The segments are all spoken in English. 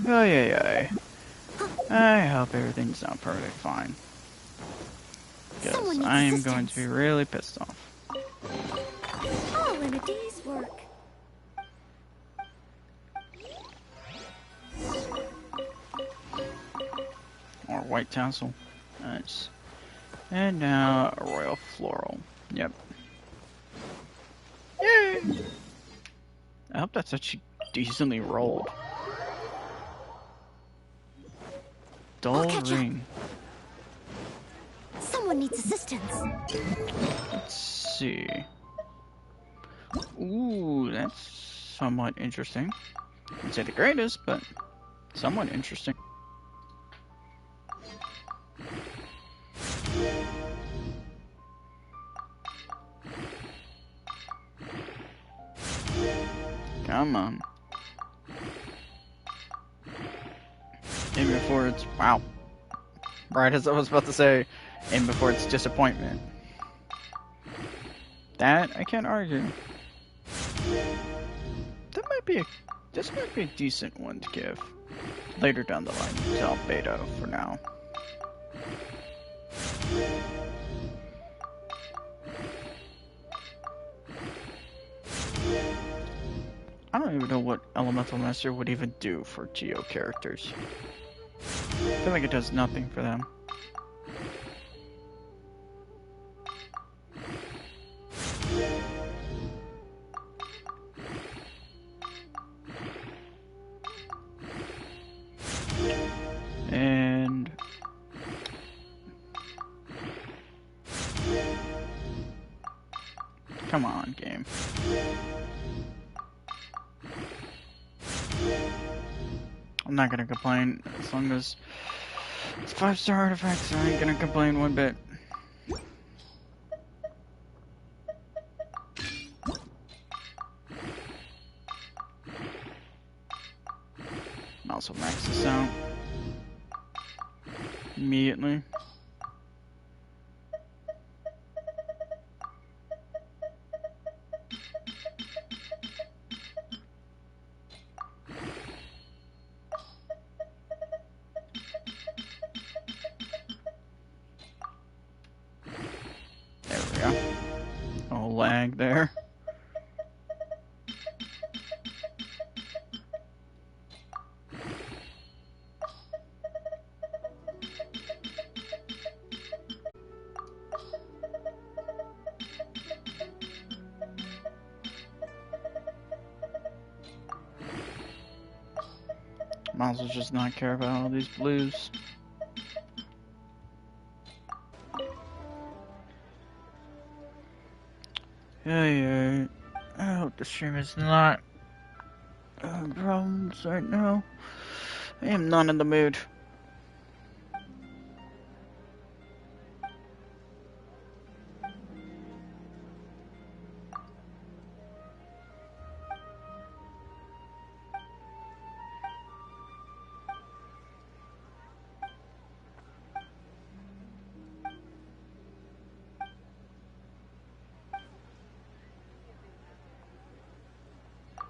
Oh yeah. I hope everything's not perfectly fine. Because I'm going to be really pissed off. All in a day's work. Or white tassel. Nice. And now a royal floral. Yep. Yay! I hope that's actually decently rolled. Dull ring. Someone needs assistance. Let's see. Ooh, that's somewhat interesting. I'd say the greatest, but somewhat interesting. Come on. And before it's... Wow. Right as I was about to say, and before it's disappointment. That, I can't argue. That might be a... This might be a decent one to give. Later down the line. Tell beta for now. I don't even know what Elemental Master would even do for Geo characters. I feel like it does nothing for them. And... Come on, game. I'm not gonna complain as long as it's 5-star artifacts. I ain't gonna complain one bit. I'll also max this out immediately. There we go. Oh, lag there. Might as well just not care about all these blues. Yeah. I hope the stream is not problems right now. I am not in the mood.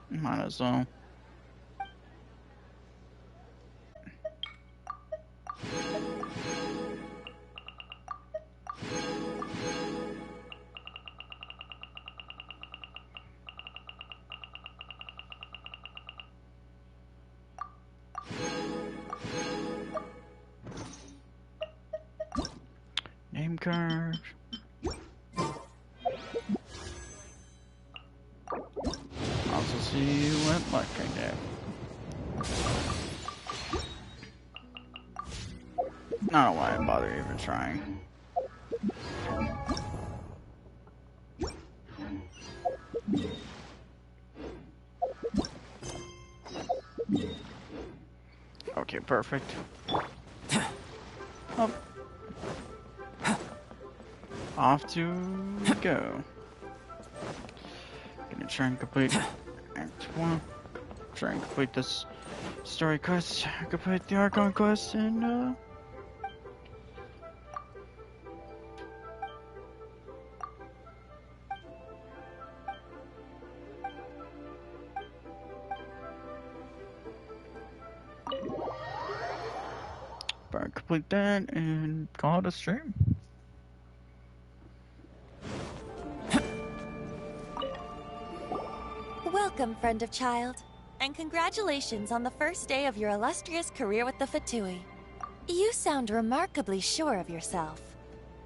Might as well. Name card. Also see what luck I get. I don't know why I bother even trying. Okay, perfect. Oh. Off to go. Gonna try and complete Act 1. Try and complete this story quest. Complete the Archon quest and complete that and call it a stream. Welcome, friend of child, and congratulations on the first day of your illustrious career with the Fatui. You sound remarkably sure of yourself.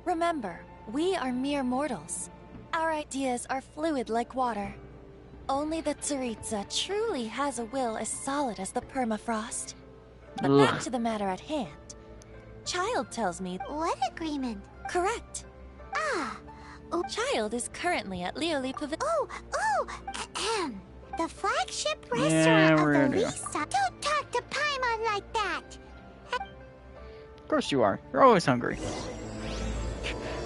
Remember, we are mere mortals. Our ideas are fluid like water. Only the Tsaritsa truly has a will as solid as the permafrost. But back to the matter at hand. Child tells me... What agreement? Correct. Ah. Oh. Child is currently at Lioli Pavilion. Ahem. The flagship Yeah, restaurant we're of the gonna- Lisa. Don't talk to Paimon like that. Of course you are. You're always hungry.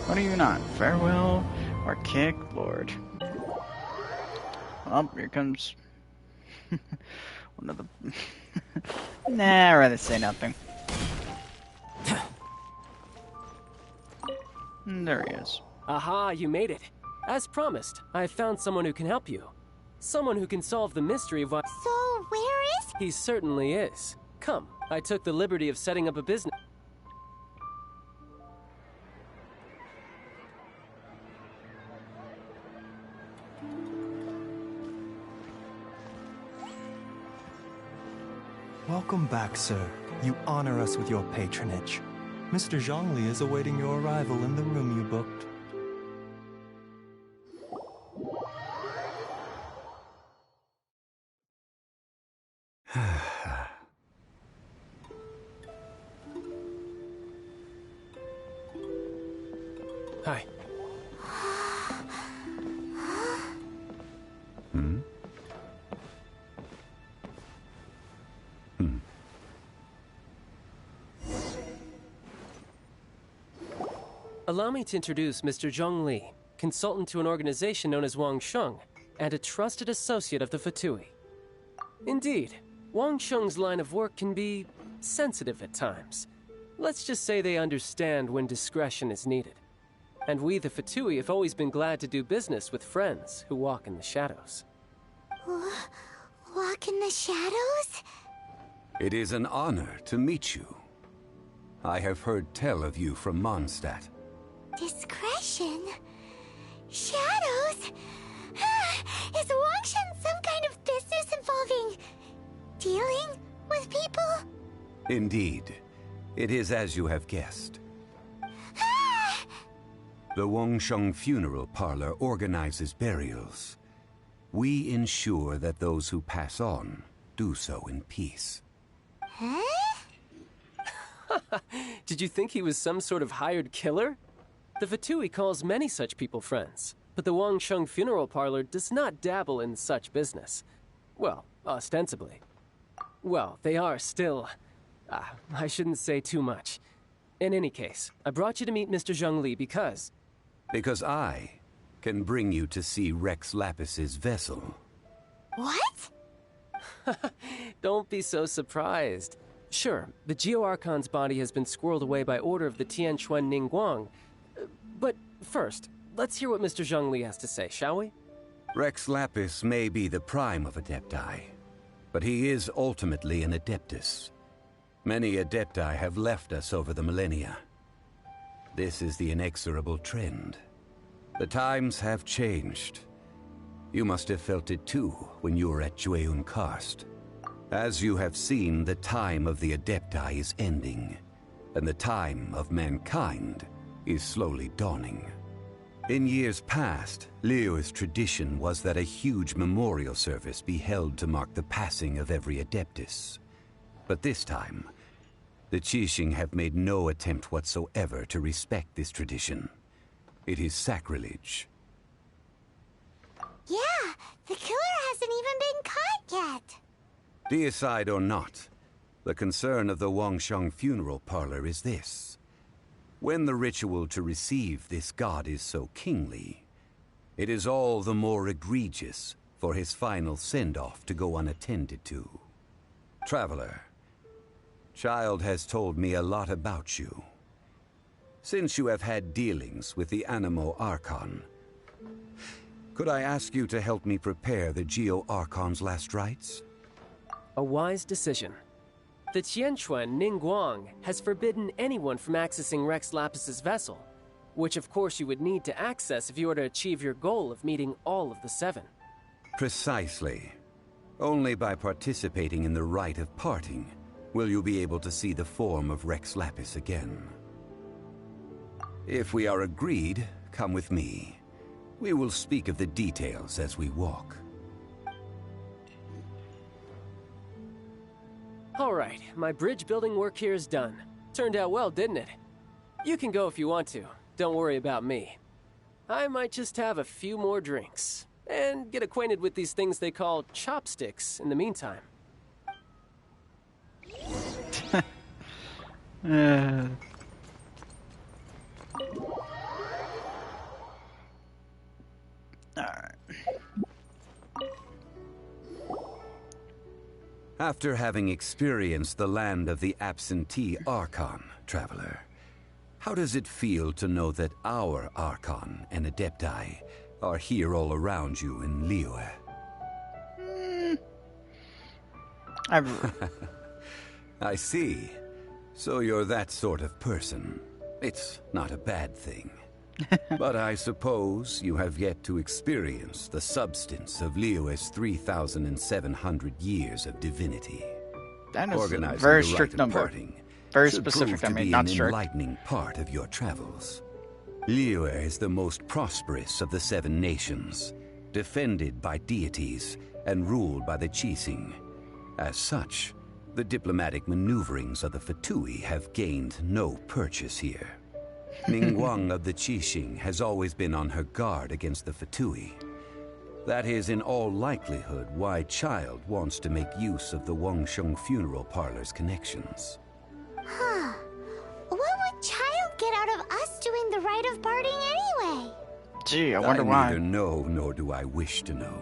What are you not? Farewell or kick, Lord. Oh, here comes one of the... Nah, I'd rather say nothing. There he is. Aha, you made it. As promised, I found someone who can help you. Someone who can solve the mystery of why... So, where is... He certainly is. Come, I took the liberty of setting up a business... Welcome back, sir. You honor us with your patronage. Mr. Zhongli is awaiting your arrival in the room you booked. Hi. Allow me to introduce Mr. Zhong Li, consultant to an organization known as Wang Sheng, and a trusted associate of the Fatui. Indeed, Wang Sheng's line of work can be sensitive at times. Let's just say they understand when discretion is needed. And we, the Fatui, have always been glad to do business with friends who walk in the shadows. Walk in the shadows? It is an honor to meet you. I have heard tell of you from Mondstadt. Discretion? Shadows? Is Wangshan some kind of business involving... dealing with people? Indeed. It is as you have guessed. The Wangsheng Funeral Parlor organizes burials. We ensure that those who pass on do so in peace. Huh? Did you think he was some sort of hired killer? The Fatui calls many such people friends, but the Wangsheng Funeral Parlor does not dabble in such business. Well, ostensibly. Well, they are still... I shouldn't say too much. In any case, I brought you to meet Mr. Zhong Li because... Because I can bring you to see Rex Lapis's vessel. What? Don't be so surprised. Sure, the Geo-Archon's body has been squirreled away by order of the Tianquan Ningguang. But first, let's hear what Mr. Zhong Li has to say, shall we? Rex Lapis may be the prime of Adepti, but he is ultimately an Adeptus. Many Adepti have left us over the millennia. This is the inexorable trend. The times have changed. You must have felt it too when you were at Jueyun Karst. As you have seen, the time of the Adepti is ending, and the time of mankind is slowly dawning. In years past, Liyue's tradition was that a huge memorial service be held to mark the passing of every Adeptus. But this time, the Qixing have made no attempt whatsoever to respect this tradition. It is sacrilege. Yeah, the killer hasn't even been caught yet. Deicide or not, the concern of the Wangsheng Funeral Parlor is this. When the ritual to receive this god is so kingly, it is all the more egregious for his final send-off to go unattended to. Traveler, Child has told me a lot about you. Since you have had dealings with the Animo Archon, could I ask you to help me prepare the Geo Archon's last rites? A wise decision. The Tianquan Ningguang has forbidden anyone from accessing Rex Lapis's vessel, which of course you would need to access if you were to achieve your goal of meeting all of the 7. Precisely. Only by participating in the rite of parting will you be able to see the form of Rex Lapis again. If we are agreed, come with me. We will speak of the details as we walk. Alright, my bridge building work here is done. Turned out well, didn't it? You can go if you want to. Don't worry about me. I might just have a few more drinks, and get acquainted with these things they call chopsticks in the meantime. Alright. After having experienced the land of the absentee Archon, traveler, how does it feel to know that our Archon and Adepti are here all around you in Liyue? I see. So you're that sort of person. It's not a bad thing. But I suppose you have yet to experience the substance of Liyue's 3,700 years of divinity. That is a Organizing very the strict rite of number. parting Very should specific, prove I to mean, be not an strict. enlightening part of your travels. Liyue is the most prosperous of the 7 nations, defended by deities and ruled by the Qixing. As such, the diplomatic maneuverings of the Fatui have gained no purchase here. Ningguang of the Qixing has always been on her guard against the Fatui. That is in all likelihood why Child wants to make use of the Wangsheng funeral parlor's connections. Huh. What would Child get out of us doing the rite of parting anyway? Gee, I wonder I why. neither know nor do I wish to know.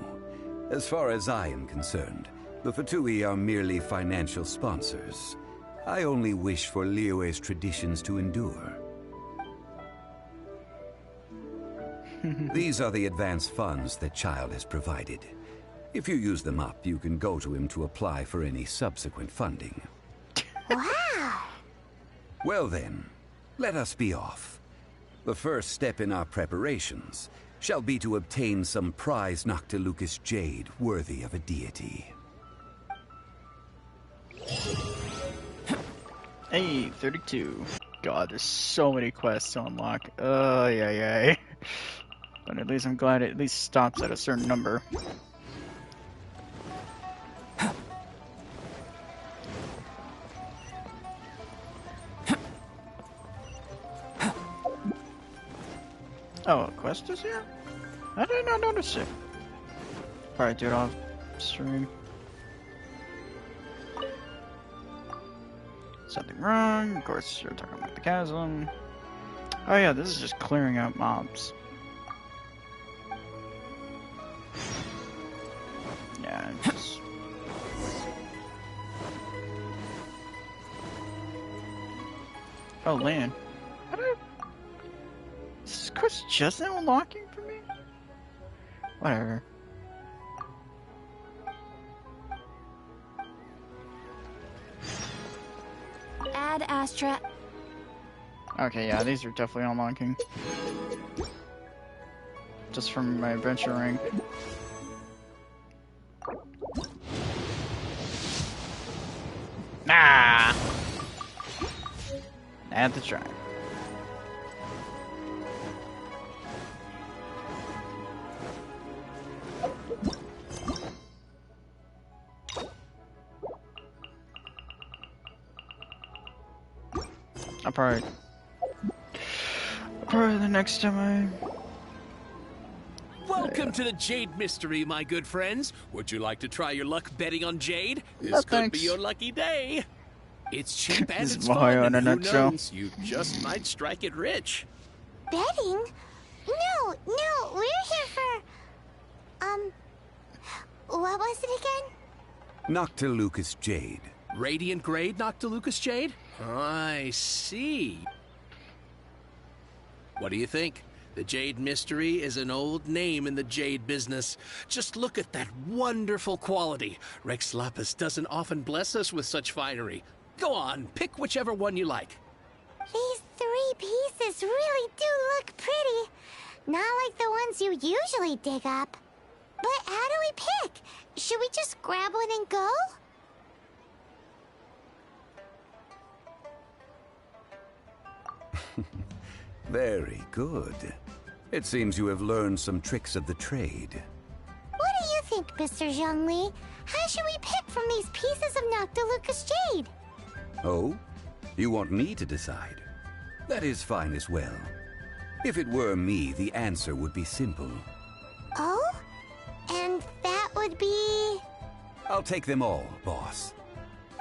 As far as I am concerned, the Fatui are merely financial sponsors. I only wish for Liyue's traditions to endure. These are the advance funds that Child has provided. If you use them up, you can go to him to apply for any subsequent funding. Wow. Well then, let us be off. The first step in our preparations shall be to obtain some prized Noctilucous jade worthy of a deity. Hey, 32. God, there's so many quests to unlock. Yeah. But at least I'm glad it at least stops at a certain number. Oh, a quest is here? I did not notice it. Alright, dude, I'll stream. Something wrong. Of course, you're talking about the chasm. Oh yeah, this is just clearing out mobs. Yeah, just... Oh, land. How did I... Is this quest just now unlocking for me? Whatever. Add Astra. Okay, yeah, these are definitely unlocking. Just from my adventure rank. Nah! Add the try. I'll probably the next time Welcome to the Jade Mystery, my good friends. Would you like to try your luck betting on Jade? No, This could thanks. be your lucky day. It's cheap and This it's is Mario fun, in and a who nutshell. knows, you just might strike it rich. Betting? No, we're here for... What was it again? Noctilucous jade. Radiant grade Noctilucous Jade? I see. What do you think? The Jade Mystery is an old name in the jade business. Just look at that wonderful quality. Rex Lapis doesn't often bless us with such finery. Go on, pick whichever one you like. These 3 pieces really do look pretty. Not like the ones you usually dig up. But how do we pick? Should we just grab one and go? Very good. It seems you have learned some tricks of the trade. What do you think, Mr. Zhongli? How should we pick from these pieces of Noctilucous jade? Oh? You want me to decide? That is fine as well. If it were me, the answer would be simple. Oh? And that would be... I'll take them all, boss.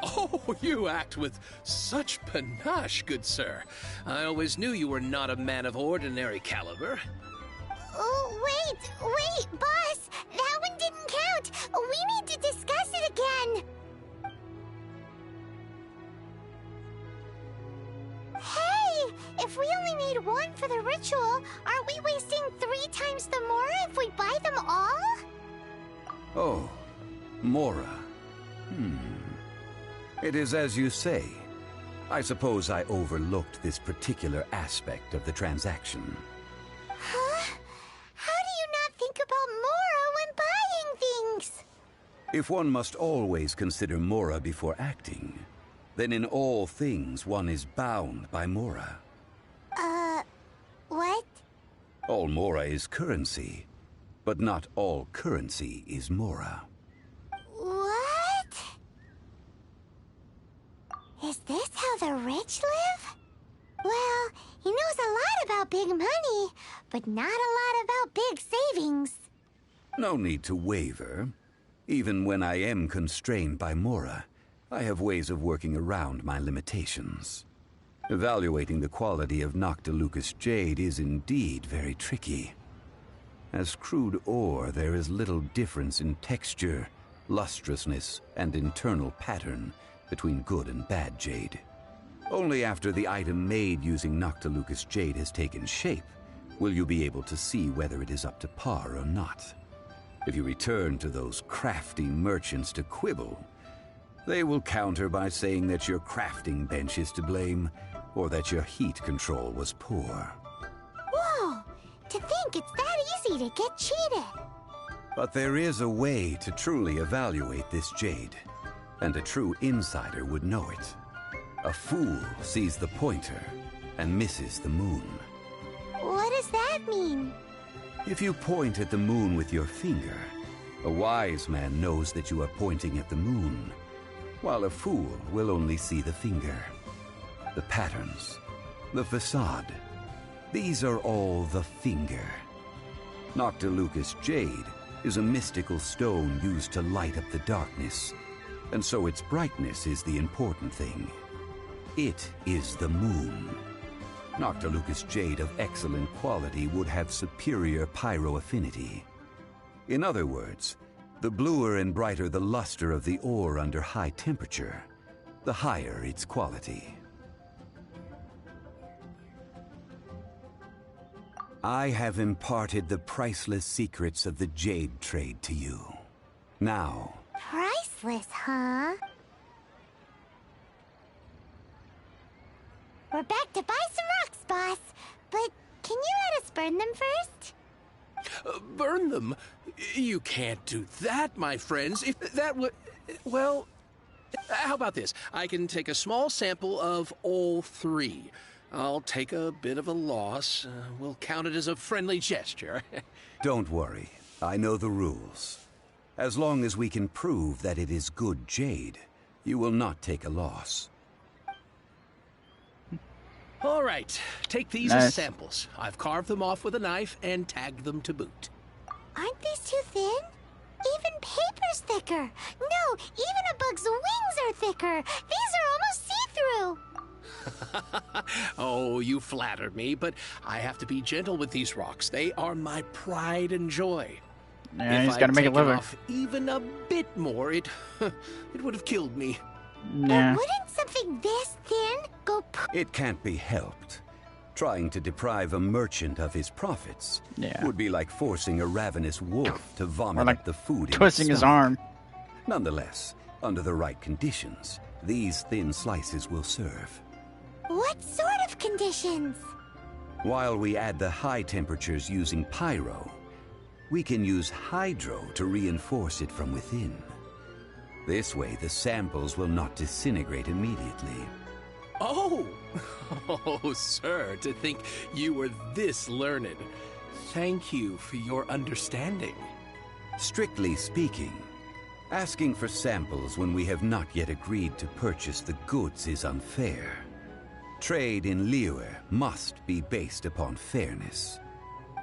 Oh, you act with such panache, good sir. I always knew you were not a man of ordinary caliber. Oh, wait, boss! That one didn't count! We need to discuss it again! Hey! If we only need one for the ritual, aren't we wasting 3 times the Mora if we buy them all? Oh, Mora. It is as you say. I suppose I overlooked this particular aspect of the transaction. Huh? How do you not think about Mora when buying things? If one must always consider Mora before acting, then in all things one is bound by Mora. What? All Mora is currency, but not all currency is Mora. What? Is this how the rich live? Well, he knows a lot about big money, but not a lot about big savings. No need to waver. Even when I am constrained by Mora, I have ways of working around my limitations. Evaluating the quality of Noctilucous jade is indeed very tricky. As crude ore, there is little difference in texture, lustrousness, and internal pattern between good and bad jade. Only after the item made using Noctilucous jade has taken shape will you be able to see whether it is up to par or not. If you return to those crafty merchants to quibble, they will counter by saying that your crafting bench is to blame, or that your heat control was poor. Whoa! To think it's that easy to get cheated. But there is a way to truly evaluate this jade, and a true insider would know it. A fool sees the pointer and misses the moon. What does that mean? If you point at the moon with your finger, a wise man knows that you are pointing at the moon, while a fool will only see the finger. The patterns, the facade, these are all the finger. Noctilucous jade is a mystical stone used to light up the darkness, and so its brightness is the important thing. It is the moon. Noctilucous jade of excellent quality would have superior pyroaffinity. In other words, the bluer and brighter the luster of the ore under high temperature, the higher its quality. I have imparted the priceless secrets of the jade trade to you. Now... Priceless, huh? We're back to buy some rocks, boss. But can you let us burn them first? Burn them? You can't do that, my friends. If that would... Well, how about this? I can take a small sample of all 3. I'll take a bit of a loss. We'll count it as a friendly gesture. Don't worry. I know the rules. As long as we can prove that it is good jade, you will not take a loss. All right, take these Nice. as samples. I've carved them off with a knife and tagged them to boot. Aren't these too thin? Even paper's thicker. No, even a bug's wings are thicker. These are almost see-through. Oh, you flatter me, but I have to be gentle with these rocks. They are my pride and joy. Yeah, If he's gotta I'd make a taken living. off even a bit more, it would have killed me. Yeah. Wouldn't something this thin go It can't be helped. Trying to deprive a merchant of his profits would be like forcing a ravenous wolf to vomit up the food in twisting his stomach. arm. Nonetheless, under the right conditions, these thin slices will serve. What sort of conditions? While we add the high temperatures using pyro, we can use hydro to reinforce it from within. This way, the samples will not disintegrate immediately. Oh! Oh, sir, to think you were this learned. Thank you for your understanding. Strictly speaking, asking for samples when we have not yet agreed to purchase the goods is unfair. Trade in Liyue must be based upon fairness.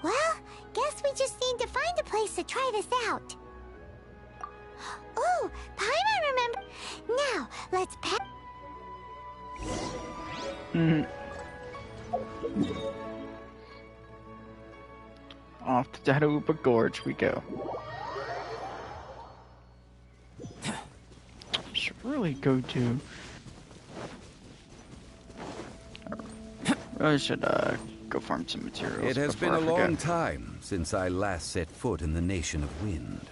Well, guess we just need to find a place to try this out. Ooh, Paimon remember. Now, let's pack. Off to Daruba Gorge we go. Should really go to. Really should go farm some materials. It has been before a I forget. long time since I last set foot in the Nation of Wind.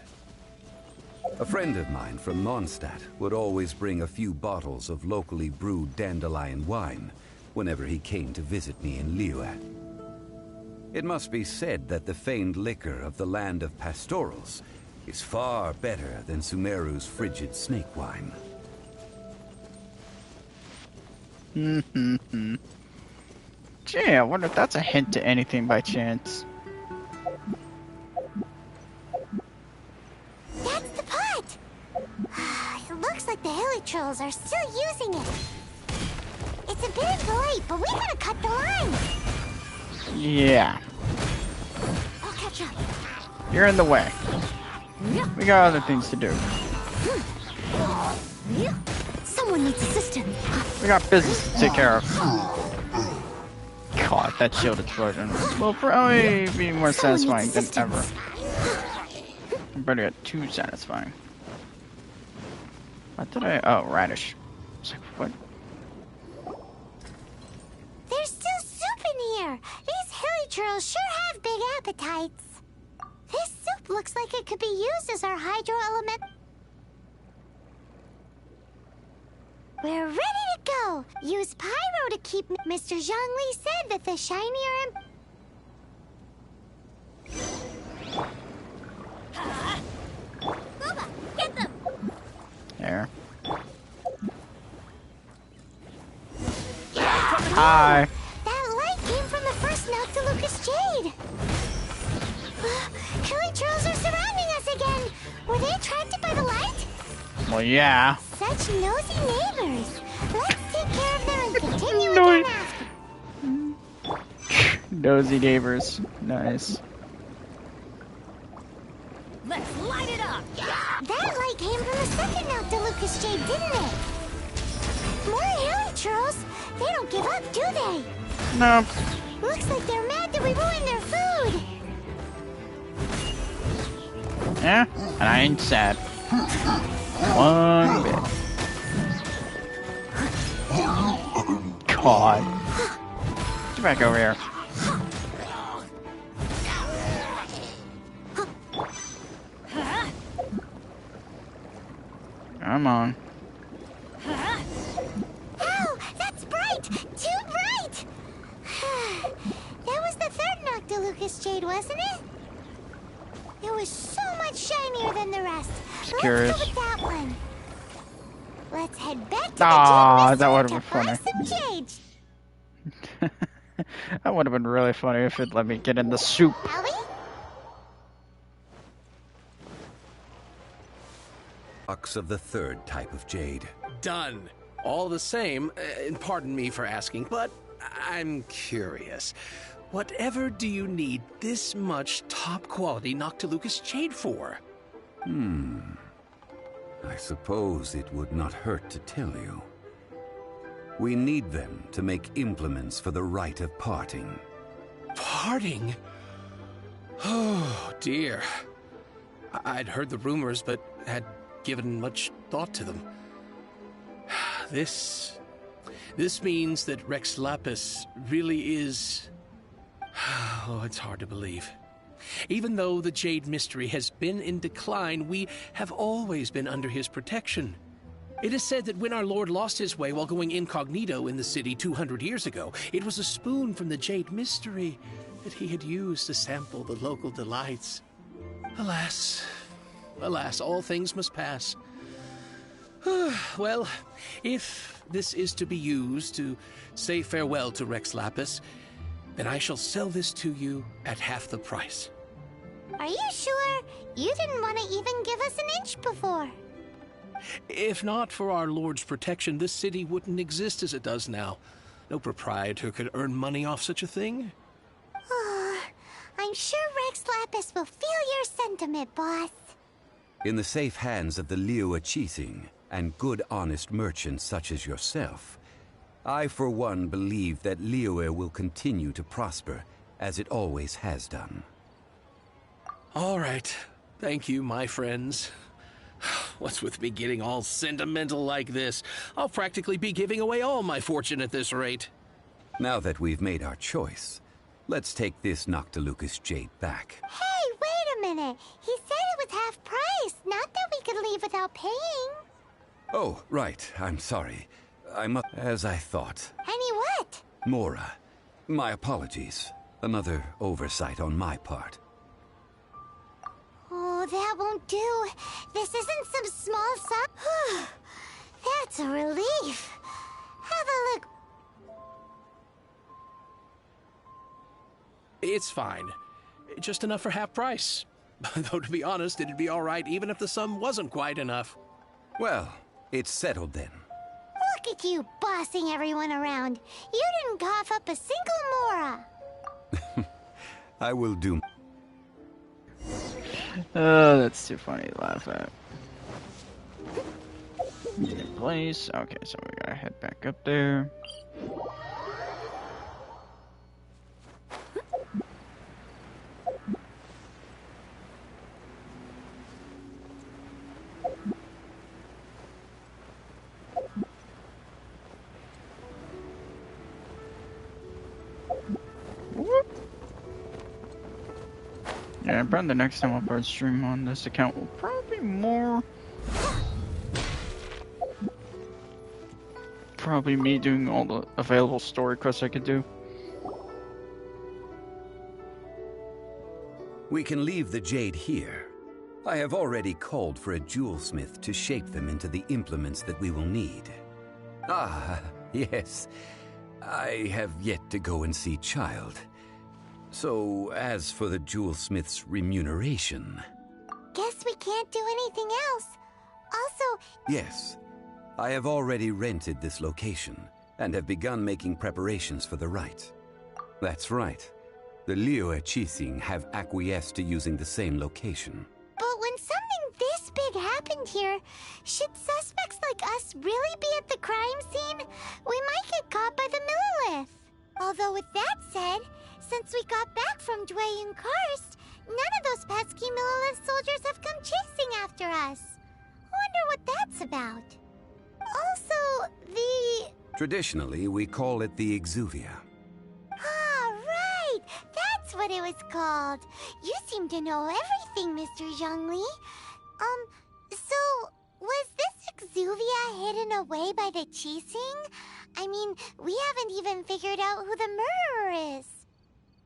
A friend of mine from Mondstadt would always bring a few bottles of locally brewed dandelion wine whenever he came to visit me in Liyue. It must be said that the famed liquor of the land of pastorals is far better than Sumeru's frigid snake wine. Gee, I wonder if that's a hint to anything by chance. That's the pot! It looks like the hilly trolls are still using it. It's a bit late, but we gotta cut the line. Yeah, I'll catch up. you're in the way. We got other things to do. Someone needs assistance. We got business to take care of. God, that shield explosion will probably be more satisfying than ever. I'm better get too satisfying. What did I? Oh, radish. It's like, what? There's still soup in here. These hilly trolls sure have big appetites. This soup looks like it could be used as our hydro element. We're ready to go. Use pyro to keep. Mr. Zhongli said that the shinier Booba, get them! There. Hi. That light came from the first Noctilucous Jade. Hilly trolls are surrounding us again. Were they attracted by the light? Well, yeah. Such nosy neighbors. Let's take care of them and continue again after. Nosy neighbors. Nice. Let's light it up! That light came from the second Noctilucous Jade, didn't it? More hilly trolls. They don't give up, do they? No. Looks like they're mad that we ruined their food. Yeah, and I ain't sad. One bit. God. Get back over here. Come on. Ow, that's bright! Too bright! That was the third Noctilucous Jade, wasn't it? It was so much shinier than the rest. Let's curious. go with that one. Let's head back to Aw, the Jade that Mystery would've to been buy funny. some jades. That would have been really funny if it let me get in the soup. Ellie? Box of the third type of jade. Done. All the same, and pardon me for asking, but I'm curious. Whatever do you need this much top-quality Noctilucous Jade for? I suppose it would not hurt to tell you. We need them to make implements for the rite of parting. Parting? Oh, dear. I'd heard the rumors, but had given much thought to them. This This means that Rex Lapis really is... Oh, it's hard to believe. Even though the Jade Mystery has been in decline, we have always been under his protection. It is said that when our Lord lost his way while going incognito in the city 200 years ago, it was a spoon from the Jade Mystery that he had used to sample the local delights. Alas, alas, all things must pass. Well, if this is to be used to say farewell to Rex Lapis, then I shall sell this to you at half the price. Are you sure? You didn't want to even give us an inch before. If not for our Lord's protection, this city wouldn't exist as it does now. No proprietor could earn money off such a thing. I'm sure Rex Lapis will feel your sentiment, boss. In the safe hands of the Liu Chising and good honest merchants such as yourself, I for one believe that Liu will continue to prosper as it always has done. All right. Thank you, my friends. What's with me getting all sentimental like this? I'll practically be giving away all my fortune at this rate. Now that we've made our choice, let's take this Noctilucous Jade back. Hey, wait a minute. He said it was half price, not that we could leave without paying. Oh, right. I'm sorry. As I thought. Any what? Mora. My apologies. Another oversight on my part. Oh, that won't do. This isn't some small sum. That's a relief. Have a look. It's fine. Just enough for half price. Though, to be honest, it'd be all right even if the sum wasn't quite enough. Well, it's settled then. Look at you bossing everyone around. You didn't cough up a single Mora. I will do. Oh, that's too funny to laugh at. In place. Okay, so we gotta head back up there. Yeah, probably the next time I'll start stream on this account will probably be more... Probably me doing all the available story quests I could do. We can leave the jade here. I have already called for a jewelsmith to shape them into the implements that we will need. Ah, yes. I have yet to go and see Child. So, as for the jewelsmith's remuneration... Guess we can't do anything else. Also... Yes. I have already rented this location, and have begun making preparations for the rite. That's right. The Liu Chising have acquiesced to using the same location. But when something this big happened here, should suspects like us really be at the crime scene? We might get caught by the Millilith. Although with that said, since we got back from Dwayne Karst, none of those pesky Millilith soldiers have come chasing after us. Wonder what that's about. Also, the... Traditionally, we call it the Exuvia. Ah, right! That's what it was called. You seem to know everything, Mr. Zhongli. So, was this Exuvia hidden away by the Qixing? I mean, we haven't even figured out who the murderer is.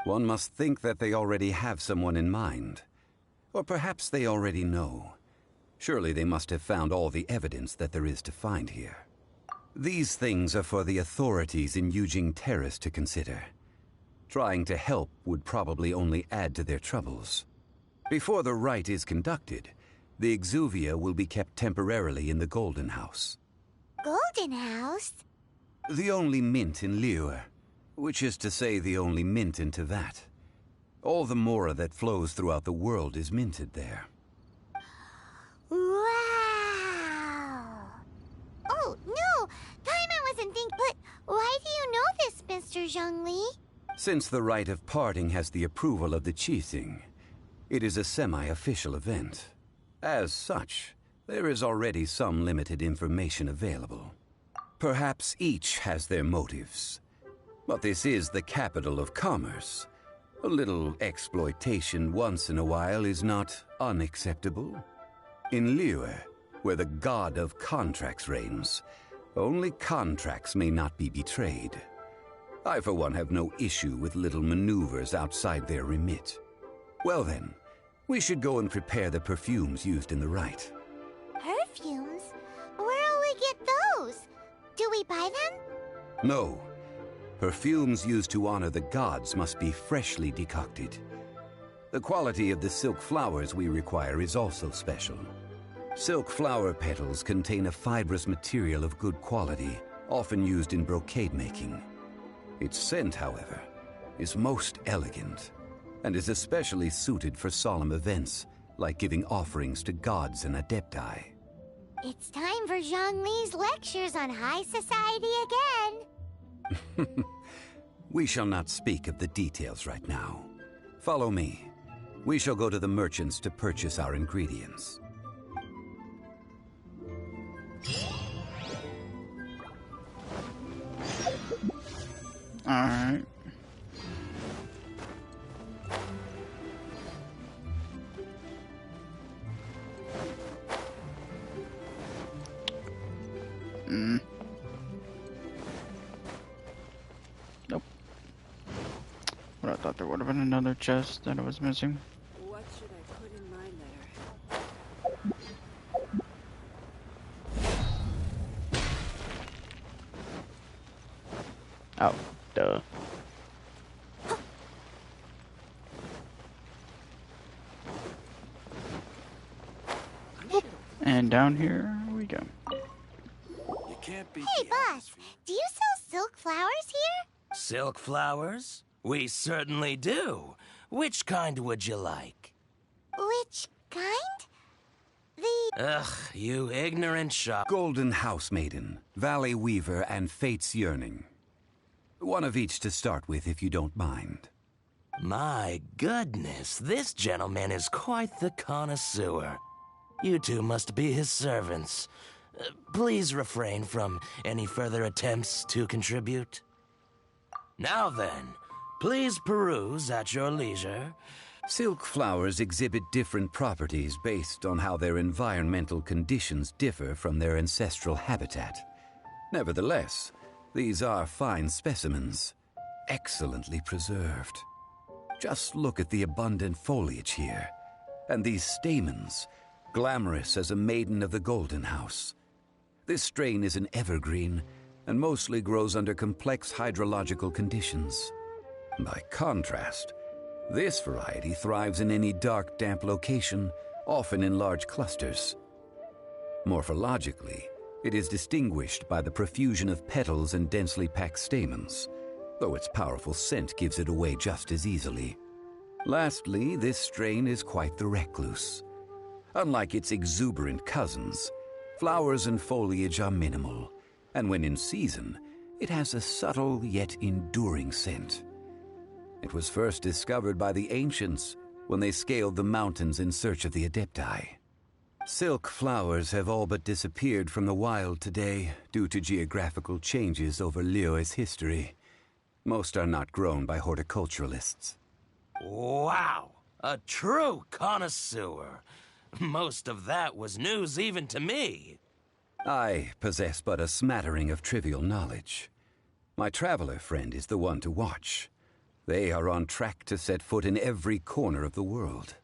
One must think that they already have someone in mind. Or perhaps they already know. Surely they must have found all the evidence that there is to find here. These things are for the authorities in Yujing Terrace to consider. Trying to help would probably only add to their troubles. Before the rite is conducted, the Exuvia will be kept temporarily in the Golden House. Golden House? The only mint in Liyue, which is to say the only mint in Teyvat. All the mora that flows throughout the world is minted there. Wow! Oh, no! Paimon wasn't thinking, but why do you know this, Mr. Zhongli? Since the rite of parting has the approval of the Qixing, it is a semi-official event. As such, there is already some limited information available. Perhaps each has their motives. But this is the capital of commerce. A little exploitation once in a while is not unacceptable. In Liyue, where the god of contracts reigns, only contracts may not be betrayed. I, for one, have no issue with little maneuvers outside their remit. Well then, we should go and prepare the perfumes used in the rite. Perfumes? Where'll we get those? Do we buy them? No. Perfumes used to honor the gods must be freshly decocted. The quality of the silk flowers we require is also special. Silk flower petals contain a fibrous material of good quality, often used in brocade making. Its scent, however, is most elegant, and is especially suited for solemn events, like giving offerings to gods and adepti. It's time for Zhongli's lectures on high society again. We shall not speak of the details right now. Follow me. We shall go to the merchants to purchase our ingredients. Alright. Nope. But I thought there would have been another chest that I was missing. What should I put in my letter? Oh, duh. And down here we go. You can't beat Hey, the boss, atmosphere. do you sell silk flowers here? Silk flowers? We certainly do. Which kind would you like? Which kind? The... Ugh, you ignorant shop. Golden Housemaiden, Valley Weaver, and Fate's Yearning. One of each to start with, if you don't mind. My goodness, this gentleman is quite the connoisseur. You two must be his servants. Please refrain from any further attempts to contribute. Now then, please peruse at your leisure. Silk flowers exhibit different properties based on how their environmental conditions differ from their ancestral habitat. Nevertheless, these are fine specimens, excellently preserved. Just look at the abundant foliage here, and these stamens, glamorous as a maiden of the Golden House. This strain is an evergreen, and mostly grows under complex hydrological conditions. By contrast, this variety thrives in any dark, damp location, often in large clusters. Morphologically, it is distinguished by the profusion of petals and densely packed stamens, though its powerful scent gives it away just as easily. Lastly, this strain is quite the recluse. Unlike its exuberant cousins, flowers and foliage are minimal, and when in season, it has a subtle yet enduring scent. It was first discovered by the ancients when they scaled the mountains in search of the adepti. Silk flowers have all but disappeared from the wild today due to geographical changes over Liyue's history. Most are not grown by horticulturalists. Wow, a true connoisseur. Most of that was news even to me. I possess but a smattering of trivial knowledge. My traveler friend is the one to watch. They are on track to set foot in every corner of the world.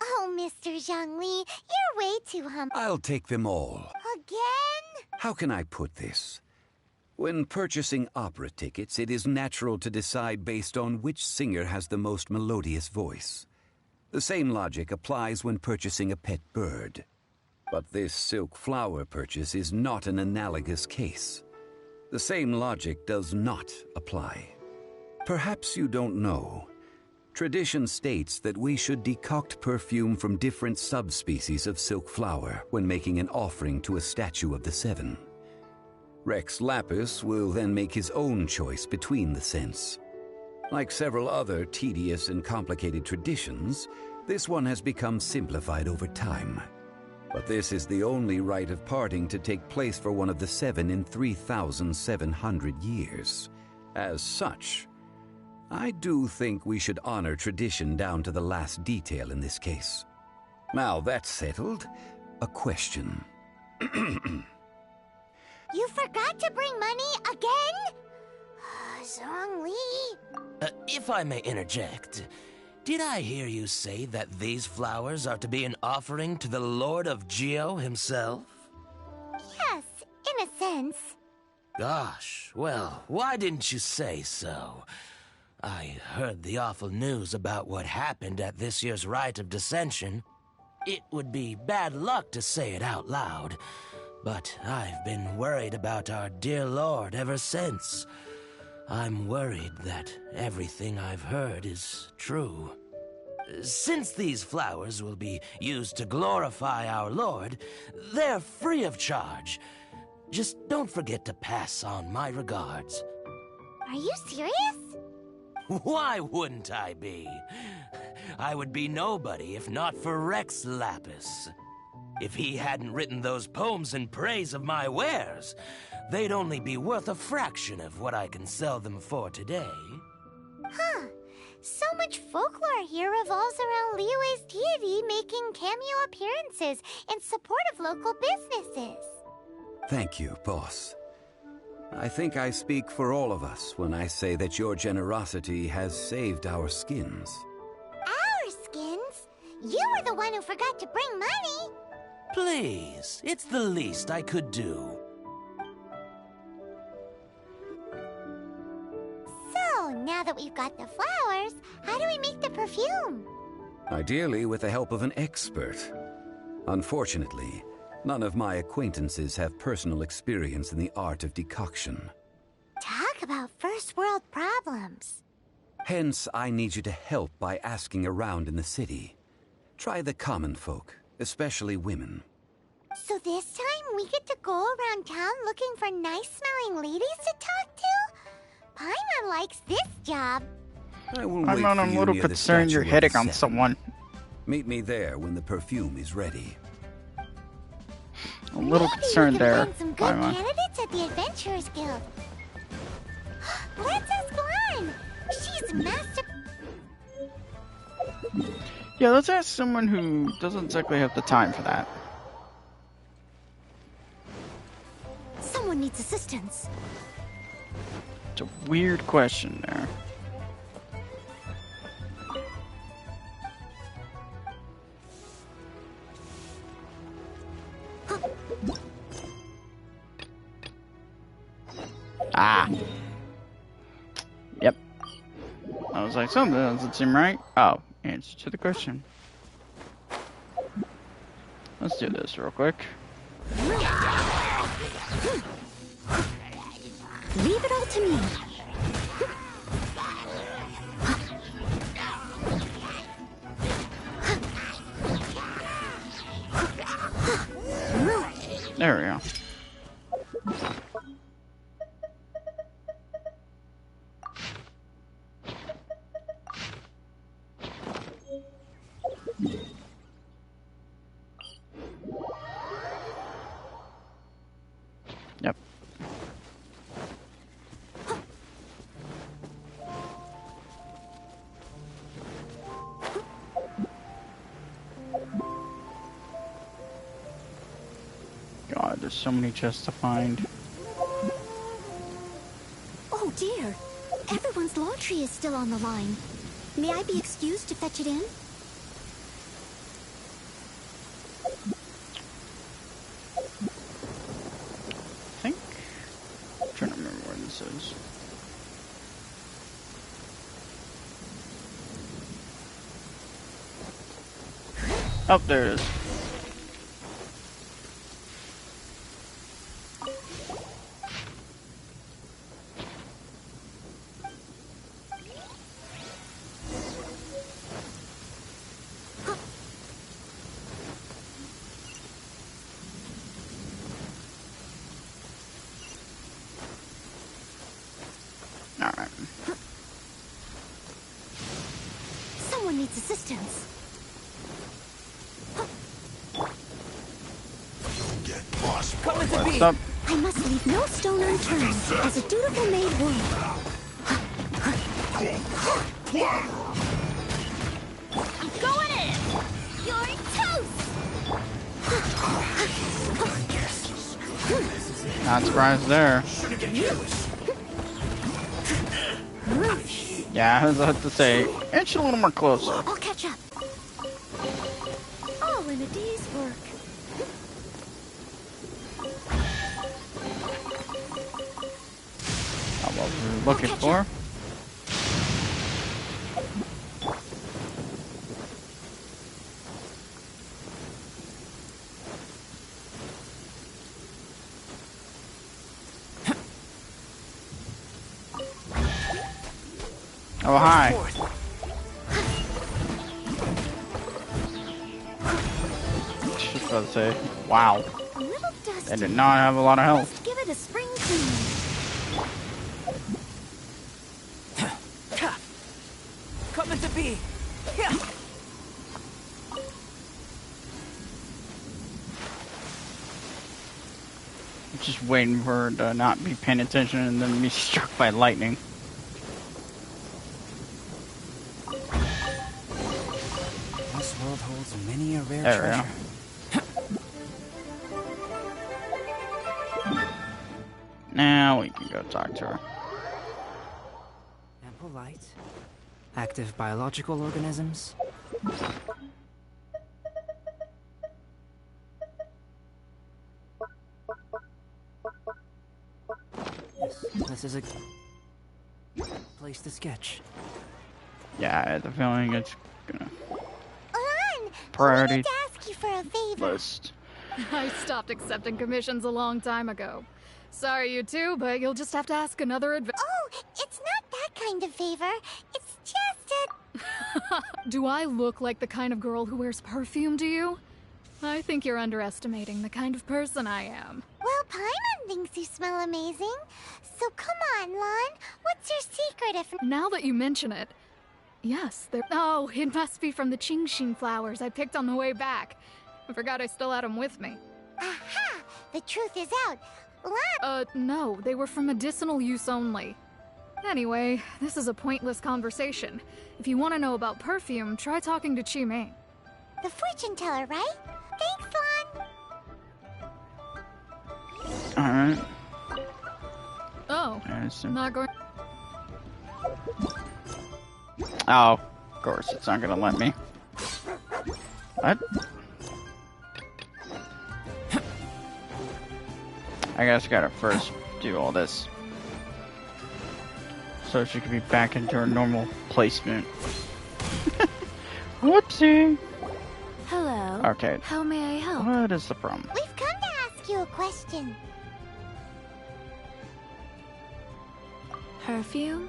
Oh, Mr. Zhongli, you're way too humble. I'll take them all. Again? How can I put this? When purchasing opera tickets, it is natural to decide based on which singer has the most melodious voice. The same logic applies when purchasing a pet bird. But this silk flower purchase is not an analogous case. The same logic does not apply. Perhaps you don't know. Tradition states that we should decoct perfume from different subspecies of silk flower when making an offering to a statue of the Seven. Rex Lapis will then make his own choice between the scents. Like several other tedious and complicated traditions, This one has become simplified over time. But this is the only rite of parting to take place for one of the 7 in 3,700 years. As such, I do think we should honor tradition down to the last detail in this case. Now that's settled, a question. You forgot to bring money again? Zhongli. If I may interject, did I hear you say that these flowers are to be an offering to the Lord of Geo himself? Yes, in a sense. Gosh, well, why didn't you say so? I heard the awful news about what happened at this year's Rite of Dissension. It would be bad luck to say it out loud, but I've been worried about our dear Lord ever since. I'm worried that everything I've heard is true. Since these flowers will be used to glorify our Lord, they're free of charge. Just don't forget to pass on my regards. Are you serious? Why wouldn't I be? I would be nobody if not for Rex Lapis. If he hadn't written those poems in praise of my wares, they'd only be worth a fraction of what I can sell them for today. Huh. So much folklore here revolves around Liyue's deity making cameo appearances in support of local businesses. Thank you, boss. I think I speak for all of us when I say that your generosity has saved our skins. Our skins? You were the one who forgot to bring money. Please, it's the least I could do. So, now that we've got the flowers, how do we make the perfume? Ideally with the help of an expert. Unfortunately, none of my acquaintances have personal experience in the art of decoction. Talk about first world problems. Hence, I need you to help by asking around in the city. Try the common folk, especially women. So this time we get to go around town looking for nice-smelling ladies to talk to? Paimon likes this job. I'm a little concerned you're hitting on someone. Meet me there when the perfume is ready. A little Maybe concerned we can there. find some good candidates at the Adventurers Guild. Princess Glenn! She's master... Yeah, let's ask someone who doesn't exactly have the time for that. Someone needs assistance. It's a weird question there. Ah. Yep. I was like, something doesn't seem right. Oh, answer to the question. Let's do this real quick. Leave it all to me. There we go. Yep. God, there's so many chests to find. Oh dear. Everyone's laundry is still on the line. May I be excused to fetch it in? I think. I'm trying to remember where this is. Oh, there it is. Someone needs assistance. What's up? I must leave no stone unturned, as a dutiful maid would. I'm going in! You're toast! Not surprised there. Yeah, I was about to say, inch a little more closer. I'll catch up. All in a day's work. Not what we were looking for. Oh, hi. Just about to say, wow. A little dusty. They did not have a lot of health. Give it a spring clean. Coming to be. Just waiting for her to not be paying attention and then be struck by lightning. This world holds many a rare There we treasure. go. Now we can go talk to her. Ample light. Active biological organisms. Yes, this is a place to sketch. Yeah, I had the feeling it's gonna Alon, I priority wanted to ask you for a favor. list. I stopped accepting commissions a long time ago. Sorry, you two, but you'll just have to ask another Oh, it's not that kind of favor. It's just a... Do I look like the kind of girl who wears perfume to you? I think you're underestimating the kind of person I am. Well, Paimon thinks you smell amazing. So come on, Lon. What's your secret if... Now that you mention it, yes, there. Oh, it must be from the Genshin flowers I picked on the way back. I forgot I still had them with me. Aha! The truth is out. Lon... No, they were for medicinal use only. Anyway, this is a pointless conversation. If you want to know about perfume, try talking to Chi-Mei. The fortune teller, right? Thanks, Lon. Alright. Oh, not going... Oh, of course, it's not gonna let me. What? I guess I gotta first do all this. So she can be back into her normal placement. Whoopsie! Hello. Okay. How may I help? What is the problem? We've come to ask you a question. Perfume?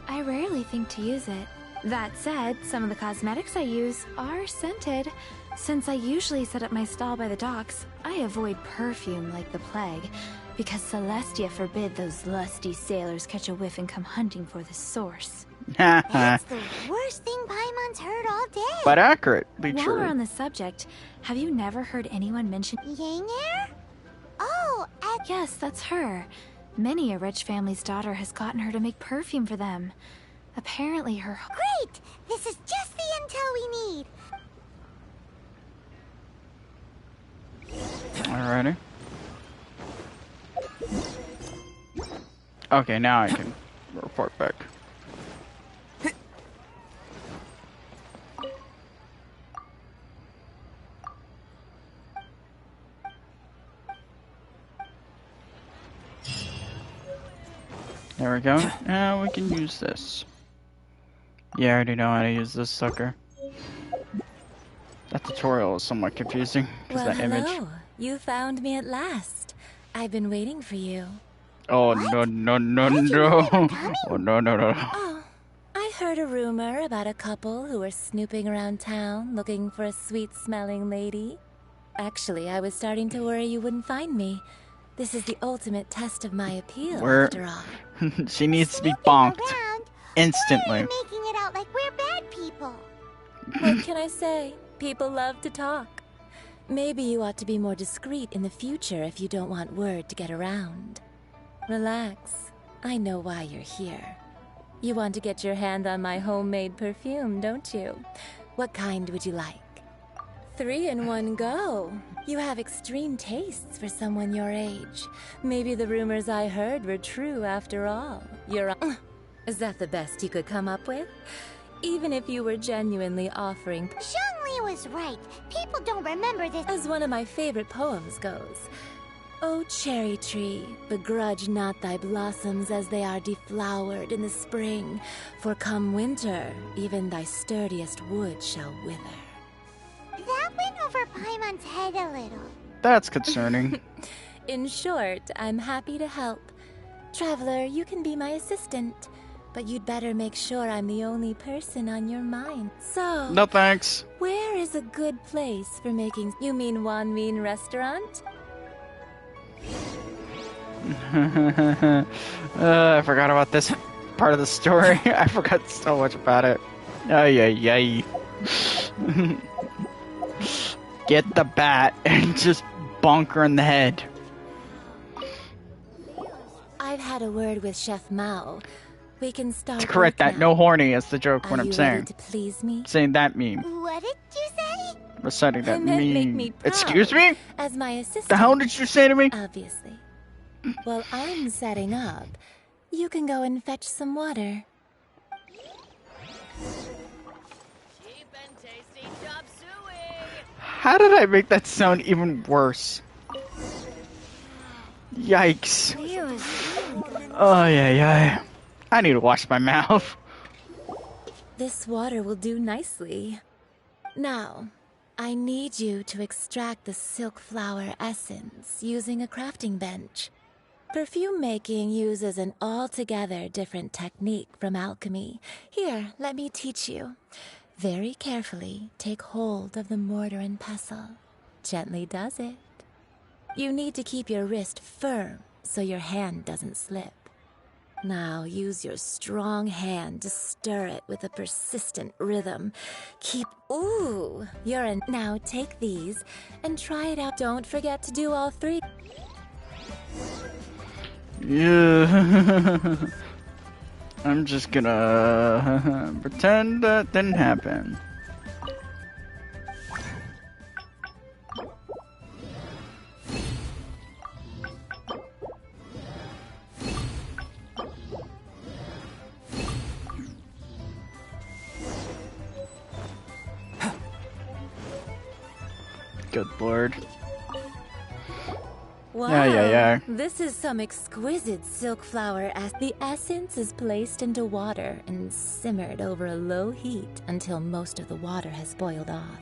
I rarely think to use it. That said, some of the cosmetics I use are scented. Since I usually set up my stall by the docks, I avoid perfume like the plague, because Celestia forbid those lusty sailors catch a whiff and come hunting for the source. That's the worst thing Paimon's heard all day. But accurately While true. we're on the subject, have you never heard anyone mention... Yang-er? Oh, Yes, that's her. Many a rich family's daughter has gotten her to make perfume for them. Apparently her... Great! This is just the intel we need. Alrighty. Okay, now I can report back. There we go. Now we can use this. Yeah, I already know how to use this sucker. That tutorial is somewhat confusing. Well, That hello. image. You found me at last. I've been waiting for you. Oh no no no no! Oh no no no! Oh, I heard a rumor about a couple who were snooping around town looking for a sweet-smelling lady. Actually, I was starting to worry you wouldn't find me. This is the ultimate test of my appeal, after all. She needs to be bonked instantly. You're making it out like we're bad people. What can I say? People love to talk. Maybe you ought to be more discreet in the future if you don't want word to get around. Relax. I know why you're here. You want to get your hand on my homemade perfume, don't you? What kind would you like? 3 in one go. You have extreme tastes for someone your age. Maybe the rumors I heard were true after all. Is that the best you could come up with? Even if you were genuinely offering... Zhongli was right. People don't remember this. As one of my favorite poems goes. O cherry tree, begrudge not thy blossoms as they are deflowered in the spring, for come winter, even thy sturdiest wood shall wither. That went over Paimon's head a little. That's concerning. In short, I'm happy to help. Traveler, you can be my assistant, but you'd better make sure I'm the only person on your mind. So... No thanks. Where is a good place for making... You mean Wan Min restaurant? I forgot about this part of the story. I forgot so much about it. Ay, ay, ay. Get the bat and just bonk her in the head. I've had a word with Chef Mao. We can start. To correct that, no horny is the joke. What Are I'm you saying. ready to please me? Saying that meme. What did you say? Reciting that I meant meme. make me proud. Excuse me? As my assistant. The hell did you say to me? Obviously. While I'm setting up, you can go and fetch some water. Cheap and tasty chop suey. How did I make that sound even worse? Yikes. Oh, yeah, yeah. I need to wash my mouth. This water will do nicely. Now, I need you to extract the silk flower essence using a crafting bench. Perfume making uses an altogether different technique from alchemy. Here, let me teach you. Very carefully, take hold of the mortar and pestle. Gently does it. You need to keep your wrist firm so your hand doesn't slip. Now use your strong hand to stir it with a persistent rhythm. Ooh, you're in. Now take these and try it out. Don't forget to do all 3. Yeah. I'm just gonna pretend that didn't happen. Good lord. Wow, yeah. This is some exquisite silk flower. The essence is placed into water and simmered over a low heat until most of the water has boiled off.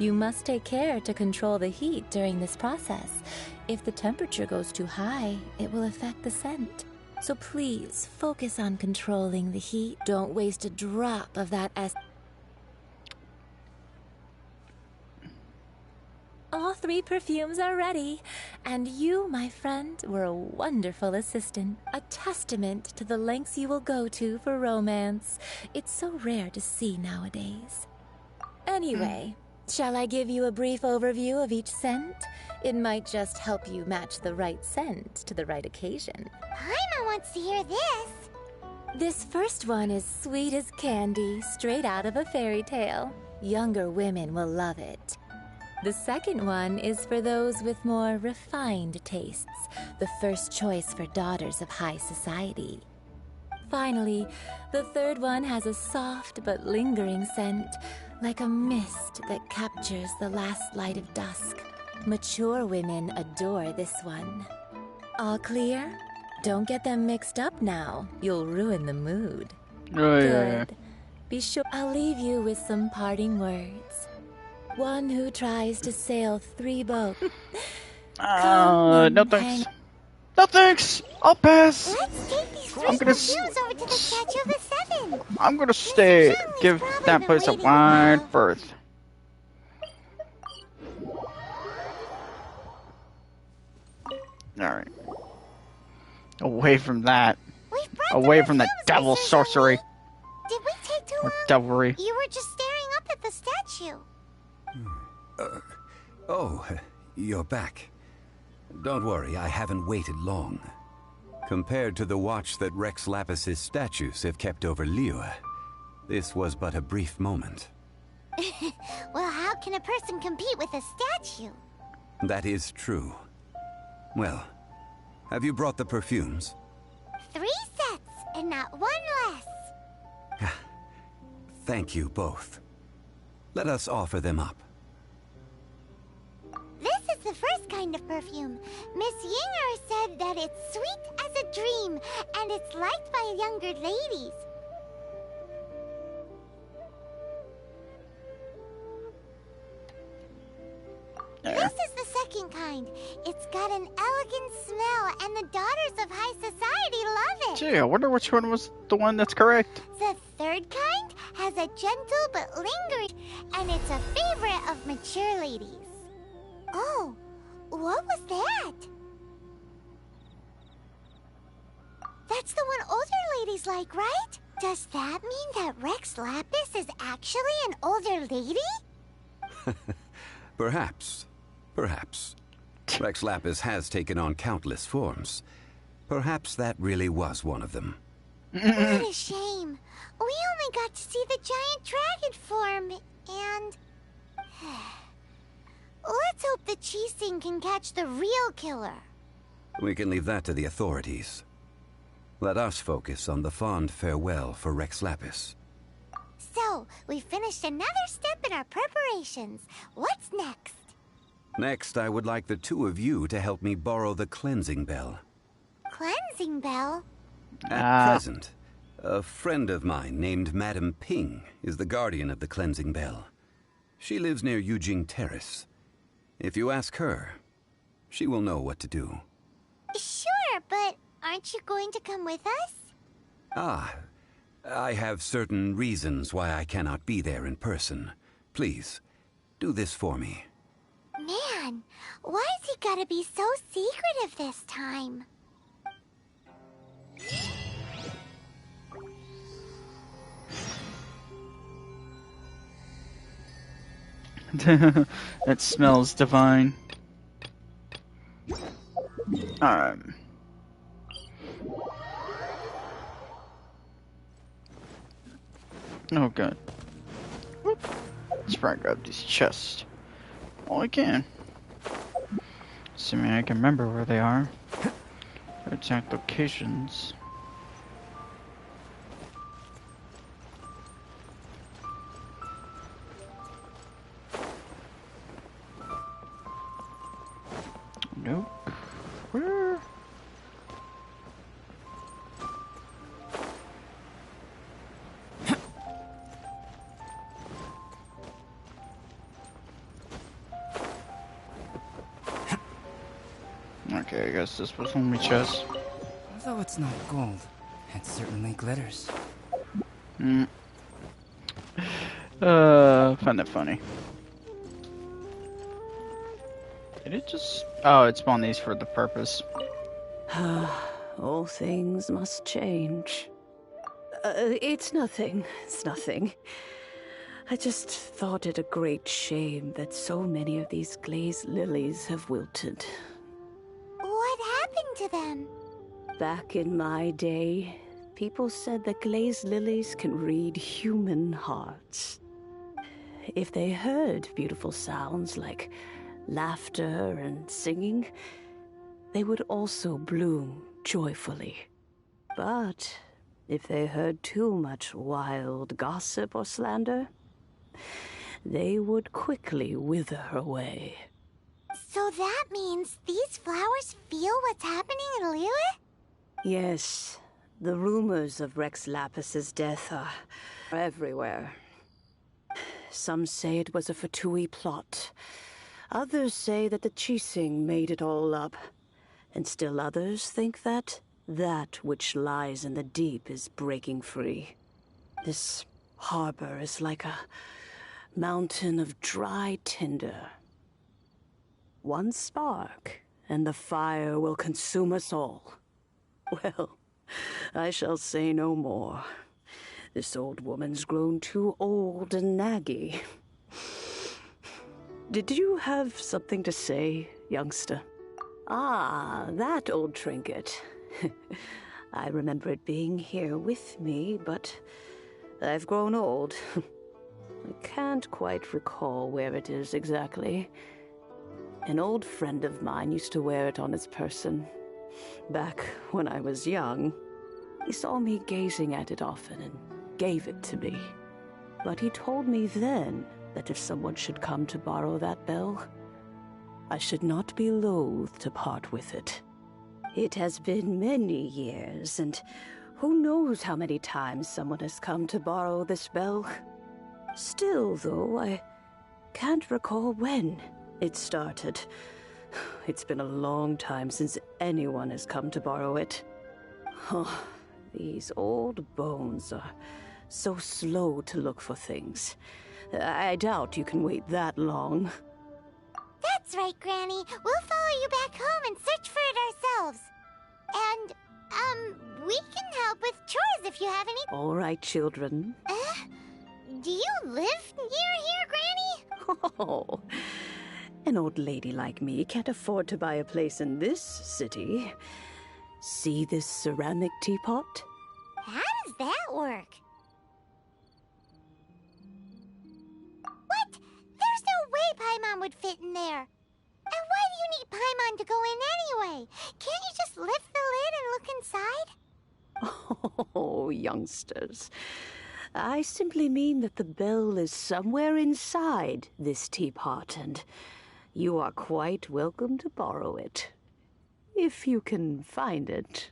You must take care to control the heat during this process. If the temperature goes too high, it will affect the scent. So please, focus on controlling the heat. Don't waste a drop of that essence. All 3 perfumes are ready, and you, my friend, were a wonderful assistant. A testament to the lengths you will go to for romance. It's so rare to see nowadays. Anyway, shall I give you a brief overview of each scent? It might just help you match the right scent to the right occasion. Paimon wants to hear this. This first one is sweet as candy, straight out of a fairy tale. Younger women will love it. The second one is for those with more refined tastes, the first choice for daughters of high society. Finally, the third one has a soft but lingering scent, like a mist that captures the last light of dusk. Mature women adore this one. All clear? Don't get them mixed up now. You'll ruin the mood. Oh, Good. Be sure I'll leave you with some parting words. One who tries to sail 3 boats. No thanks. No thanks. I'll pass. Let's take these I'm 3 gonna perfumes over to the Statue of the 7. I'm gonna stay. Zhongli's Give probably that been place a waiting a wide while. berth. Alright. Away from that. We've brought Away the from that perfumes, devil Mr. sorcery. Zhongli. Did we take too Or long? devilry. You were just staring up at the statue. Oh, you're back. Don't worry, I haven't waited long. Compared to the watch that Rex Lapis's statues have kept over Liyue, this was but a brief moment. Well, how can a person compete with a statue? That is true. Well, have you brought the perfumes? 3 sets, and not 1 less. Thank you both. Let us offer them up. This is the first kind of perfume. Miss Yinger said that it's sweet as a dream, and it's liked by younger ladies. This is the second kind. It's got an elegant smell, and the daughters of high society love it. Gee, I wonder which one was the one that's correct. The third kind has a gentle but lingering, and it's a favorite of mature ladies. Oh, what was that? That's the one older ladies like, right? Does that mean that Rex Lapis is actually an older lady? Perhaps. Perhaps. Rex Lapis has taken on countless forms. Perhaps that really was one of them. What a shame. We only got to see the giant dragon form, and... Let's hope the Qixing can catch the real killer. We can leave that to the authorities. Let us focus on the fond farewell for Rex Lapis. So, we finished another step in our preparations. What's next? Next, I would like the 2 of you to help me borrow the cleansing bell. Cleansing bell? At present, a friend of mine named Madame Ping is the guardian of the cleansing bell. She lives near Yujing Terrace. If you ask her, she will know what to do. Sure, but aren't you going to come with us? I have certain reasons why I cannot be there in person. Please, do this for me. Man, why has he gotta be so secretive this time? It smells divine. Oh god. Whoop. Let's try and grab these chests. All I can. Assuming I can remember where they are. Their exact locations. Nope. Where? Okay, I guess this was only chest. Although it's not gold, it certainly glitters. Find that funny. Did it just... Oh, it spawned these for the purpose. All things must change. It's nothing. It's nothing. I just thought it a great shame that so many of these glazed lilies have wilted. What happened to them? Back in my day, people said that glazed lilies can read human hearts. If they heard beautiful sounds like laughter and singing, they would also bloom joyfully. But if they heard too much wild gossip or slander, they would quickly wither away. So that means these flowers feel what's happening in Liyue? Yes, the rumors of Rex Lapis's death are everywhere. Some say it was a Fatui plot. Others say that the Qixing made it all up. And still others think that which lies in the deep is breaking free. This harbor is like a mountain of dry tinder. One spark, and the fire will consume us all. Well, I shall say no more. This old woman's grown too old and naggy. Did you have something to say, youngster? Ah, that old trinket. I remember it being here with me, but I've grown old. I can't quite recall where it is exactly. An old friend of mine used to wear it on his person. Back when I was young, he saw me gazing at it often and gave it to me. But he told me then that if someone should come to borrow that bell, I should not be loath to part with it. It has been many years, and who knows how many times someone has come to borrow this bell. Still, though, I can't recall when it started. It's been a long time since anyone has come to borrow it. Oh, these old bones are so slow to look for things. I doubt you can wait that long. That's right, Granny. We'll follow you back home and search for it ourselves. And, we can help with chores if you have any. All right, children. Do you live near here, Granny? Oh, an old lady like me can't afford to buy a place in this city. See this ceramic teapot? How does that work? What? There's no way Paimon would fit in there. And why do you need Paimon to go in anyway? Can't you just lift the lid and look inside? Oh, youngsters. I simply mean that the bell is somewhere inside this teapot, and you are quite welcome to borrow it. If you can find it.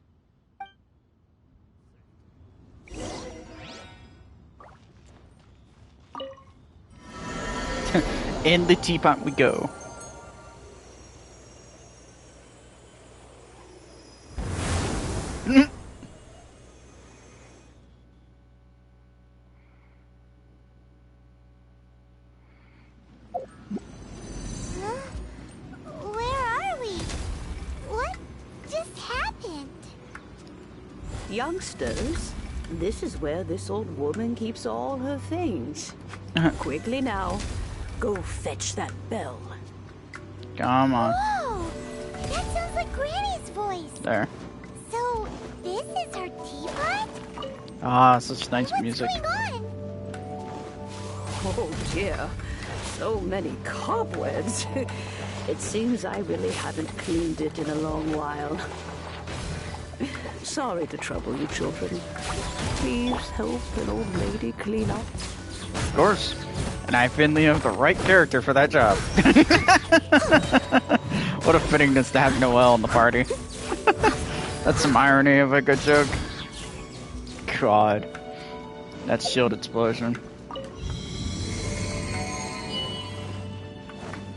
In the teapot we go. Youngsters, this is where this old woman keeps all her things. Quickly now, go fetch that bell. Come on. Whoa! That sounds like Granny's voice. There. So, this is her teapot? Ah, such nice music. What's going on? Oh dear, so many cobwebs. It seems I really haven't cleaned it in a long while. Sorry to trouble you, children. Please help an old lady clean up. Of course. And I finally have the right character for that job. What a fittingness to have Noelle in the party. That's some irony of a good joke. God. That shield explosion.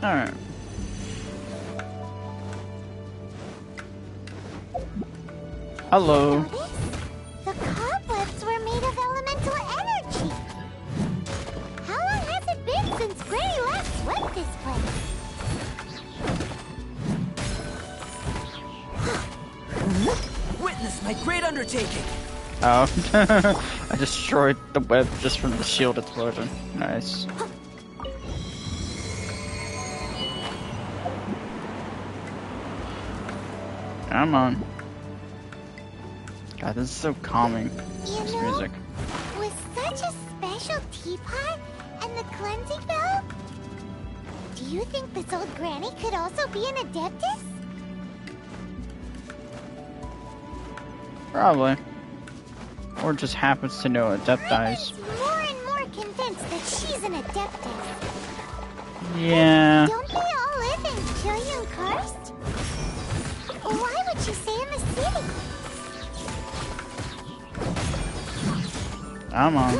Alright. Hello. The cobwebs were made of elemental energy. How long has it been since Granny last swept this place? Witness my great undertaking. Oh. I destroyed the web just from the shield explosion. Nice. Come on. God, this is so calming. This music. With such a special teapot and the cleansing bell, do you think this old Granny could also be an Adeptus? Probably. Or just happens to know Adepti. I'm more and more convinced that she's an Adeptus. Yeah. Don't they all live in Killian Karst? Why would she stay in the city? Come on.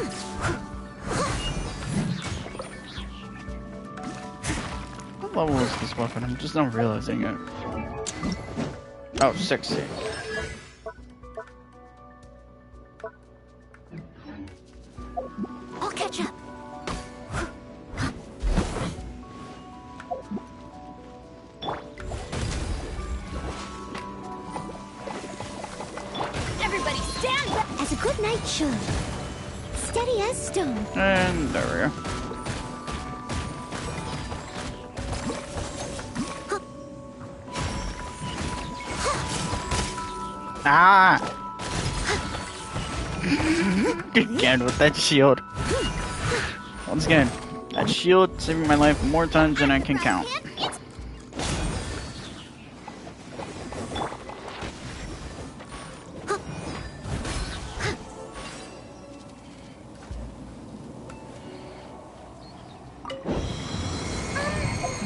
What level is this weapon? I'm just not realizing it. Oh, 60. I'll catch up. Everybody stand back! As a good knight should. Steady as stone. And there we go. Ah! Again with that shield. Once again, that shield saving my life more times than I can count.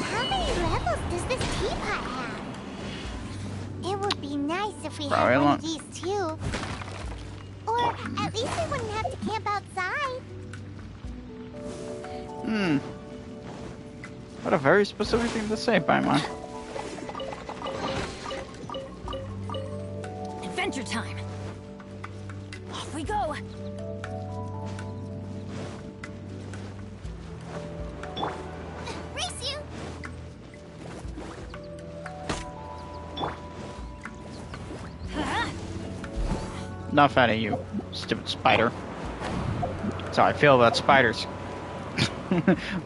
How many levels does this teapot have? It would be nice if we Probably had a one lot. of these too. Or at least we wouldn't have to camp outside. What a very specific thing to say, Paimon. Adventure time. Off we go. Race you! Enough out of you, stupid spider. That's how I feel about spiders.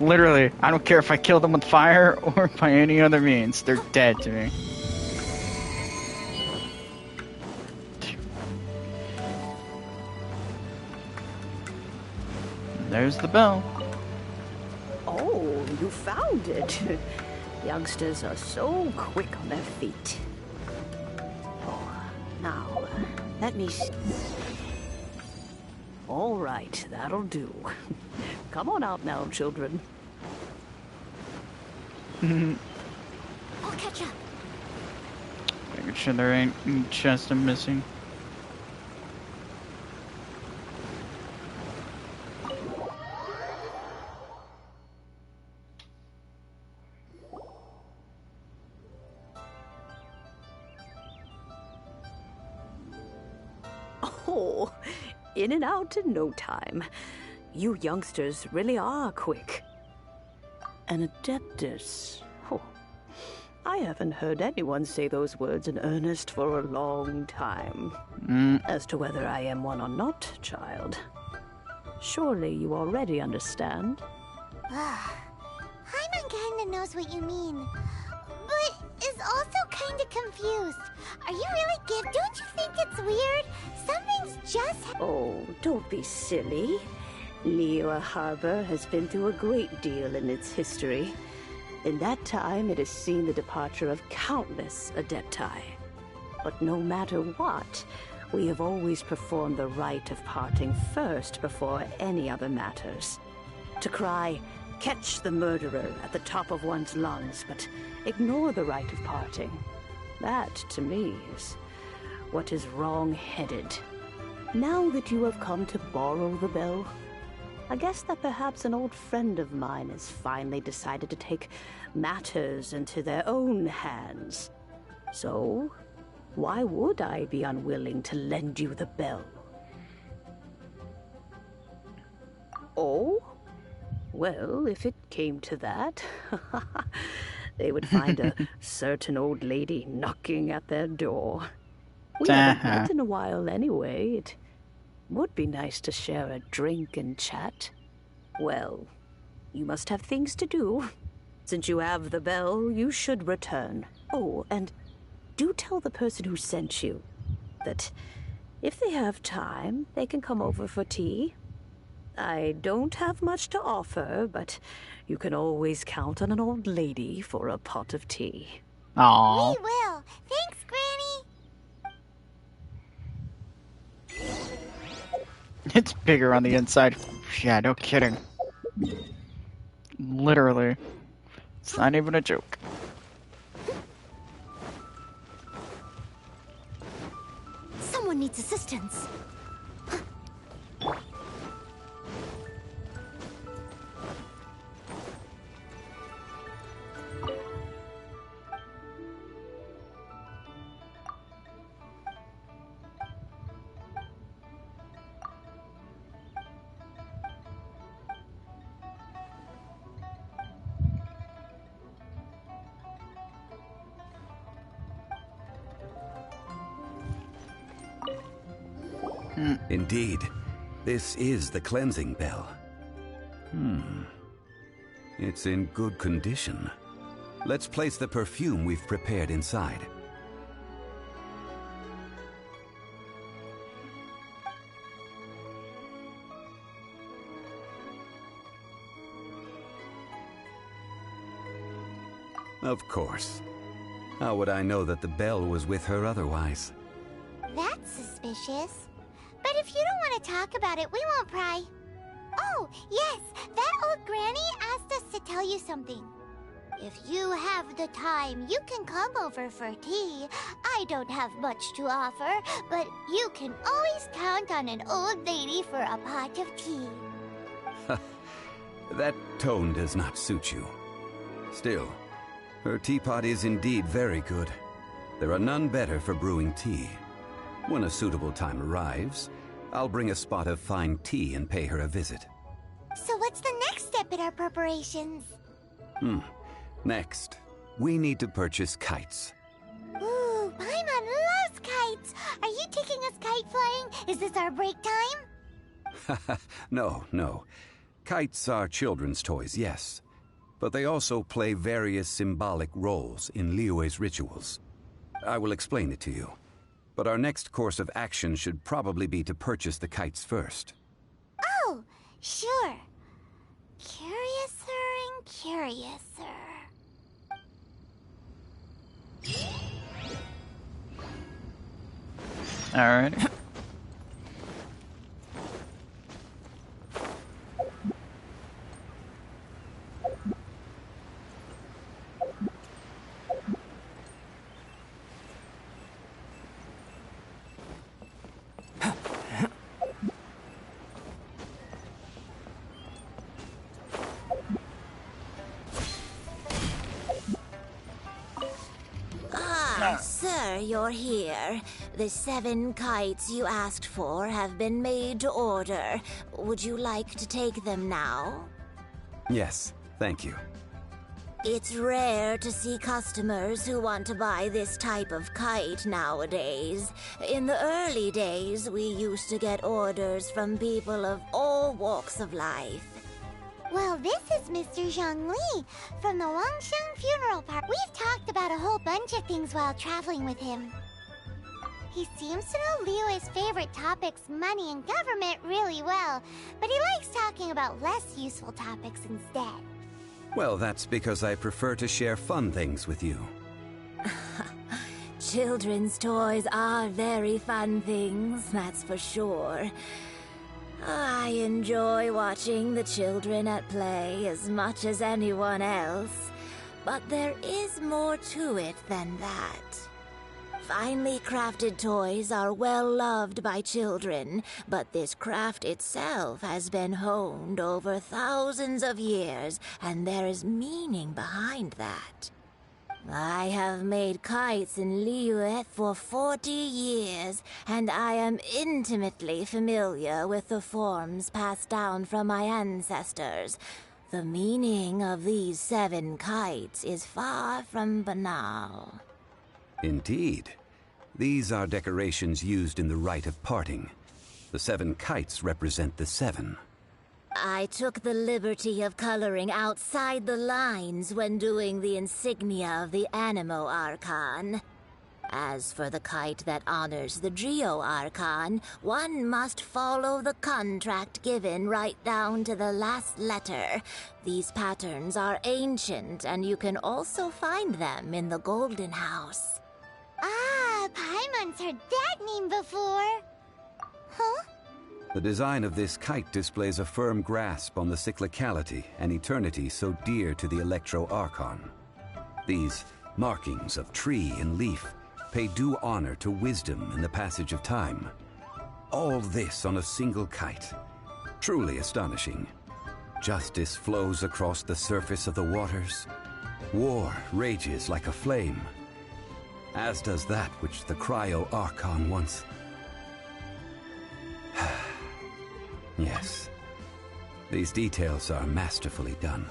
Literally, I don't care if I kill them with fire or by any other means. They're dead to me. There's the bell. Oh, you found it. Youngsters are so quick on their feet. Oh, now, let me see. All right, that'll do. Come on out now, children. I'll catch up. Making sure there ain't any chest I'm missing. Oh, in and out in no time. You youngsters really are quick. An adeptus. Oh, I haven't heard anyone say those words in earnest for a long time. As to whether I am one or not, child, surely you already understand. Hyman kinda knows what you mean, but is also kinda confused. Are you really gifted? Don't you think it's weird? Something's just... Oh, don't be silly. Liyue Harbor has been through a great deal in its history. In that time, it has seen the departure of countless adepti. But no matter what, we have always performed the rite of parting first before any other matters. To cry, "Catch the murderer," at the top of one's lungs, but ignore the rite of parting. That, to me, is what is wrong-headed. Now that you have come to borrow the bell, I guess that perhaps an old friend of mine has finally decided to take matters into their own hands. So, why would I be unwilling to lend you the bell? Oh? Well, if it came to that, they would find a certain old lady knocking at their door. We haven't met in a while anyway. It would be nice to share a drink and chat. Well, you must have things to do. Since you have the bell, you should return. Oh, and do tell the person who sent you that if they have time, they can come over for tea. I don't have much to offer, but you can always count on an old lady for a pot of tea. Aww. We will. Thanks, Granny. It's bigger on the inside. Yeah, no kidding. Literally. It's not even a joke. Someone needs assistance. Indeed, this is the cleansing bell. It's in good condition. Let's place the perfume we've prepared inside. Of course. How would I know that the bell was with her otherwise? That's suspicious. But if you don't want to talk about it, we won't pry. Oh, yes, that old granny asked us to tell you something. If you have the time, you can come over for tea. I don't have much to offer, but you can always count on an old lady for a pot of tea. That tone does not suit you. Still, her teapot is indeed very good. There are none better for brewing tea. When a suitable time arrives, I'll bring a spot of fine tea and pay her a visit. So what's the next step in our preparations? Next, we need to purchase kites. Ooh, Paimon loves kites! Are you taking us kite flying? Is this our break time? No. Kites are children's toys, yes. But they also play various symbolic roles in Liyue's rituals. I will explain it to you. But our next course of action should probably be to purchase the kites first. Oh, sure. Curiouser and curiouser. Alright. Sir, you're here. The 7 kites you asked for have been made to order. Would you like to take them now? Yes, thank you. It's rare to see customers who want to buy this type of kite nowadays. In the early days, we used to get orders from people of all walks of life. Well, this is Mr. Zhongli from the Wangsheng Funeral Park. We've talked about a whole bunch of things while traveling with him. He seems to know Liyue's favorite topics, money and government, really well, but he likes talking about less useful topics instead. Well, that's because I prefer to share fun things with you. Children's toys are very fun things, that's for sure. I enjoy watching the children at play as much as anyone else, but there is more to it than that. Finely crafted toys are well loved by children, but this craft itself has been honed over thousands of years, and there is meaning behind that. I have made kites in Liyue for 40 years, and I am intimately familiar with the forms passed down from my ancestors. The meaning of these 7 kites is far from banal. Indeed. These are decorations used in the rite of parting. The 7 kites represent the 7. I took the liberty of coloring outside the lines when doing the insignia of the Animo Archon. As for the kite that honors the Geo Archon, one must follow the contract given right down to the last letter. These patterns are ancient, and you can also find them in the Golden House. Ah, Paimon's heard that name before. Huh? The design of this kite displays a firm grasp on the cyclicality and eternity so dear to the Electro Archon. These markings of tree and leaf pay due honor to wisdom and the passage of time. All this on a single kite. Truly astonishing. Justice flows across the surface of the waters. War rages like a flame. As does that which the Cryo Archon once... Yes. These details are masterfully done.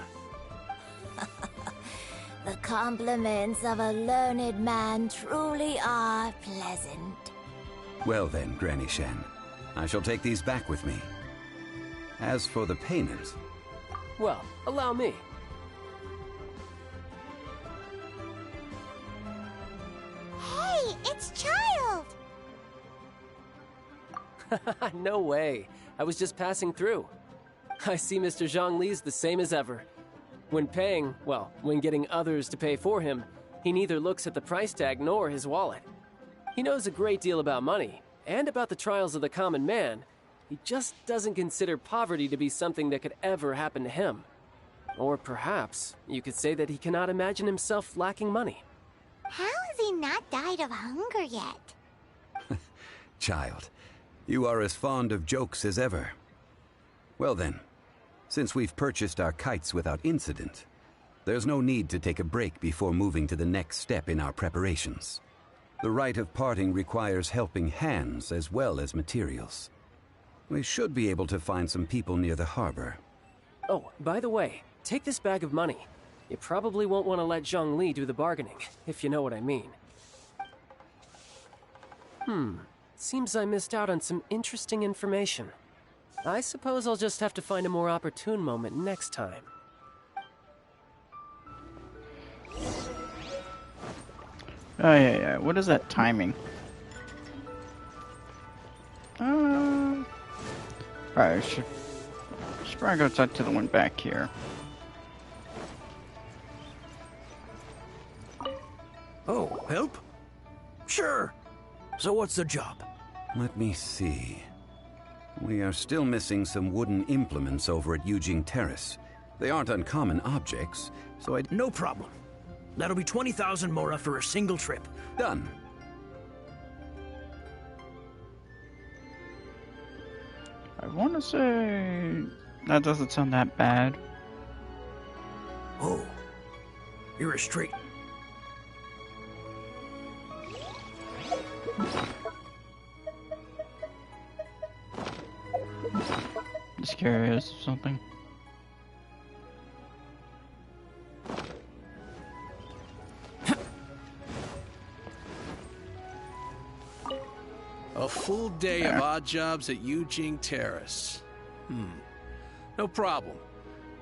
The compliments of a learned man truly are pleasant. Well then, Granny Shen, I shall take these back with me. As for the payment... Well, allow me. Hey, it's Child! No way. I was just passing through. I see Mr. Zhongli's the same as ever. When when getting others to pay for him, he neither looks at the price tag nor his wallet. He knows a great deal about money, and about the trials of the common man. He just doesn't consider poverty to be something that could ever happen to him. Or perhaps you could say that he cannot imagine himself lacking money. How has he not died of hunger yet? Child, you are as fond of jokes as ever. Well then, since we've purchased our kites without incident, there's no need to take a break before moving to the next step in our preparations. The rite of parting requires helping hands as well as materials. We should be able to find some people near the harbor. Oh, by the way, take this bag of money. You probably won't want to let Zhongli do the bargaining, if you know what I mean. Seems I missed out on some interesting information. I suppose I'll just have to find a more opportune moment next time. Oh, yeah. What is that timing? Alright, should probably go talk to the one back here. Oh, help? Sure. So what's the job? Let me see. We are still missing some wooden implements over at Yujing Terrace. They aren't uncommon objects, so I... No problem. That'll be 20,000 mora for a single trip. Done. I want to say... that doesn't sound that bad. Oh. You're a straight... Just curious or something. A full day of odd jobs at Yujing Terrace. No problem.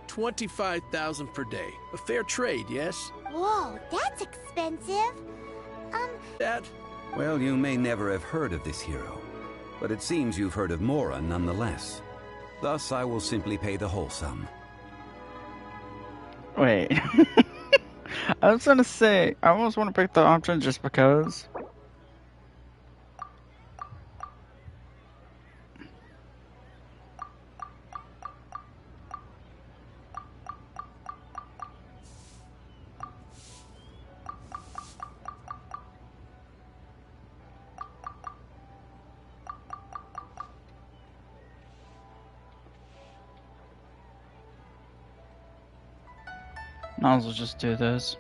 25,000 per day. A fair trade, yes? Whoa, that's expensive. Dad? Well, you may never have heard of this hero, but it seems you've heard of Mora nonetheless. Thus, I will simply pay the whole sum. Wait. I was gonna say, I almost want to pick the option just because. Might as well just do this.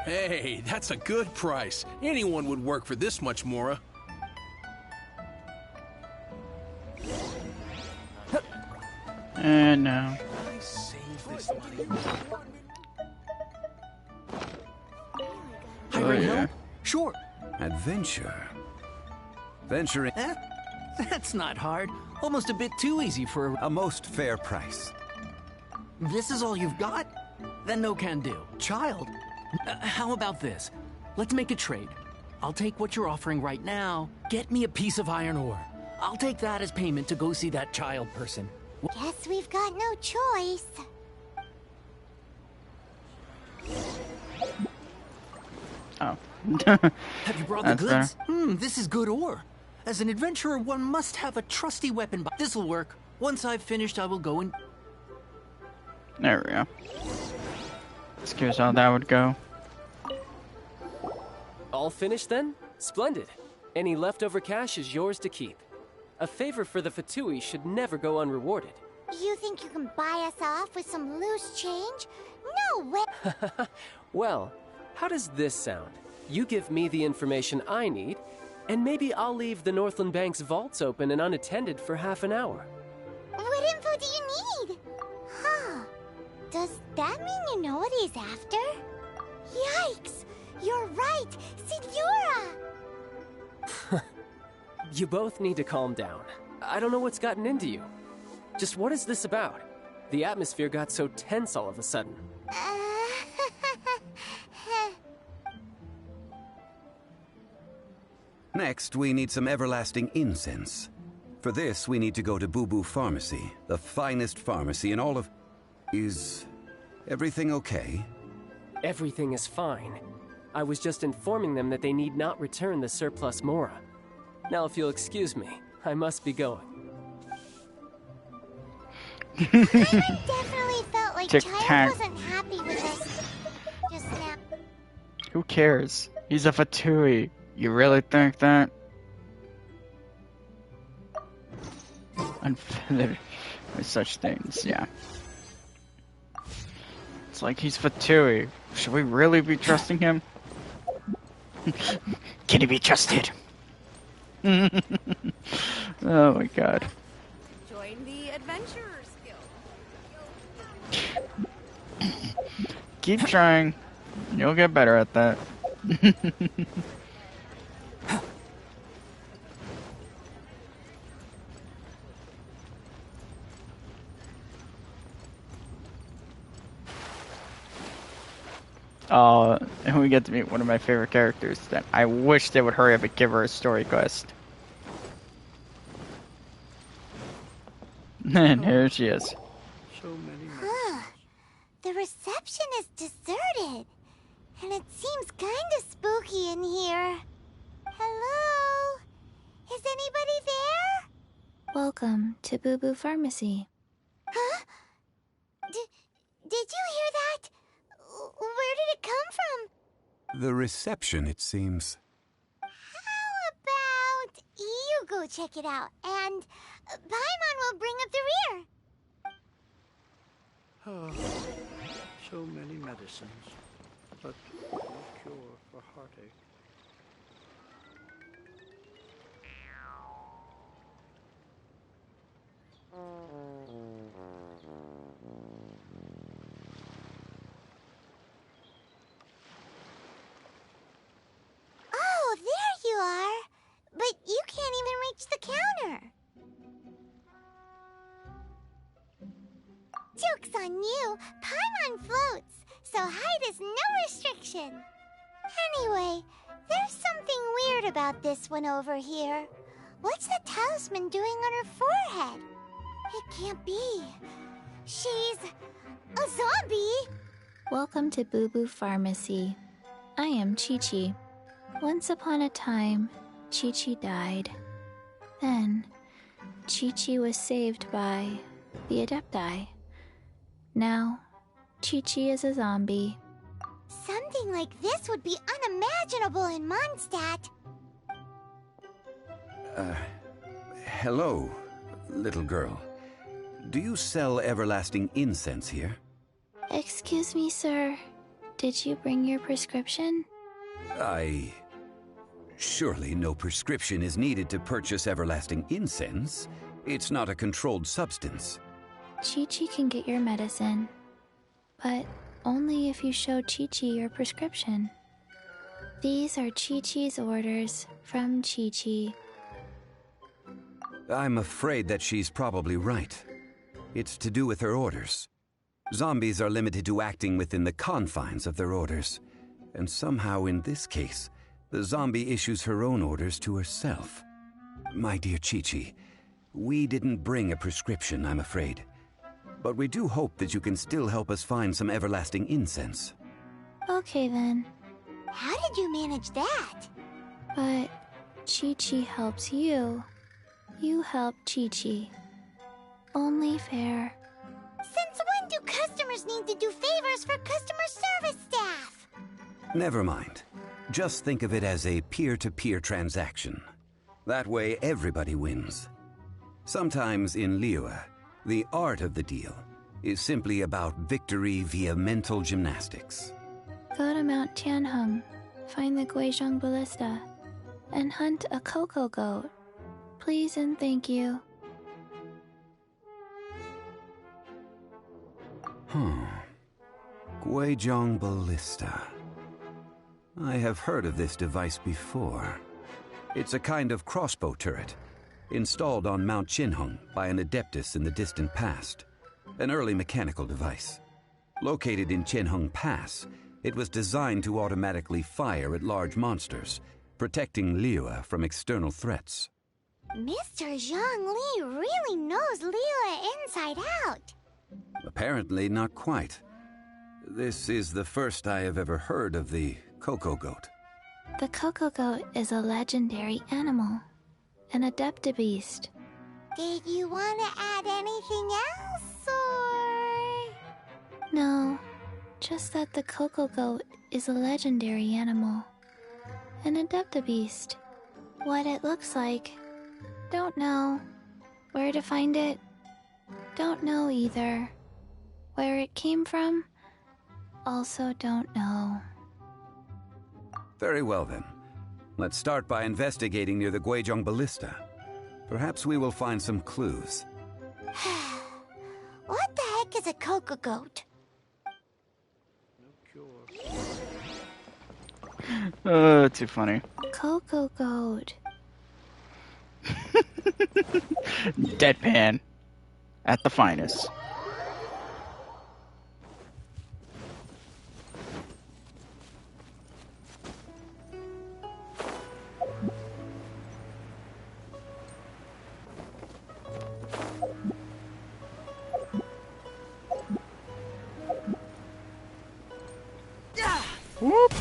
Hey, that's a good price. Anyone would work for this much, Mora. And no. Hiring help? Sure. Adventure. Venturing. That's not hard. Almost a bit too easy for a most fair price. This is all you've got? Then no can do. Child, how about this? Let's make a trade. I'll take what you're offering right now. Get me a piece of iron ore. I'll take that as payment to go see that child person. Guess we've got no choice. Oh. Have you brought the goods? This is good ore. As an adventurer, one must have a trusty weapon. This'll work. Once I've finished, I will go and... There we go. Just curious how that would go. All finished then? Splendid. Any leftover cash is yours to keep. A favor for the Fatui should never go unrewarded. You think you can buy us off with some loose change? No way! Well, how does this sound? You give me the information I need, and maybe I'll leave the Northland Bank's vaults open and unattended for half an hour. What info do you need? Huh. Does that mean you know what he's after? Yikes! You're right! Signora! You both need to calm down. I don't know what's gotten into you. Just what is this about? The atmosphere got so tense all of a sudden. Next, we need some everlasting incense. For this, we need to go to Boo Boo Pharmacy, the finest pharmacy in all of... Is everything okay? Everything is fine. I was just informing them that they need not return the surplus Mora. Now, if you'll excuse me, I must be going. I definitely felt like Tic-tac. Child wasn't happy with us just now. Who cares? He's a Fatui. You really think that? Unfeathered with such things, yeah. It's like he's Fatui. Should we really be trusting him? Can he be trusted? Oh my god. Join the Adventurers Guild. Keep trying. You'll get better at that. And we get to meet one of my favorite characters that I wish they would hurry up and give her a story quest. And here she is. Huh. The reception is deserted. And it seems kinda spooky in here. Hello? Is anybody there? Welcome to Boo Boo Pharmacy. Huh? Did you hear that? Where did it come from? The reception, it seems. How about you go check it out, and Paimon will bring up the rear. So many medicines, but no cure for heartache. Oh, there you are. But you can't even reach the counter. Joke's on you. Paimon floats, so height is no restriction. Anyway, there's something weird about this one over here. What's the talisman doing on her forehead? It can't be. She's a zombie. Welcome to Boo Boo Pharmacy. I am Chi-Chi. Once upon a time, Chi-Chi died. Then, Chi-Chi was saved by the Adepti. Now, Chi-Chi is a zombie. Something like this would be unimaginable in Mondstadt. Hello, little girl. Do you sell everlasting incense here? Excuse me, sir. Did you bring your prescription? Surely no prescription is needed to purchase everlasting incense. It's not a controlled substance. Chi-Chi can get your medicine, but only if you show Chi-Chi your prescription. These are Chi-Chi's orders from Chi-Chi. I'm afraid that she's probably right. It's to do with her orders. Zombies are limited to acting within the confines of their orders. And somehow in this case, the zombie issues her own orders to herself. My dear Chi-Chi, we didn't bring a prescription, I'm afraid. But we do hope that you can still help us find some everlasting incense. Okay then. How did you manage that? But Chi-Chi helps you. You help Chi-Chi. Only fair. Since when do customers need to do favors for customer service staff? Never mind. Just think of it as a peer-to-peer transaction. That way everybody wins. Sometimes in Liyue, the art of the deal is simply about victory via mental gymnastics. Go to Mount Tianheng, find the Guizhong Ballista, and hunt a cocoa goat. Please and thank you. Guizhong Ballista. I have heard of this device before. It's a kind of crossbow turret, installed on Mount Qinheng by an adeptus in the distant past. An early mechanical device. Located in Qinheng Pass, it was designed to automatically fire at large monsters, protecting Liyue from external threats. Mr. Zhang Li really knows Liyue inside out. Apparently not quite. This is the first I have ever heard of the Coco Goat. The Coco Goat is a legendary animal, an adeptabeast. Did you want to add anything else, or...? No, just that the Coco Goat is a legendary animal, an adeptabeast. What it looks like, don't know. Where to find it, don't know either. Where it came from, also don't know. Very well then. Let's start by investigating near the Guizhong Ballista. Perhaps we will find some clues. What the heck is a Coco Goat? Too funny. Coco Goat. Deadpan. At the finest. Whoop.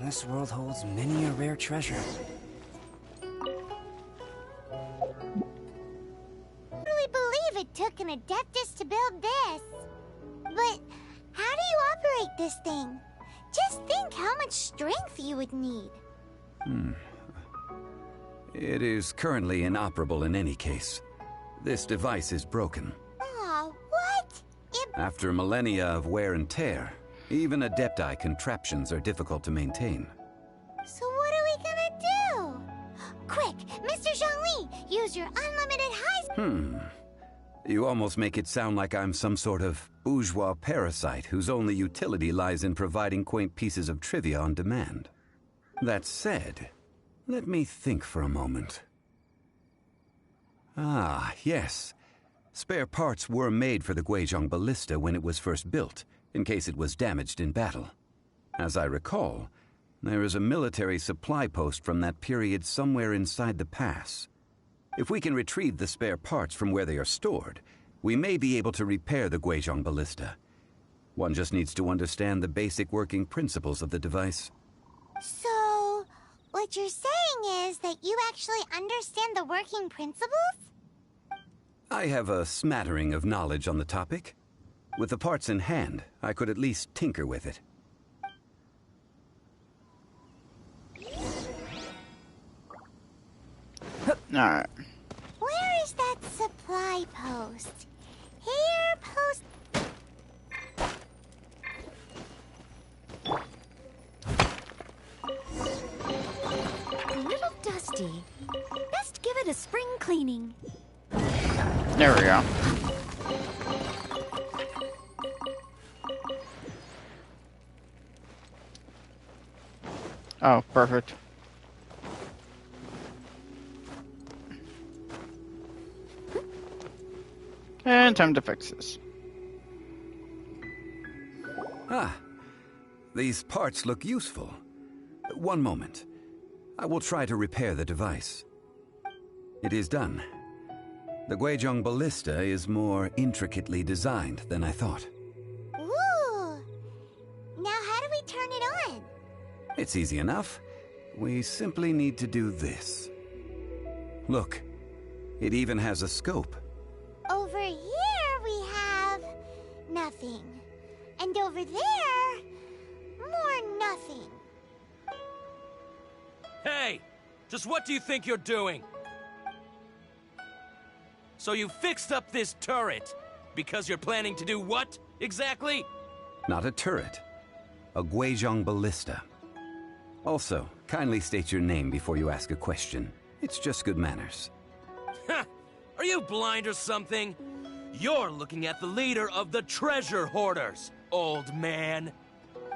This world holds many a rare treasure. Really believe it took an Adeptus to build this. But how do you operate this thing? Just think how much strength you would need. It is currently inoperable in any case. This device is broken. Aw, what? After millennia of wear and tear, even Adepti contraptions are difficult to maintain. So what are we gonna do? Quick, Mr. Zhongli, use your unlimited high... You almost make it sound like I'm some sort of bourgeois parasite whose only utility lies in providing quaint pieces of trivia on demand. That said, let me think for a moment. Ah, yes. Spare parts were made for the Guizhong Ballista when it was first built, in case it was damaged in battle. As I recall, there is a military supply post from that period somewhere inside the pass. If we can retrieve the spare parts from where they are stored, we may be able to repair the Guizhong Ballista. One just needs to understand the basic working principles of the device. So, what you're saying is that you actually understand the working principles? I have a smattering of knowledge on the topic. With the parts in hand, I could at least tinker with it. Alright. Where is that supply post? Here, post... A little dusty. Best give it a spring cleaning. There we go. Oh, perfect. And time to fix this. Ah, these parts look useful. One moment. I will try to repair the device. It is done. The Guizhong Ballista is more intricately designed than I thought. Ooh! Now how do we turn it on? It's easy enough. We simply need to do this. Look, it even has a scope. Over here we have... nothing. And over there... more nothing. Hey! Just what do you think you're doing? So you fixed up this turret because you're planning to do what, exactly? Not a turret. A Guizhong Ballista. Also, kindly state your name before you ask a question. It's just good manners. Are you blind or something? You're looking at the leader of the treasure hoarders, old man.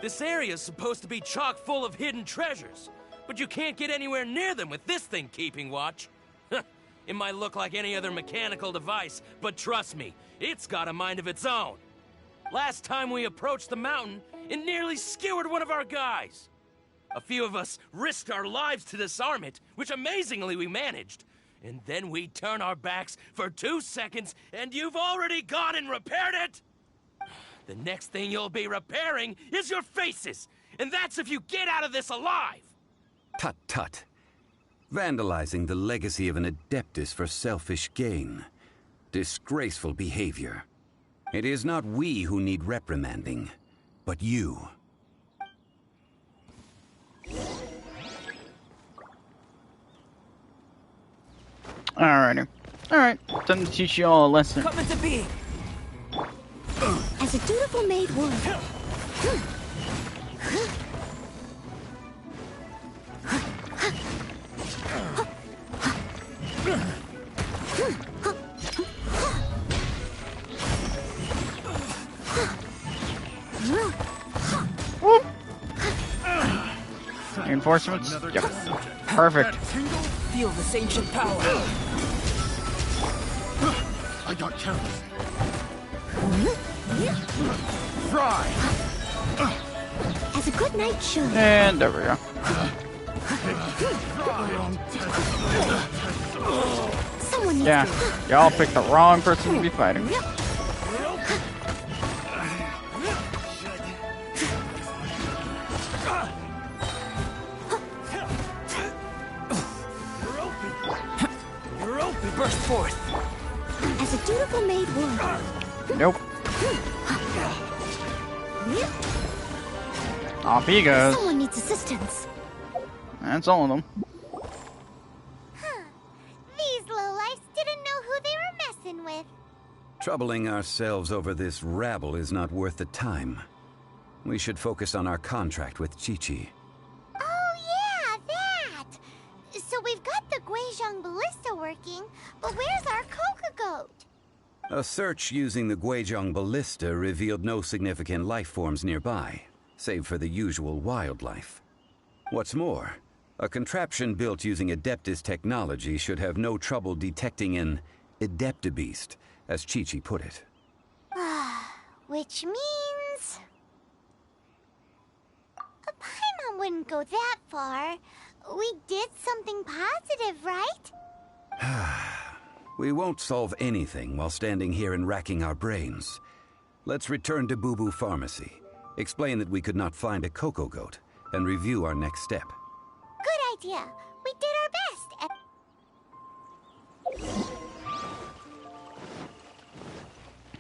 This area's supposed to be chock full of hidden treasures, but you can't get anywhere near them with this thing keeping watch. It might look like any other mechanical device, but trust me, it's got a mind of its own. Last time we approached the mountain, it nearly skewered one of our guys. A few of us risked our lives to disarm it, which amazingly we managed. And then we turn our backs for 2 seconds, and you've already gone and repaired it? The next thing you'll be repairing is your faces, and that's if you get out of this alive! Tut tut. Vandalizing the legacy of an Adeptus for selfish gain. Disgraceful behavior. It is not we who need reprimanding, but you. Alrighty. Alright, time to teach you all a lesson. Come into being. As a dutiful maid would. Whoop. Reinforcements? Yep. Perfect. Feel this ancient power. I got counted. Fry. As a good knight should. And there we go. Someone needs Yeah, y'all picked the wrong person to be fighting. Burst forth. As a dutiful maid would. Nope. Off he goes. Someone needs assistance. That's all of them. These lowlifes didn't know who they were messing with. Troubling ourselves over this rabble is not worth the time. We should focus on our contract with Chi-Chi. Oh yeah, that! So we've got the Guizhong Ballista working, but where's our Coca Goat? A search using the Guizhong Ballista revealed no significant life forms nearby, save for the usual wildlife. What's more, a contraption built using Adeptus technology should have no trouble detecting an Adeptabeast, as Chi-Chi put it. Which means... Paimon wouldn't go that far. We did something positive, right? We won't solve anything while standing here and racking our brains. Let's return to Boo Boo Pharmacy, explain that we could not find a Coco Goat, and review our next step. Good idea. We did our best.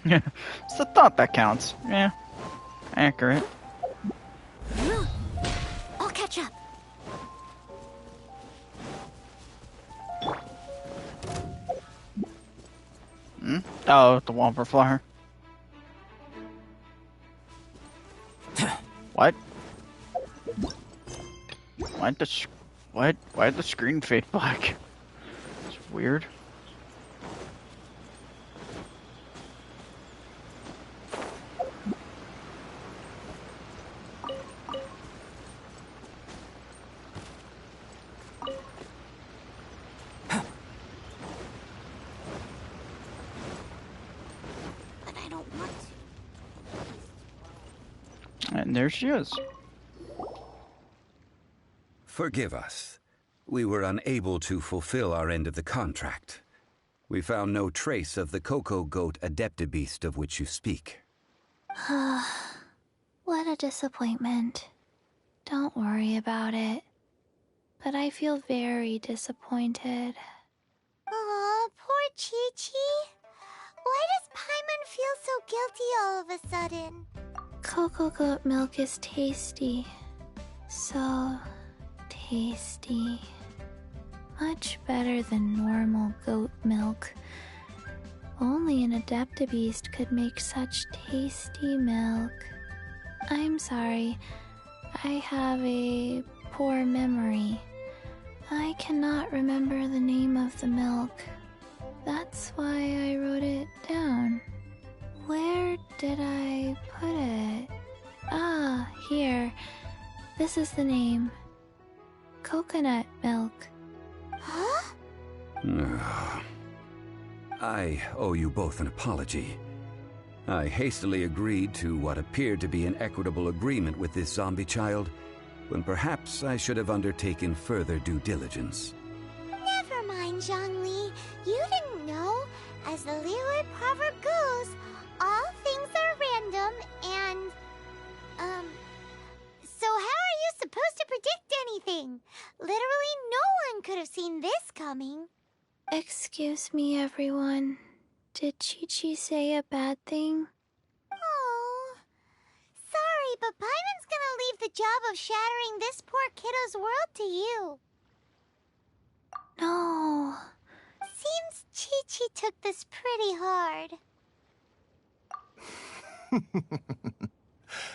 Yeah, it's the thought that counts. Yeah, accurate. I'll catch up. Hmm? Oh, the Whomper Flower. What? Why'd the screen fade black? It's weird. And there she is. Forgive us. We were unable to fulfill our end of the contract. We found no trace of the Coco Goat Adeptabeast of which you speak. What a disappointment. Don't worry about it. But I feel very disappointed. Aw, poor Chi-Chi. Why does Paimon feel so guilty all of a sudden? Coco Goat milk is tasty. So tasty. Much better than normal goat milk. Only an Adeptabeast could make such tasty milk. I'm sorry. I have a poor memory. I cannot remember the name of the milk. That's why I wrote it down. Where did I put it? Ah, here. This is the name. Coconut milk. Huh? I owe you both an apology. I hastily agreed to what appeared to be an equitable agreement with this zombie child, when perhaps I should have undertaken further due diligence. Never mind, Zhongli. You didn't know. As the Liyue proverb goes, all things are random and, so how are you supposed to predict anything? Literally no one could have seen this coming. Excuse me, everyone. Did Chi-Chi say a bad thing? Oh, sorry, but Paimon's gonna leave the job of shattering this poor kiddo's world to you. No. Seems Chi-Chi took this pretty hard.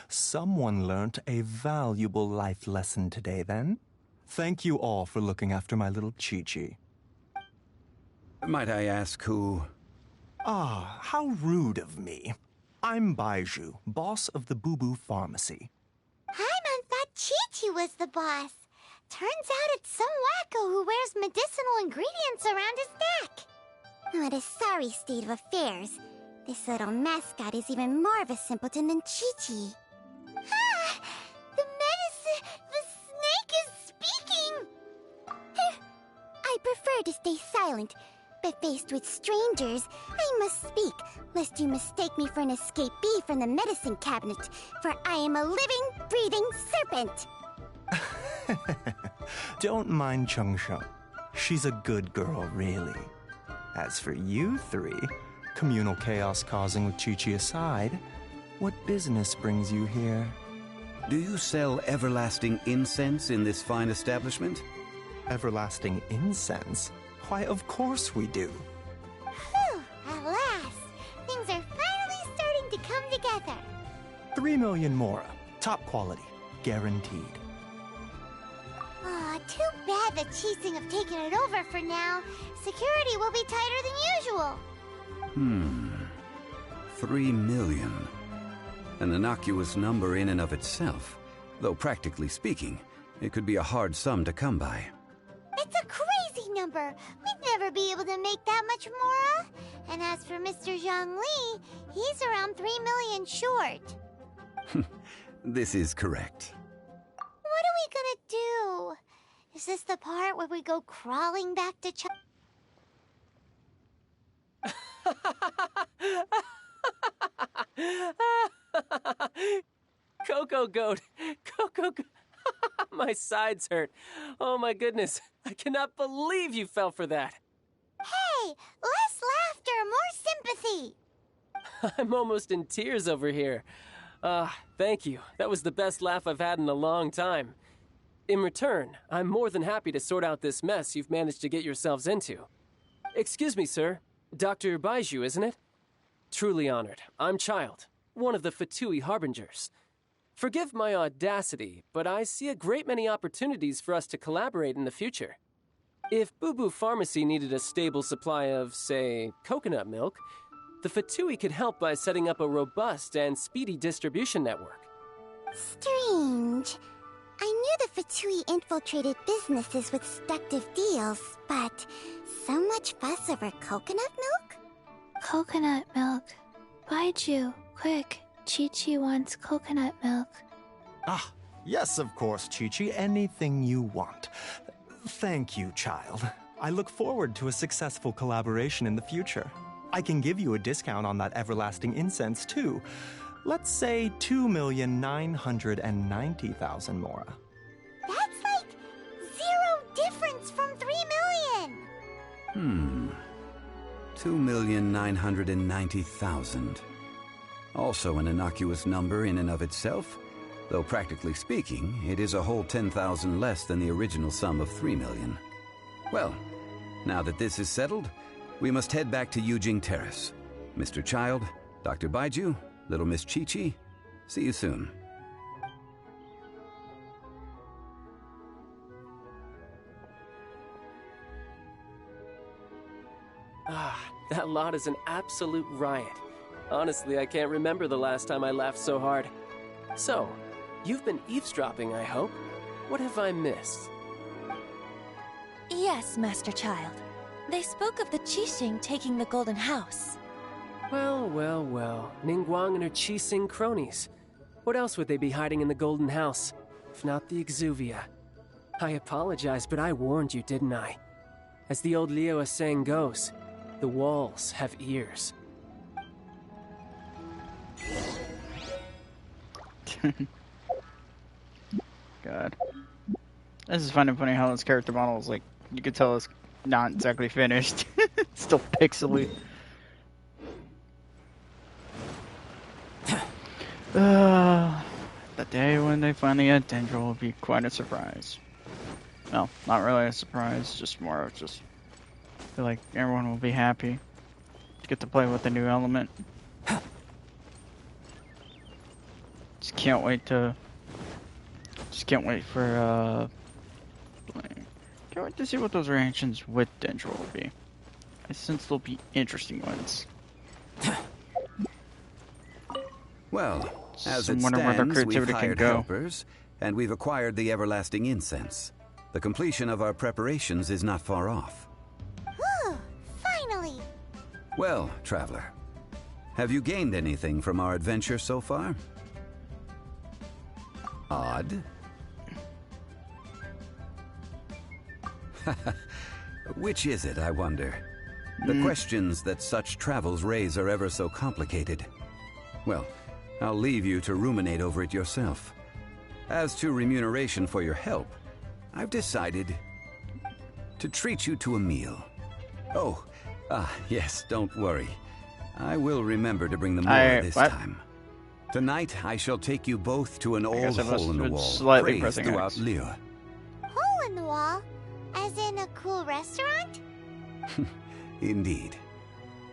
Someone learnt a valuable life lesson today, then. Thank you all for looking after my little Chi-Chi. Might I ask who? Ah, how rude of me. I'm Baiju, boss of the Boo Boo Pharmacy. Paimon thought Chi-Chi was the boss. Turns out it's some wacko who wears medicinal ingredients around his neck. What a sorry state of affairs. This little mascot is even more of a simpleton than Chi-Chi. Ah! The snake is speaking! I prefer to stay silent, but faced with strangers, I must speak, lest you mistake me for an escapee from the medicine cabinet, for I am a living, breathing serpent! Don't mind Chengsheng. She's a good girl, really. As for you three, communal chaos causing with Chi-Chi aside, what business brings you here? Do you sell everlasting incense in this fine establishment? Everlasting incense? Why, of course we do. Phew, at last. Things are finally starting to come together. 3 million mora. Top quality. Guaranteed. Aw, too bad the Qixing have taken it over for now. Security will be tighter than usual. 3 million. An innocuous number in and of itself. Though practically speaking, it could be a hard sum to come by. It's a crazy number. We'd never be able to make that much mora. And as for Mr. Zhongli, he's around 3 million short. This is correct. What are we gonna do? Is this the part where we go crawling back to China? Coco Goat! Coco Goat! My sides hurt. Oh my goodness. I cannot believe you fell for that. Hey, less laughter, more sympathy. I'm almost in tears over here. Thank you. That was the best laugh I've had in a long time. In return, I'm more than happy to sort out this mess you've managed to get yourselves into. Excuse me, sir. Dr. Baiju, isn't it? Truly honored. I'm Child, one of the Fatui Harbingers. Forgive my audacity, but I see a great many opportunities for us to collaborate in the future. If Boo Boo Pharmacy needed a stable supply of, say, coconut milk, the Fatui could help by setting up a robust and speedy distribution network. Strange. I knew the Fatui infiltrated businesses with seductive deals, but so much fuss over coconut milk? Coconut milk. Baiju, quick. Chi-Chi wants coconut milk. Ah, yes, of course, Chi-Chi. Anything you want. Thank you, child. I look forward to a successful collaboration in the future. I can give you a discount on that everlasting incense, too. Let's say 2,990,000 mora. That's like 0 difference from 3 million. 2,990,000. Also an innocuous number in and of itself, though practically speaking, it is a whole 10,000 less than the original sum of 3 million. Well, now that this is settled, we must head back to Yujing Terrace. Mr. Child, Dr. Baiju, Little Miss Chi-Chi, see you soon. That lot is an absolute riot. Honestly, I can't remember the last time I laughed so hard. So, you've been eavesdropping, I hope. What have I missed? Yes, Master Child. They spoke of the Qixing taking the Golden House. Well, well, well. Ningguang and her Qixing cronies. What else would they be hiding in the Golden House? if not the Exuvia. I apologize, but I warned you, didn't I? As the old Liyue saying goes, the walls have ears. God. This is funny how this character model is like, you could tell it's not exactly finished. It's still pixely. The day when they finally get Dendro will be quite a surprise. Well, not really a surprise, just more of just feel like everyone will be happy to get to play with the new element. Just can't wait for can't wait to see what those reactions with Dendro will be. I sense they'll be interesting ones. Well, as it where their stands, we've creativity can hired go. helpers, and we've acquired the everlasting incense. The completion of our preparations is not far off. Whew, finally! Well, traveler, have you gained anything from our adventure so far? Odd. Which is it, I wonder? The questions that such travels raise are ever so complicated. Well, I'll leave you to ruminate over it yourself. As to remuneration for your help, I've decided to treat you to a meal. Oh, yes, don't worry. I will remember to bring the more this time. Tonight, I shall take you both to an old hole in the wall, praised throughout Liyue. Hole in the wall? As in a cool restaurant? Indeed.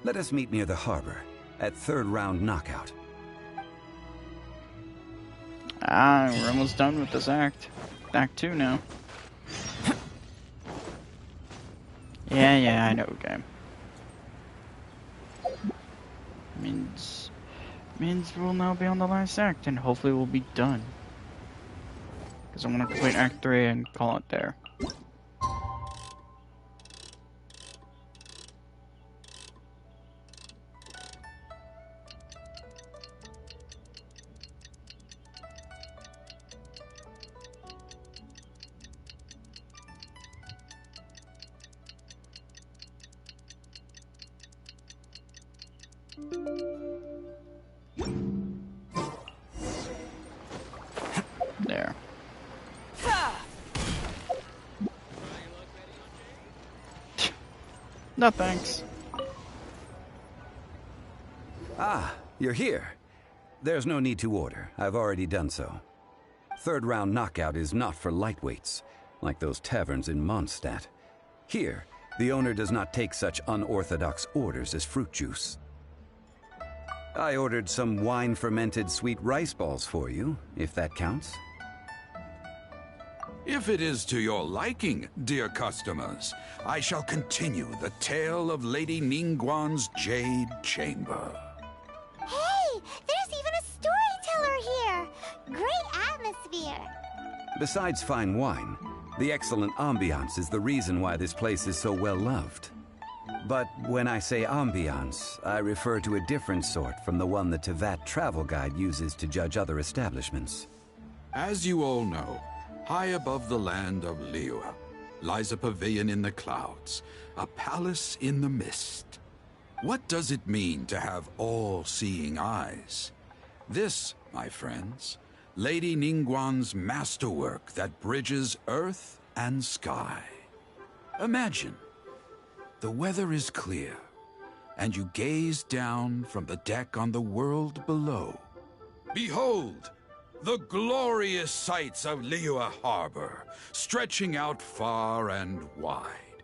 Let us meet near the harbor, at third round knockout. We're almost done with this act. Act 2 now. Yeah, I know, game. Means we'll now be on the last act, and hopefully we'll be done. Because I want to complete Act 3 and call it there. There. No thanks. Ah, you're here. There's no need to order. I've already done so. Third round knockout is not for lightweights, like those taverns in Mondstadt. Here, the owner does not take such unorthodox orders as fruit juice. I ordered some wine-fermented sweet rice balls for you, if that counts. If it is to your liking, dear customers, I shall continue the tale of Lady Ningguang's Jade Chamber. Hey, there's even a storyteller here! Great atmosphere! Besides fine wine, the excellent ambiance is the reason why this place is so well loved. But when I say ambiance, I refer to a different sort from the one the Tevat travel guide uses to judge other establishments. As you all know, high above the land of Liyue lies a pavilion in the clouds, a palace in the mist. What does it mean to have all-seeing eyes? This, my friends, Lady Ningguang's masterwork that bridges earth and sky. Imagine, the weather is clear, and you gaze down from the deck on the world below. Behold, the glorious sights of Liyue Harbor, stretching out far and wide.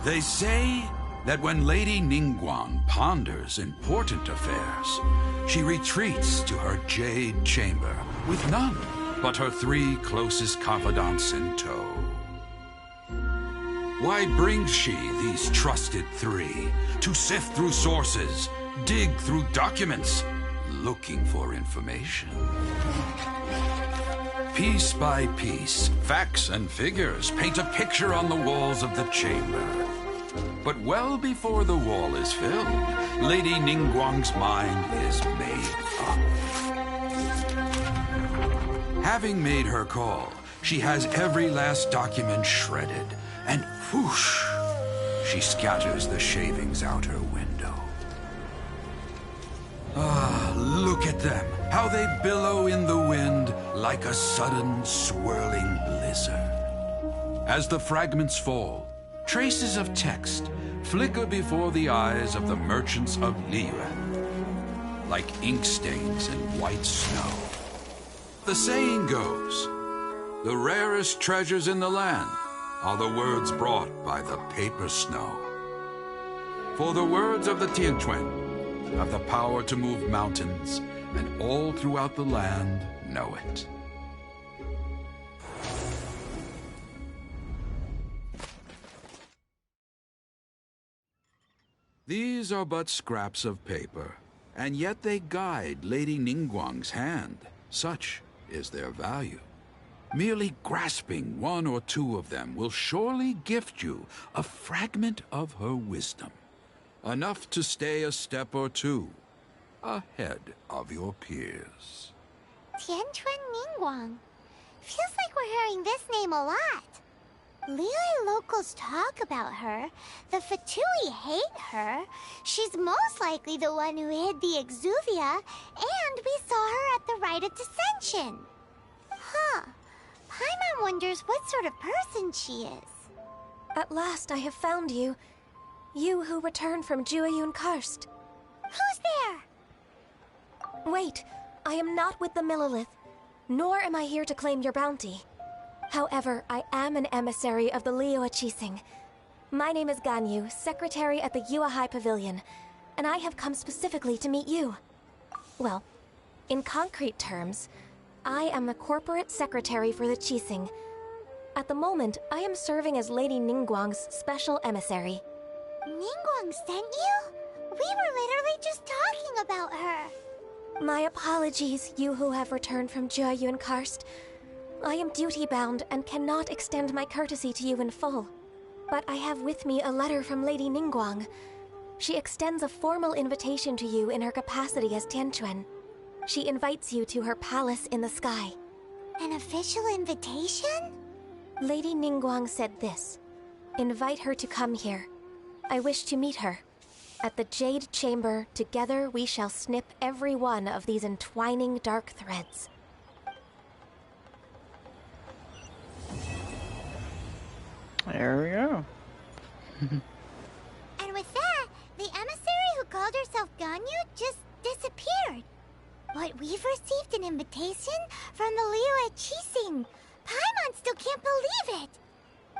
They say that when Lady Ningguang ponders important affairs, she retreats to her Jade Chamber with none but her 3 closest confidants in tow. Why brings she these trusted 3 to sift through sources, dig through documents, looking for information? Piece by piece, facts and figures paint a picture on the walls of the chamber. But well before the wall is filled, Lady Ningguang's mind is made up. Having made her call, she has every last document shredded, and whoosh, she scatters the shavings out her window. Ah, look at them, how they billow in the wind like a sudden swirling blizzard. As the fragments fall, traces of text flicker before the eyes of the merchants of Liyue, like ink stains in white snow. The saying goes, the rarest treasures in the land are the words brought by the paper snow. For the words of the Tianquan have the power to move mountains, and all throughout the land know it. These are but scraps of paper, and yet they guide Lady Ningguang's hand. Such is their value. Merely grasping one or two of them will surely gift you a fragment of her wisdom, enough to stay a step or two ahead of your peers. Tianquan Ningguang. Feels like we're hearing this name a lot. Liyue locals talk about her. The Fatui hate her. She's most likely the one who hid the Exuvia, and we saw her at the Rite of Descension. Huh. Paimon wonders what sort of person she is. At last I have found you. You who returned from Jueyun Karst. Who's there? Wait, I am not with the Millelith, nor am I here to claim your bounty. However, I am an emissary of the Liyue Qixing. My name is Ganyu, secretary at the Yuehai Pavilion, and I have come specifically to meet you. Well, in concrete terms, I am the corporate secretary for the Qixing. At the moment, I am serving as Lady Ningguang's special emissary. Ningguang sent you? We were literally just talking about her. My apologies, you who have returned from Jueyun Karst. I am duty-bound and cannot extend my courtesy to you in full. But I have with me a letter from Lady Ningguang. She extends a formal invitation to you in her capacity as Tianquan. She invites you to her palace in the sky. An official invitation? Lady Ningguang said this. Invite her to come here. I wish to meet her. At the Jade Chamber, together we shall snip every one of these entwining dark threads. There we go. And with that, the emissary who called herself Ganyu just disappeared. But we've received an invitation from the Liyue Qixing. Paimon still can't believe it.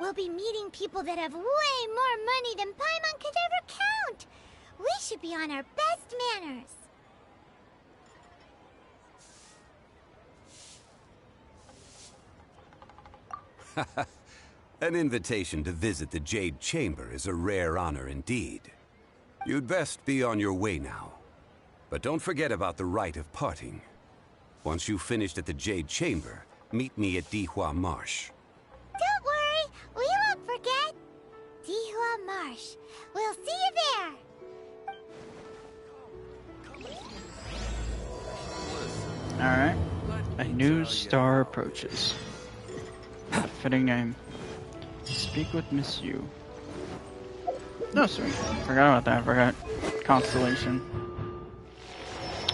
We'll be meeting people that have way more money than Paimon could ever count. We should be on our best manners. An invitation to visit the Jade Chamber is a rare honor indeed. You'd best be on your way now. But don't forget about the rite of parting. Once you've finished at the Jade Chamber, meet me at Dihua Marsh. Don't worry, we won't forget. Dihua Marsh. We'll see you there. Alright. A new star approaches. A fitting name. Speak with Miss Yu. No, sweet. Forgot about that. I forgot. Constellation.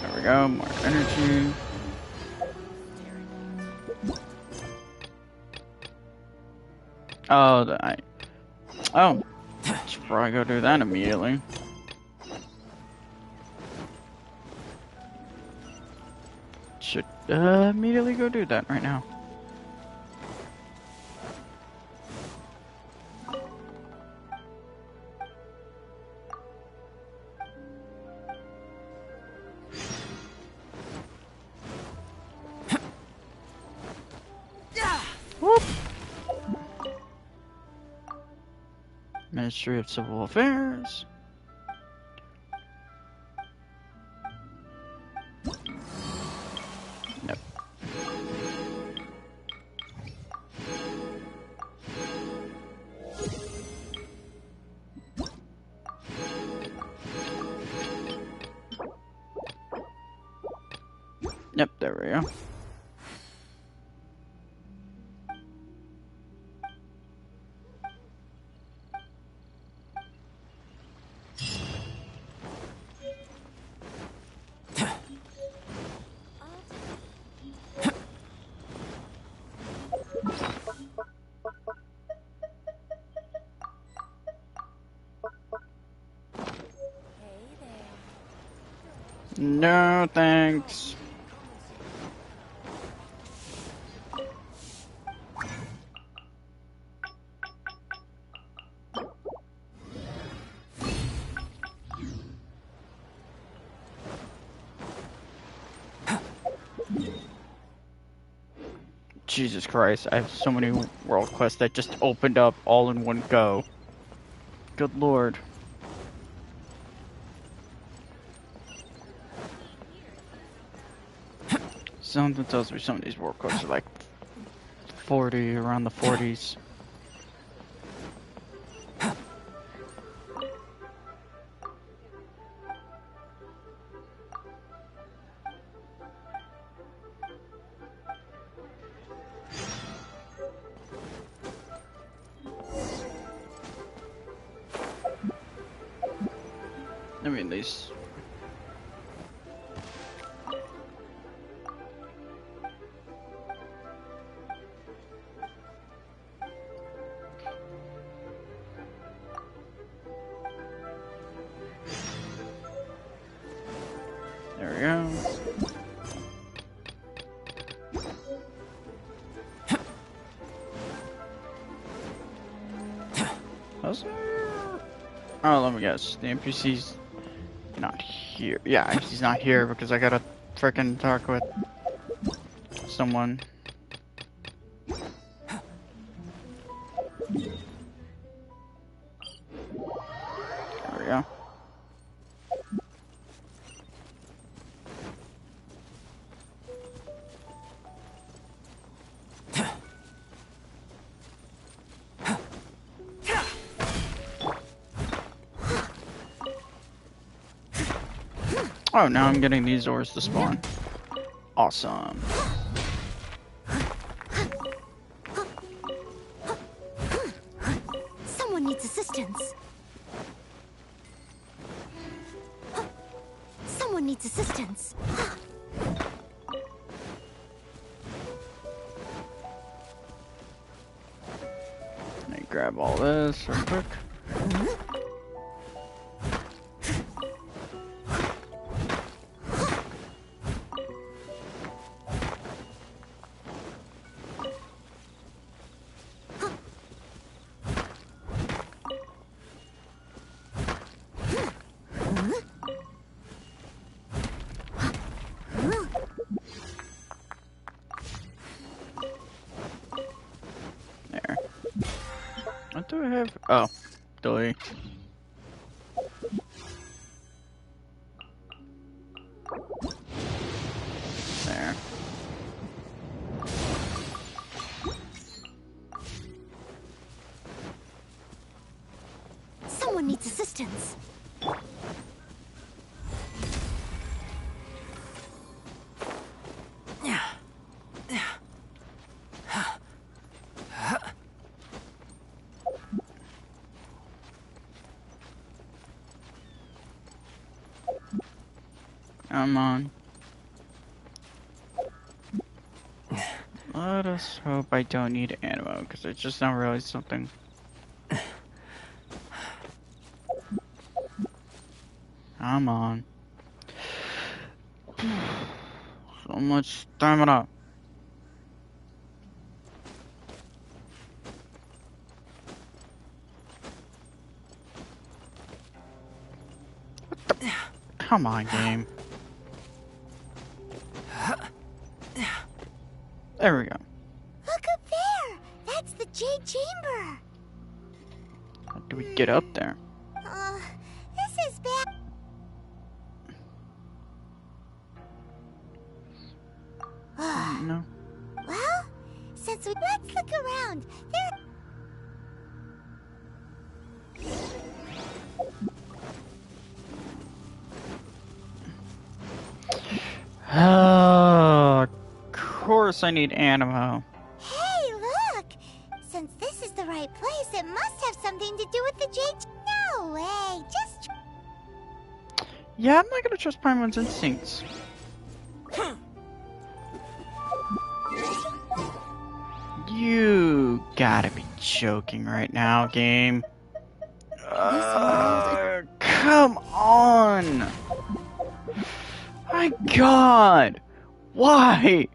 There we go. More energy. Oh, oh. Should probably go do that immediately. Should immediately go do that right now. Whoop. Ministry of Civil Affairs. Yep. Yep, there we go. No, thanks. Jesus Christ, I have so many world quests that just opened up all in one go. Good lord. Something tells me some of these world quests are like 40, around the 40s. I mean, these. There we go. How's there? Oh, let me guess. The NPC's not here. Yeah, he's not here because I gotta frickin' talk with someone. There we go. Oh, now I'm getting these ores to spawn. Awesome. Someone needs assistance. Someone needs assistance. Let me grab all this real quick. What do I have? Oh, delay. There. Someone needs assistance. Come on. Let us hope I don't need ammo, because I just now realized something. Come on. So much stamina. Come on, game. There we go. Look up there! That's the Jade Chamber! How do we get up there? This is bad. No. Well, since we... Let's look around. There... Oh, of course I need ammo. Hey, look! Since this is the right place, it must have something to do with the Jade... No way, just... Yeah, I'm not gonna trust Paimon's instincts. You gotta be joking right now, game. Come on! My God! Why?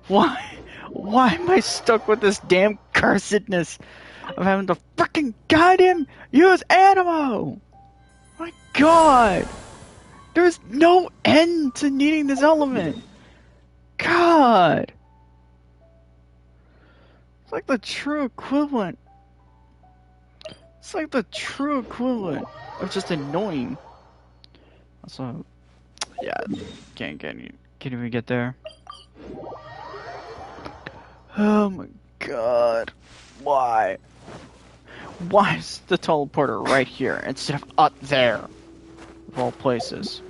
Why am I stuck with this damn cursedness of having to freaking goddamn use Animo? My God! There's no end to needing this element. God! It's like the true equivalent. It's like the true equivalent of just annoying. Also, yeah, can't even get there. Oh my God. Why? Why is the teleporter right here instead of up there? Of all places.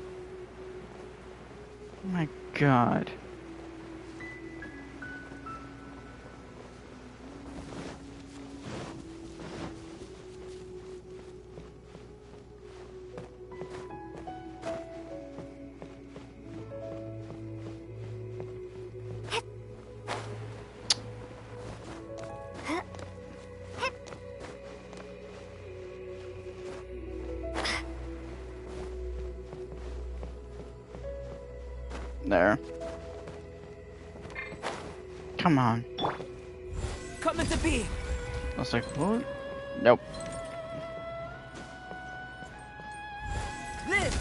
Oh my God. There. Come on. Come into being. I was like, what? Nope. Live.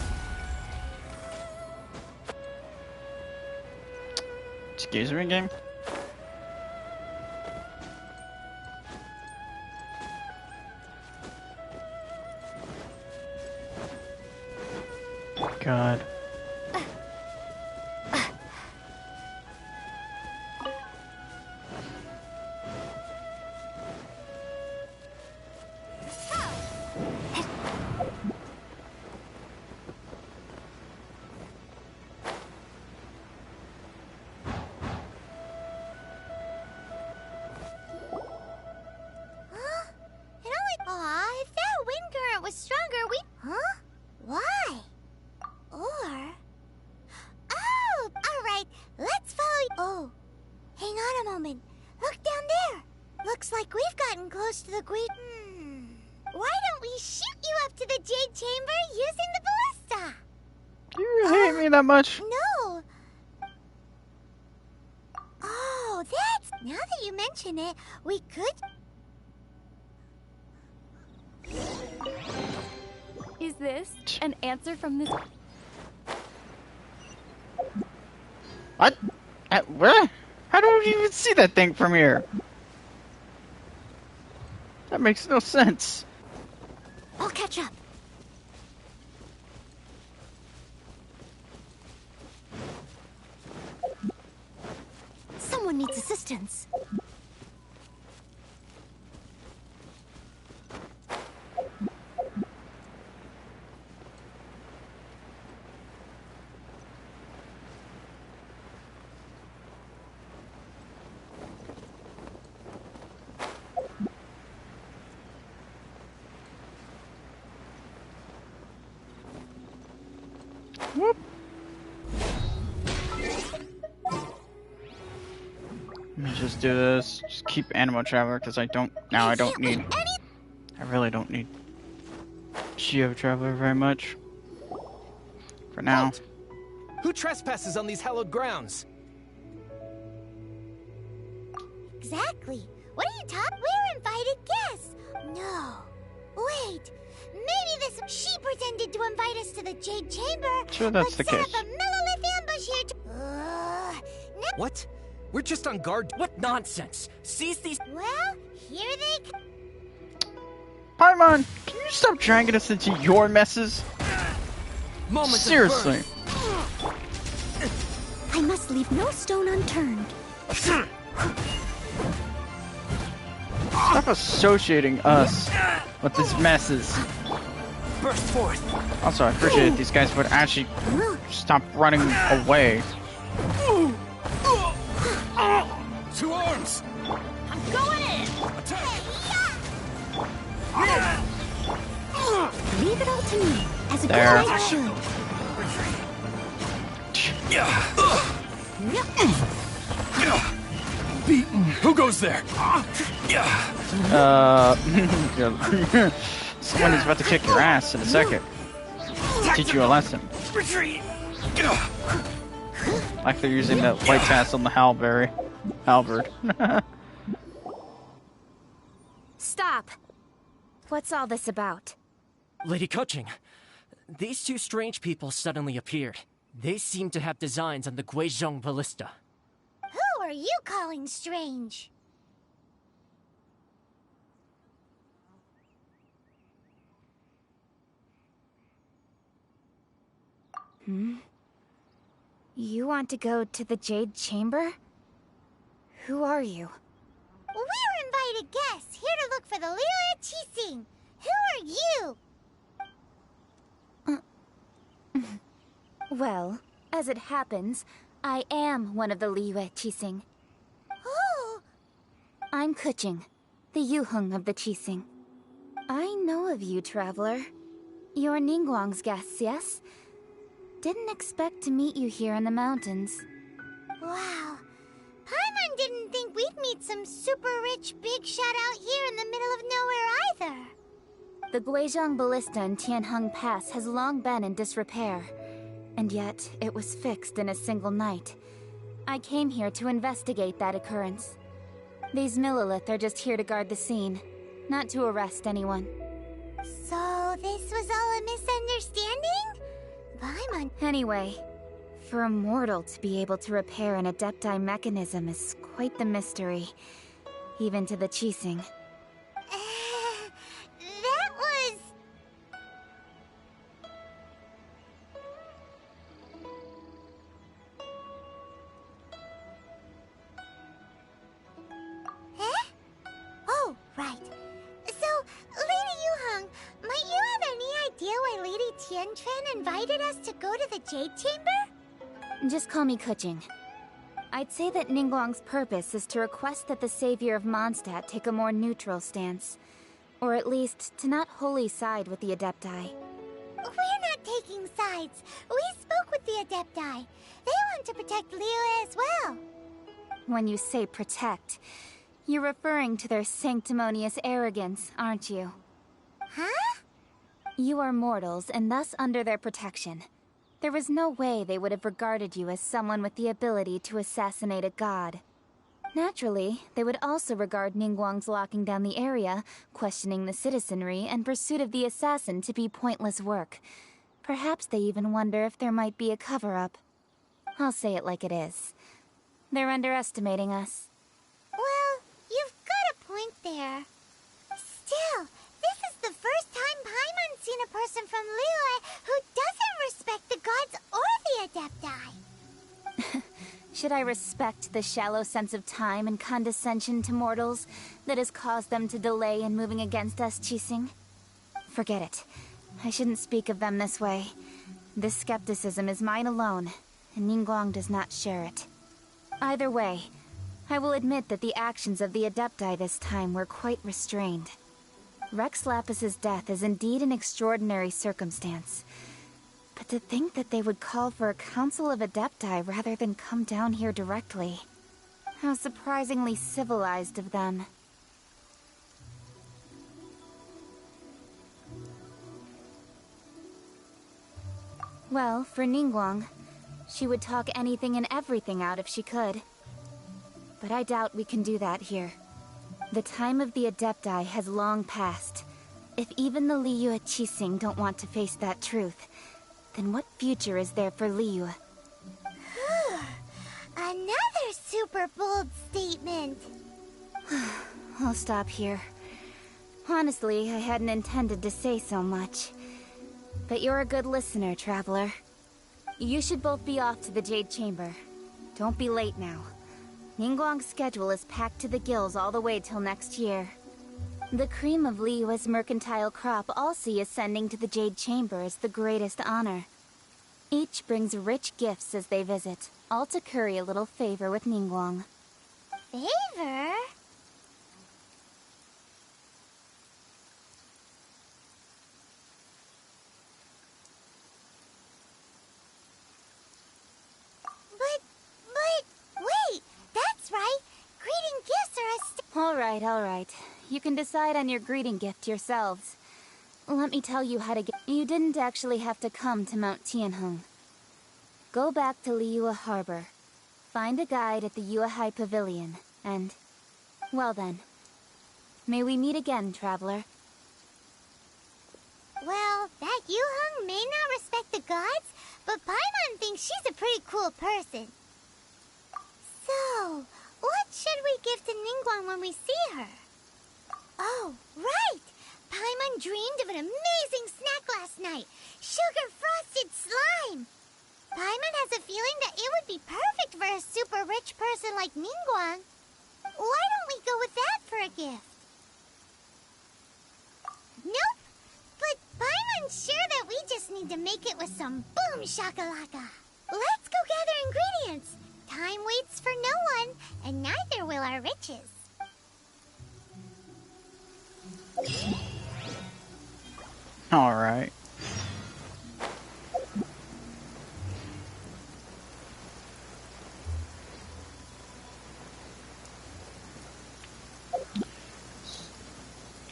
Excuse me, game? God. Why don't we shoot you up to the Jade Chamber using the ballista? Do you really hate me that much? No. Oh, that's... Now that you mention it, we could... Is this an answer from this... What? Where? How do you even see that thing from here? That makes no sense. I'll catch up. Someone needs assistance. Whoop. Let me just do this. Just keep Animo Traveler because I don't need. I really don't need Geo Traveler very much. For now. Halt! Who trespasses on these hallowed grounds? Exactly. What are you talking? We're invited guests. No. Wait. Maybe this... She pretended to invite us to the Jade Chamber. Sure, that's the set case. up a Millilith ambush here to... What? We're just on guard. What nonsense? Seize these... Well, here they... Paimon, can you stop dragging us into your messes? Seriously. I must leave no stone unturned. Stop associating us with these messes. Burst forth. Also, I appreciate if these guys would actually stop running away. Two arms. I'm going in. Leave it all to me, as a good There. knight should. Beaten. Who goes there? Someone is about to kick your ass in a second. Teach you a lesson. Retreat. Like they're using that white tassel on the halberd. Stop! What's all this about? Lady Kuching, these two strange people suddenly appeared. They seem to have designs on the Guizhong Ballista. Who are you calling strange? You want to go to the Jade Chamber? Who are you? We're invited guests, here to look for the Liyue Qixing. Who are you? Well, as it happens, I am one of the Liyue Qixing. Oh! I'm Kuching, the Yuheng of the Qixing. I know of you, traveler. You're Ningguang's guests, yes? Didn't expect to meet you here in the mountains. Wow. Paimon didn't think we'd meet some super rich big shot out here in the middle of nowhere either. The Guizhong Ballista in Tianheng Pass has long been in disrepair. And yet, it was fixed in a single night. I came here to investigate that occurrence. These Millilith are just here to guard the scene, not to arrest anyone. So, this was all a misunderstanding? Paimon... Anyway, for a mortal to be able to repair an Adepti mechanism is quite the mystery, even to the Qixing. That was... Eh? Oh, right. So, Lady Yuheng, might you have any idea why Lady Tianquan invited us to go to the Jade Chamber? Just call me Kuching. I'd say that Ningguang's purpose is to request that the savior of Mondstadt take a more neutral stance. Or at least, to not wholly side with the Adepti. We're not taking sides. We spoke with the Adepti. They want to protect Liyue as well. When you say protect, you're referring to their sanctimonious arrogance, aren't you? Huh? You are mortals, and thus under their protection. There was no way they would have regarded you as someone with the ability to assassinate a god. Naturally, they would also regard Ningguang's locking down the area, questioning the citizenry, and pursuit of the assassin to be pointless work. Perhaps they even wonder if there might be a cover-up. I'll say it like it is. They're underestimating us. Well, you've got a point there. Still, this is the first time Paimon's seen a person from Liyue who doesn't respect the gods or the Adepti. Should I respect the shallow sense of time and condescension to mortals that has caused them to delay in moving against us, Qixing? Forget it. I shouldn't speak of them this way. This skepticism is mine alone, and Ningguang does not share it. Either way, I will admit that the actions of the Adepti this time were quite restrained. Rex Lapis's death is indeed an extraordinary circumstance. But to think that they would call for a council of Adepti rather than come down here directly. How surprisingly civilized of them. Well, for Ningguang, she would talk anything and everything out if she could. But I doubt we can do that here. The time of the Adepti has long passed. If even the Liyue Qixing don't want to face that truth, then what future is there for Liyue? Another super bold statement. I'll stop here. Honestly, I hadn't intended to say so much. But you're a good listener, traveler. You should both be off to the Jade Chamber. Don't be late now. Ningguang's schedule is packed to the gills all the way till next year. The cream of Liyue's mercantile crop all see ascending to the Jade Chamber as the greatest honor. Each brings rich gifts as they visit, all to curry a little favor with Ningguang. Favor? But, wait! That's right! Greeting gifts are All right. You can decide on your greeting gift yourselves. Let me tell you how to get... You didn't actually have to come to Mount Tianheng. Go back to Liyue Harbor. Find a guide at the Yuehai Pavilion, and... well then. May we meet again, traveler. Well, that Yuheng may not respect the gods, but Paimon thinks she's a pretty cool person. So, what should we give to Ningguang when we see her? Oh, right! Paimon dreamed of an amazing snack last night. Sugar-frosted slime! Paimon has a feeling that it would be perfect for a super rich person like Ningguang. Why don't we go with that for a gift? Nope! But Paimon's sure that we just need to make it with some boom shakalaka. Let's go gather ingredients. Time waits for no one, and neither will our riches. Alright.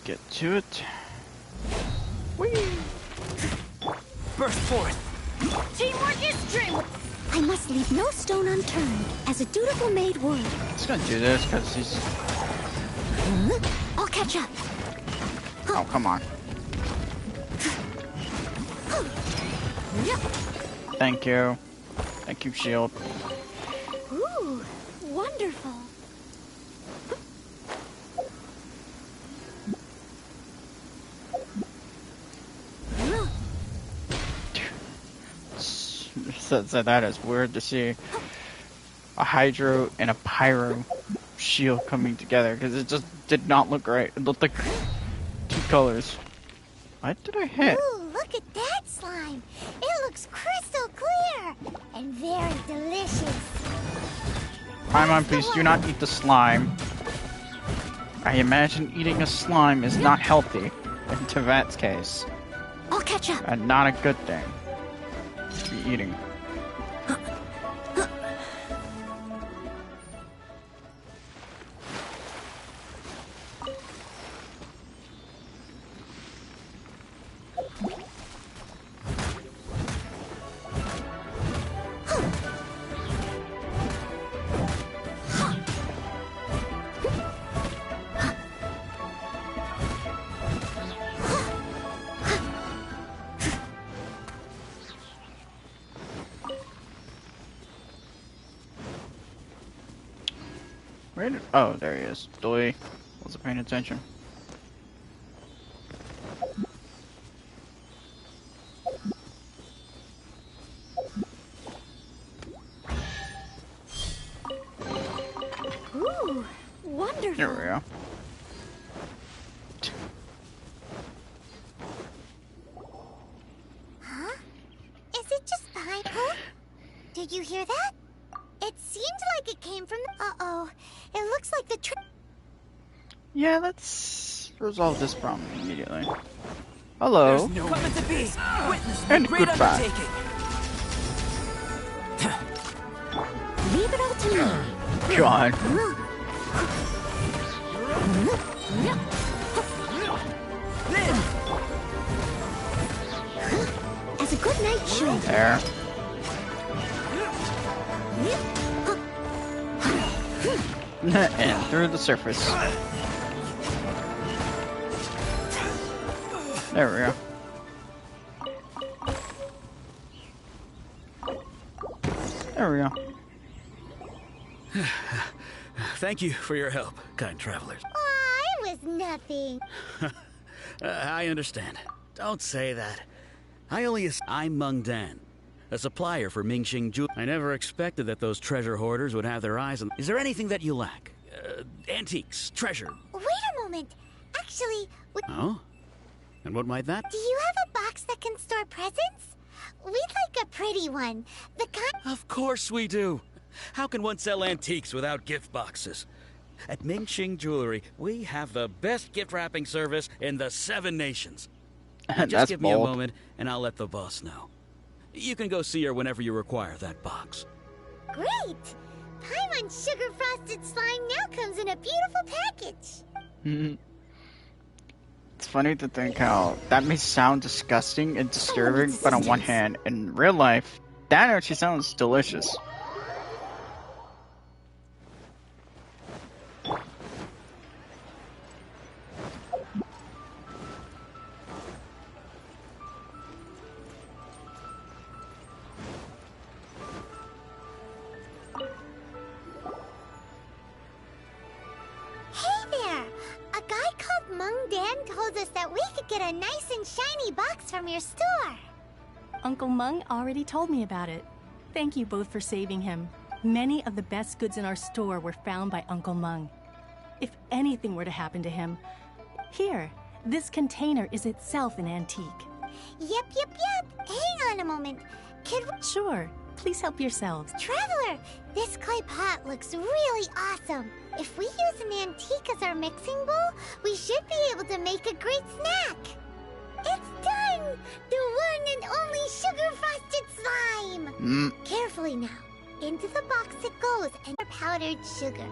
Get to it. Whee! Burst forth! Teamwork is dream! I must leave no stone unturned, as a dutiful maid would. He's gonna do this because he's... I'll catch up. Oh, come on. Thank you. Thank you, shield. Ooh, wonderful. So that is weird to see a hydro and a pyro shield coming together because it just did not look right. It looked like two colors. What did I hit? Ooh, look at that slime. It looks crystal clear and very delicious. Paimon, please do not eat the slime. I imagine eating a slime is not healthy in Tevat's case. I'll catch up. And not a good thing to be eating. Where did... oh, there he is. Doi. Wasn't paying attention. Ooh, wonderful. There we go. Huh? Is it just pineapple? Did you hear that? It seemed like it came from the... Uh-oh. It looks like the Yeah, let's resolve this problem immediately. Hello. No coming to be. Witness And great goodbye. undertaking. Leave it all to me. God. As a good night should. There. And through the surface. There we go. There we go. Thank you for your help, kind travelers. Aw, it was nothing. I understand. Don't say that. I'm Meng Dan, a supplier for Mingxing Jewelry. I never expected that those treasure hoarders would have their eyes on... Is there anything that you lack? Antiques, treasure? Wait a moment. Actually, Oh? And what might that... do you have a box that can store presents? We'd like a pretty one. The kind... Of course we do. How can one sell antiques without gift boxes? At Mingxing Jewelry, we have the best gift wrapping service in the 7 nations. Just That's give me a bold. moment, and I'll let the boss know. You can go see her whenever you require that box. Great! Paimon's sugar-frosted slime now comes in a beautiful package. It's funny to think how that may sound disgusting and disturbing, but on one hand, in real life, That actually sounds delicious. Hey there! A guy called Mung Dan told us that we could get a nice and shiny box from your store. Uncle Mung already told me about it. Thank you both for saving him. Many of the best goods in our store were found by Uncle Mung. If anything were to happen to him... Here, this container is itself an antique. Yep. Hang on a moment. Could we... Sure. Please help yourselves. Traveler, this clay pot looks really awesome. If we use an antique as our mixing bowl, we should be able to make a great snack. It's done! The one and only sugar-frosted slime! Carefully now. Into the box it goes and powdered sugar.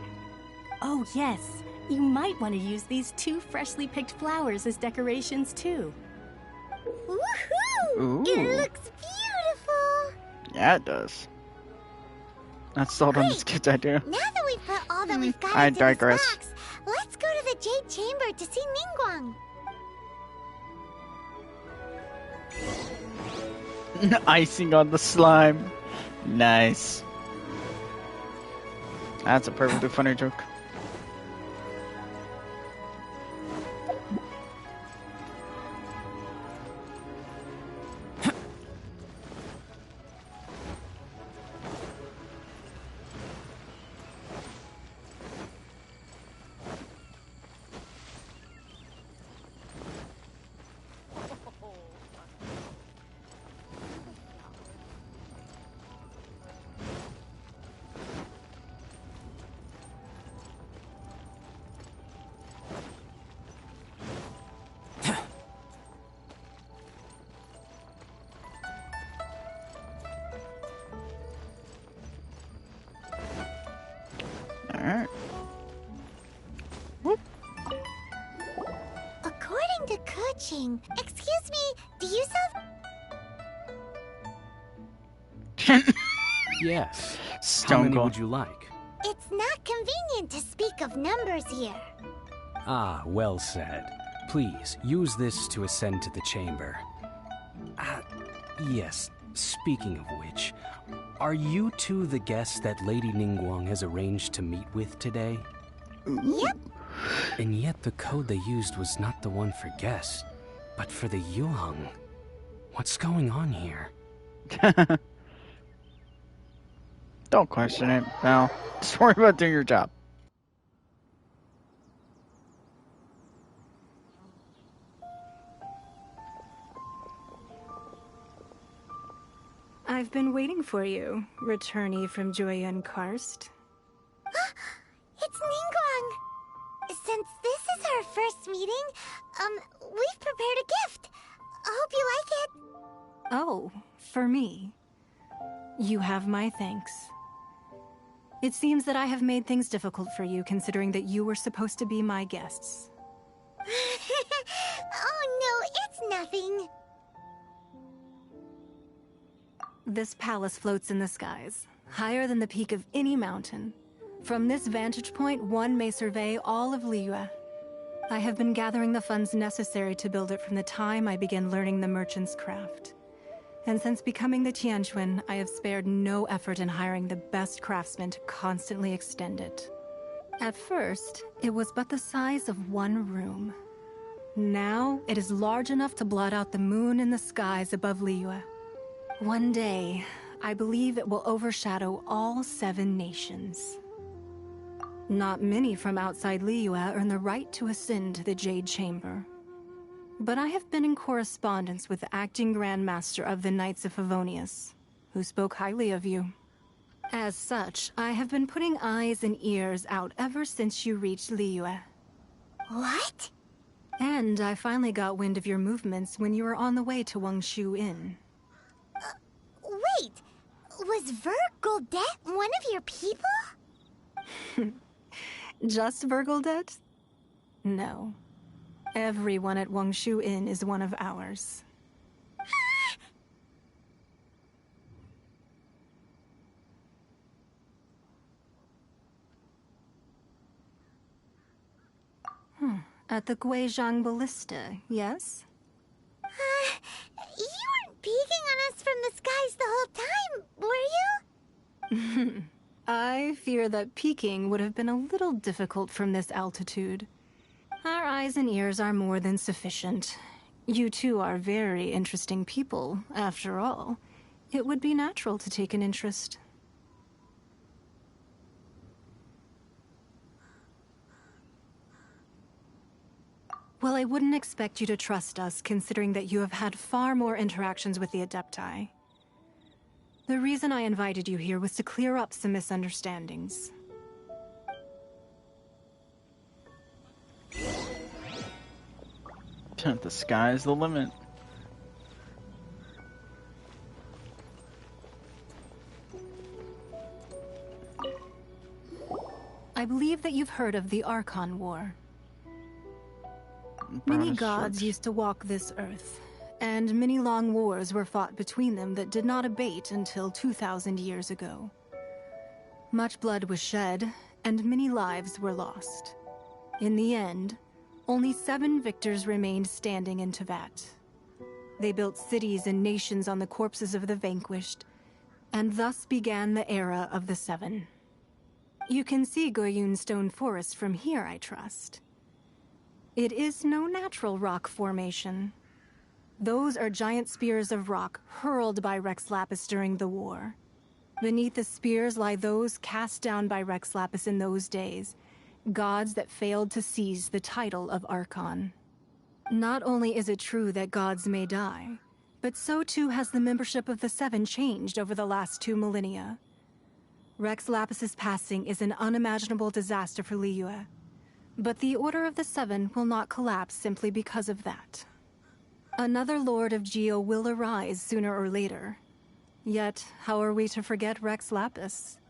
Oh, yes. You might want to use these 2 freshly picked flowers as decorations, too. Woohoo! Ooh. It looks beautiful! Yeah, it does. That's sold on this kid's idea. Now that we've put all that we've got I into digress. this box, let's go to the Jade Chamber to see Ningguang. Icing on the slime. Nice. That's a perfectly funny joke. Alright. According to Kuching, excuse me, do you sell... Yes. Stone How many Cold. would you like? It's not convenient to speak of numbers here. Ah, well said. Please, use this to ascend to the chamber. Yes, speaking of which, are you two the guests that Lady Ningguang has arranged to meet with today? Yep. And yet the code they used was not the one for guests, but for the Yuheng. What's going on here? Don't question it, Val. Just worry about doing your job. I've been waiting for you, returnee from Joyen Karst. It's Ningguang! Since this is our first meeting, we've prepared a gift. I hope you like it. Oh, for me. You have my thanks. It seems that I have made things difficult for you, considering that you were supposed to be my guests. Oh no, it's nothing. This palace floats in the skies, higher than the peak of any mountain. From this vantage point, one may survey all of Liyue. I have been gathering the funds necessary to build it from the time I began learning the merchant's craft. And since becoming the Tianquan, I have spared no effort in hiring the best craftsmen to constantly extend it. At first, it was but the size of one room. Now, it is large enough to blot out the moon in the skies above Liyue. One day, I believe it will overshadow all 7 nations. Not many from outside Liyue earn the right to ascend to the Jade Chamber. But I have been in correspondence with the acting Grand Master of the Knights of Favonius, who spoke highly of you. As such, I have been putting eyes and ears out ever since you reached Liyue. What? And I finally got wind of your movements when you were on the way to Wangshu Inn. Wait, was Vergoldet one of your people? Just Vergoldet? No. Everyone at Wangshu Inn is one of ours. At the Guizhang Ballista, yes? You weren't peeking on us from the skies the whole time, were you? I fear that peeking would have been a little difficult from this altitude. Our eyes and ears are more than sufficient. You two are very interesting people, after all. It would be natural to take an interest. Well, I wouldn't expect you to trust us, considering that you have had far more interactions with the Adepti. The reason I invited you here was to clear up some misunderstandings. The sky's the limit. I believe that you've heard of the Archon War. Many gods used to walk this earth, and many long wars were fought between them that did not abate until 2,000 years ago. Much blood was shed, and many lives were lost. In the end, only 7 victors remained standing in Tevat. They built cities and nations on the corpses of the vanquished, and thus began the era of the 7. You can see Goyun Stone Forest from here, I trust. It is no natural rock formation. Those are giant spears of rock hurled by Rex Lapis during the war. Beneath the spears lie those cast down by Rex Lapis in those days, gods that failed to seize the title of Archon. Not only is it true that gods may die, but so too has the membership of the 7 changed over the last 2 millennia. Rex Lapis's passing is an unimaginable disaster for Liyue, but the Order of the 7 will not collapse simply because of that. Another Lord of Geo will arise sooner or later. Yet, how are we to forget Rex Lapis?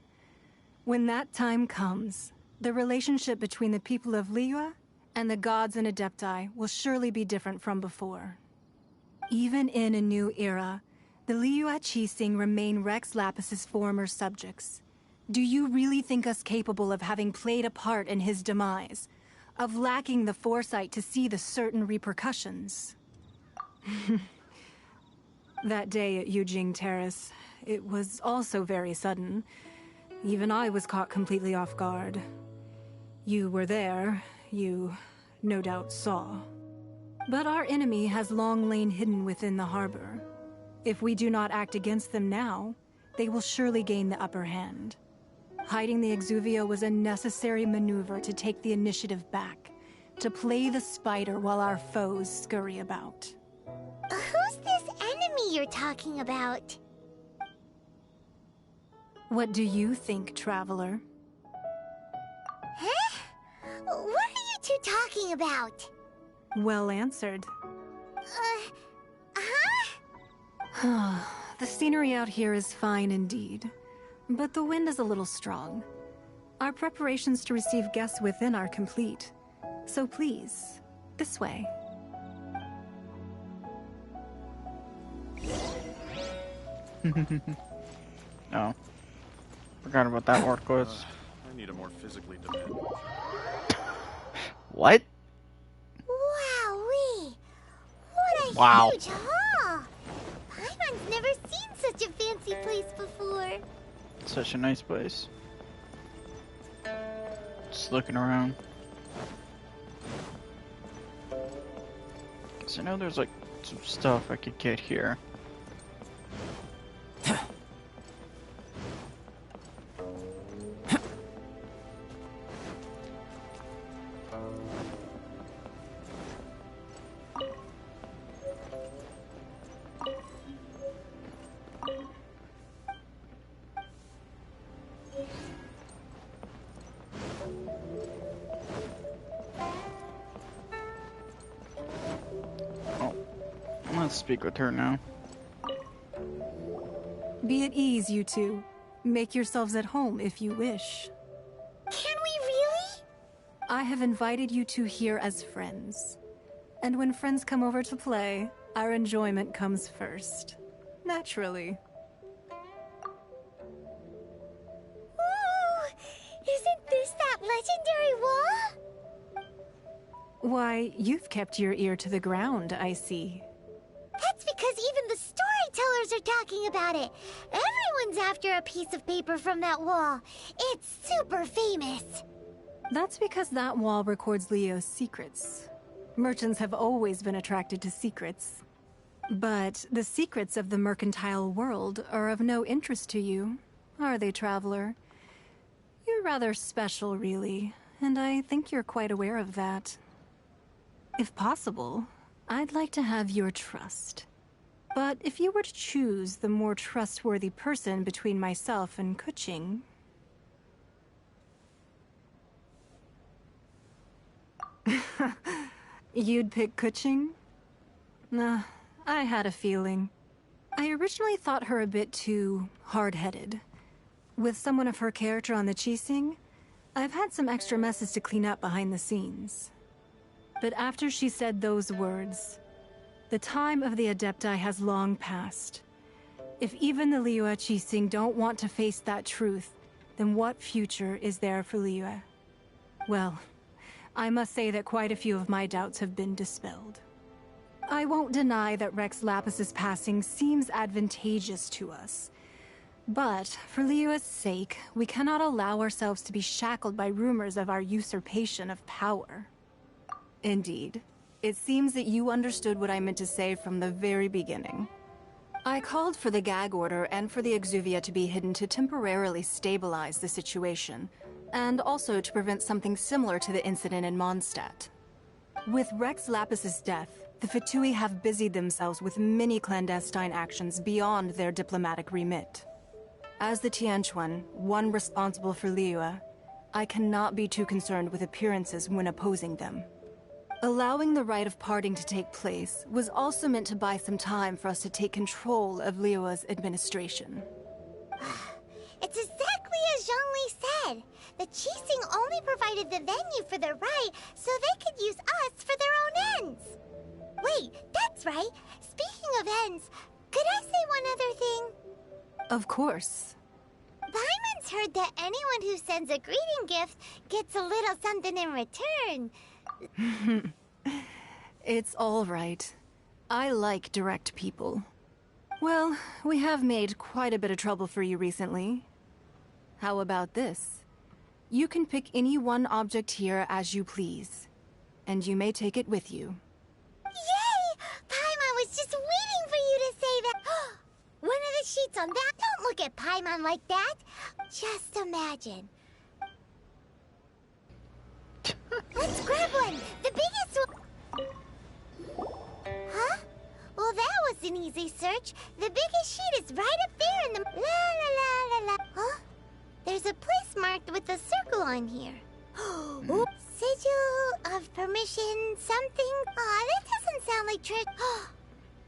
When that time comes, the relationship between the people of Liyue and the gods and Adepti will surely be different from before. Even in a new era, the Liyue Qixing remain Rex Lapis's former subjects. Do you really think us capable of having played a part in his demise? Of lacking the foresight to see the certain repercussions? That day at Yujing Terrace, it was also very sudden. Even I was caught completely off guard. You were there, you no doubt saw. But our enemy has long lain hidden within the harbor. If we do not act against them now, they will surely gain the upper hand. Hiding the Exuvio was a necessary maneuver to take the initiative back, to play the spider while our foes scurry about. Who's this enemy you're talking about? What do you think, traveler? Huh? What are you two talking about? Well answered. The scenery out here is fine indeed, but the wind is a little strong. Our preparations to receive guests within are complete, so please, this way. Oh. Forgot about that orc was. I need a more physically demanding. What? Wowee! What a Wow. huge hall! Paimon's never seen such a fancy place before. Such a nice place. Just looking around. Cause I know there's like some stuff I could get here. Let's speak with her now. Be at ease, you two. Make yourselves at home if you wish. Can we really? I have invited you two here as friends. And when friends come over to play, our enjoyment comes first. Naturally. Ooh! Isn't this that legendary wall? Why, you've kept your ear to the ground, I see. That's because even the storytellers are talking about it. Everyone's after a piece of paper from that wall. It's super famous. That's because that wall records Leo's secrets. Merchants have always been attracted to secrets. But the secrets of the mercantile world are of no interest to you, are they, traveler? You're rather special, really, and I think you're quite aware of that. If possible, I'd like to have your trust. But if you were to choose the more trustworthy person between myself and Kuching... You'd pick Kuching? Nah, I had a feeling. I originally thought her a bit too hard-headed. With someone of her character on the Qixing, I've had some extra messes to clean up behind the scenes. But after she said those words, the time of the Adepti has long passed. If even the Liyue Qixing don't want to face that truth, then what future is there for Liyue? Well, I must say that quite a few of my doubts have been dispelled. I won't deny that Rex Lapis's passing seems advantageous to us. But, for Liyue's sake, we cannot allow ourselves to be shackled by rumors of our usurpation of power. Indeed. It seems that you understood what I meant to say from the very beginning. I called for the gag order and for the Exuvia to be hidden to temporarily stabilize the situation, and also to prevent something similar to the incident in Mondstadt. With Rex Lapis's death, the Fatui have busied themselves with many clandestine actions beyond their diplomatic remit. As the Tianquan, one responsible for Liyue, I cannot be too concerned with appearances when opposing them. Allowing the rite of parting to take place was also meant to buy some time for us to take control of Liyue's administration. It's exactly as Zhongli said. The Qixing only provided the venue for the rite so they could use us for their own ends. Wait, that's right. Speaking of ends, could I say one other thing? Of course. Paimon's heard that anyone who sends a greeting gift gets a little something in return. It's all right. I like direct people. Well, we have made quite a bit of trouble for you recently. How about this? You can pick any one object here as you please, and you may take it with you. Yay! Paimon was just waiting for you to say that. One of the sheets on that. Don't look at Paimon like that. Just imagine. Let's grab one. The biggest one. Huh? Well, that was an easy search. The biggest sheet is right up there in the... La la la la la. Huh? There's a place marked with a circle on here. Oops. Sigil of permission something? Aw, that doesn't sound like church.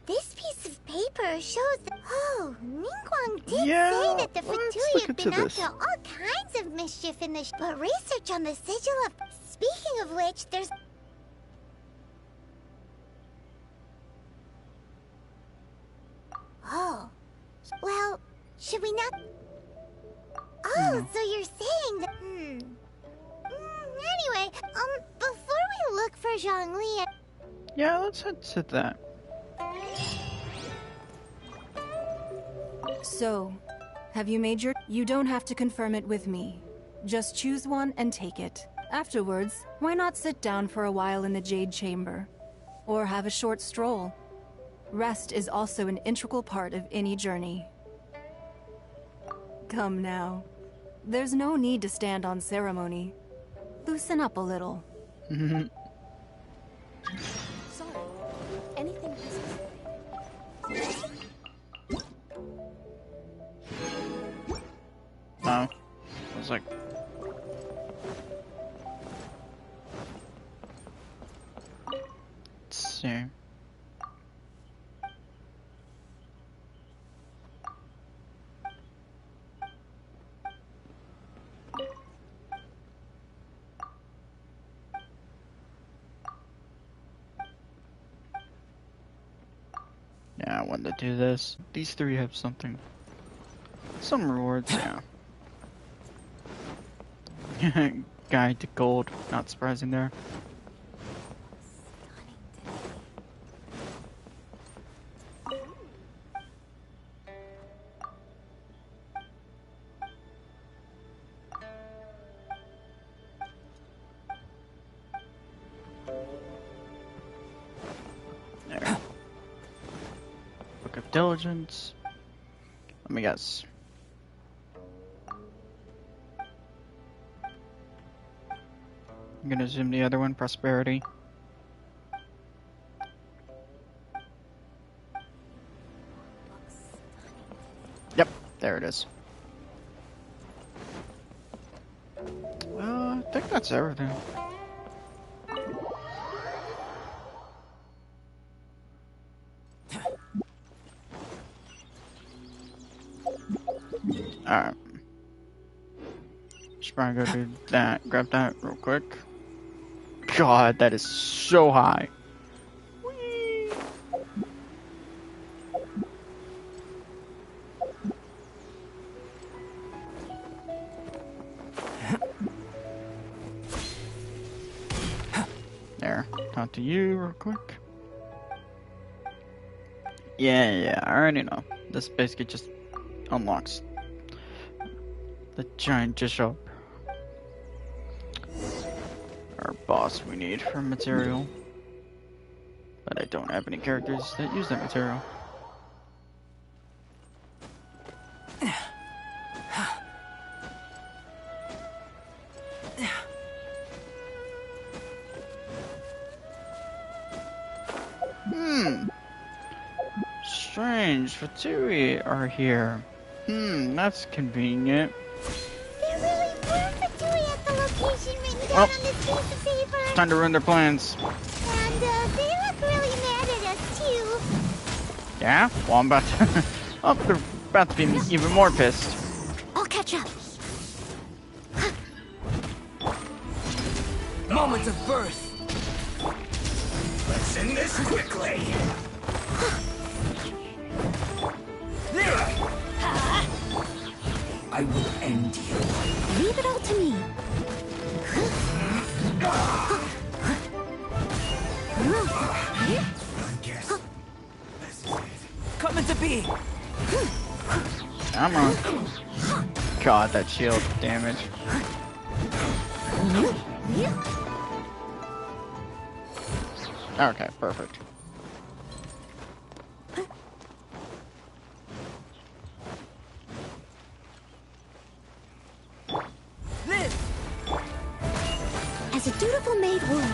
This piece of paper shows that... Oh, Ningguang did say that the Fatui have been up to all kinds of mischief in the... But research on the sigil of... Speaking of which, there's... Oh. Well, should we not... Oh, so you're saying that... Anyway, before we look for Zhongli... Yeah, let's head to that. So, have you made your... You don't have to confirm it with me. Just choose one and take it. Afterwards, why not sit down for a while in the Jade Chamber? Or have a short stroll? Rest is also an integral part of any journey. Come now. There's no need to stand on ceremony. Loosen up a little. Sorry. Anything business? Oh. I was like... Let's see. Yeah, I wanted to do this. These three have something. Some rewards, yeah. Guide to gold. Not surprising there. Book of Diligence. Let me guess. I'm gonna zoom the other one, Prosperity. Yep, there it is. I think that's everything. Alright. Just probably go do that. Grab that real quick. God, that is so high. Whee! There. Talk to you real quick. Yeah, I already know. This basically just unlocks the giant dish up. Our boss we need for material. But I don't have any characters that use that material. Strange, Fatui are here. That's convenient. There really were Fatui at the location written down on this piece of paper. It's time to ruin their plans. And they look really mad at us too. Yeah? Well, I'm about to... oh, they're about to be even more pissed. I'll catch up. Moment of birth. Let's end this quickly. I will end you. Leave it all to me. I guess this is it. Coming to be. Come on. God, that shield damage. Okay, perfect. As a dutiful maid would.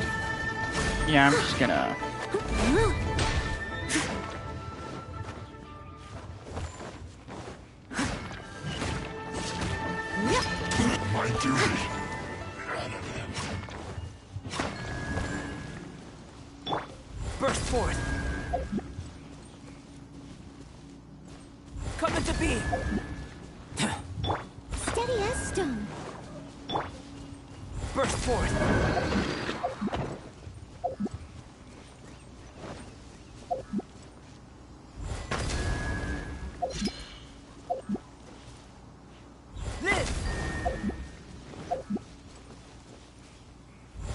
Yeah, I'm just gonna... My duty. Burst forth. Coming to be. Steady as stone. Burst forth.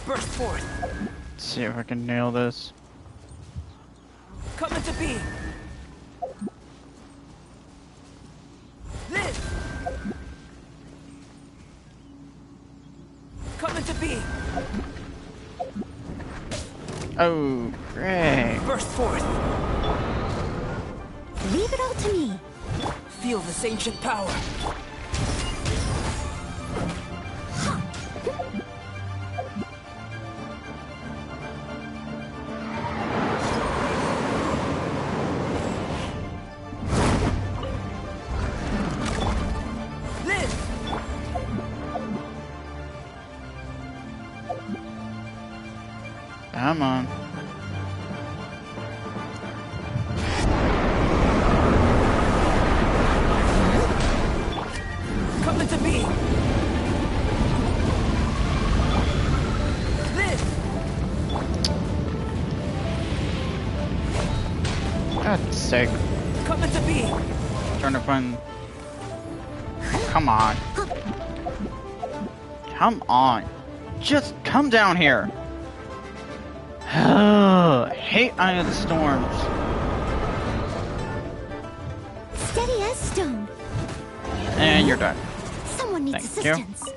Burst forth. Let's see if I can nail this. Coming to be. Coming to be. Oh, great. Burst forth. Leave it all to me. Feel this ancient power. Come on. Coming to be. God's sake. Coming to be. Trying to find... Come on. Come on. Just come down here. Hate Eye of the Storms. Steady as stone. And you're done. Someone needs Thank you. assistance.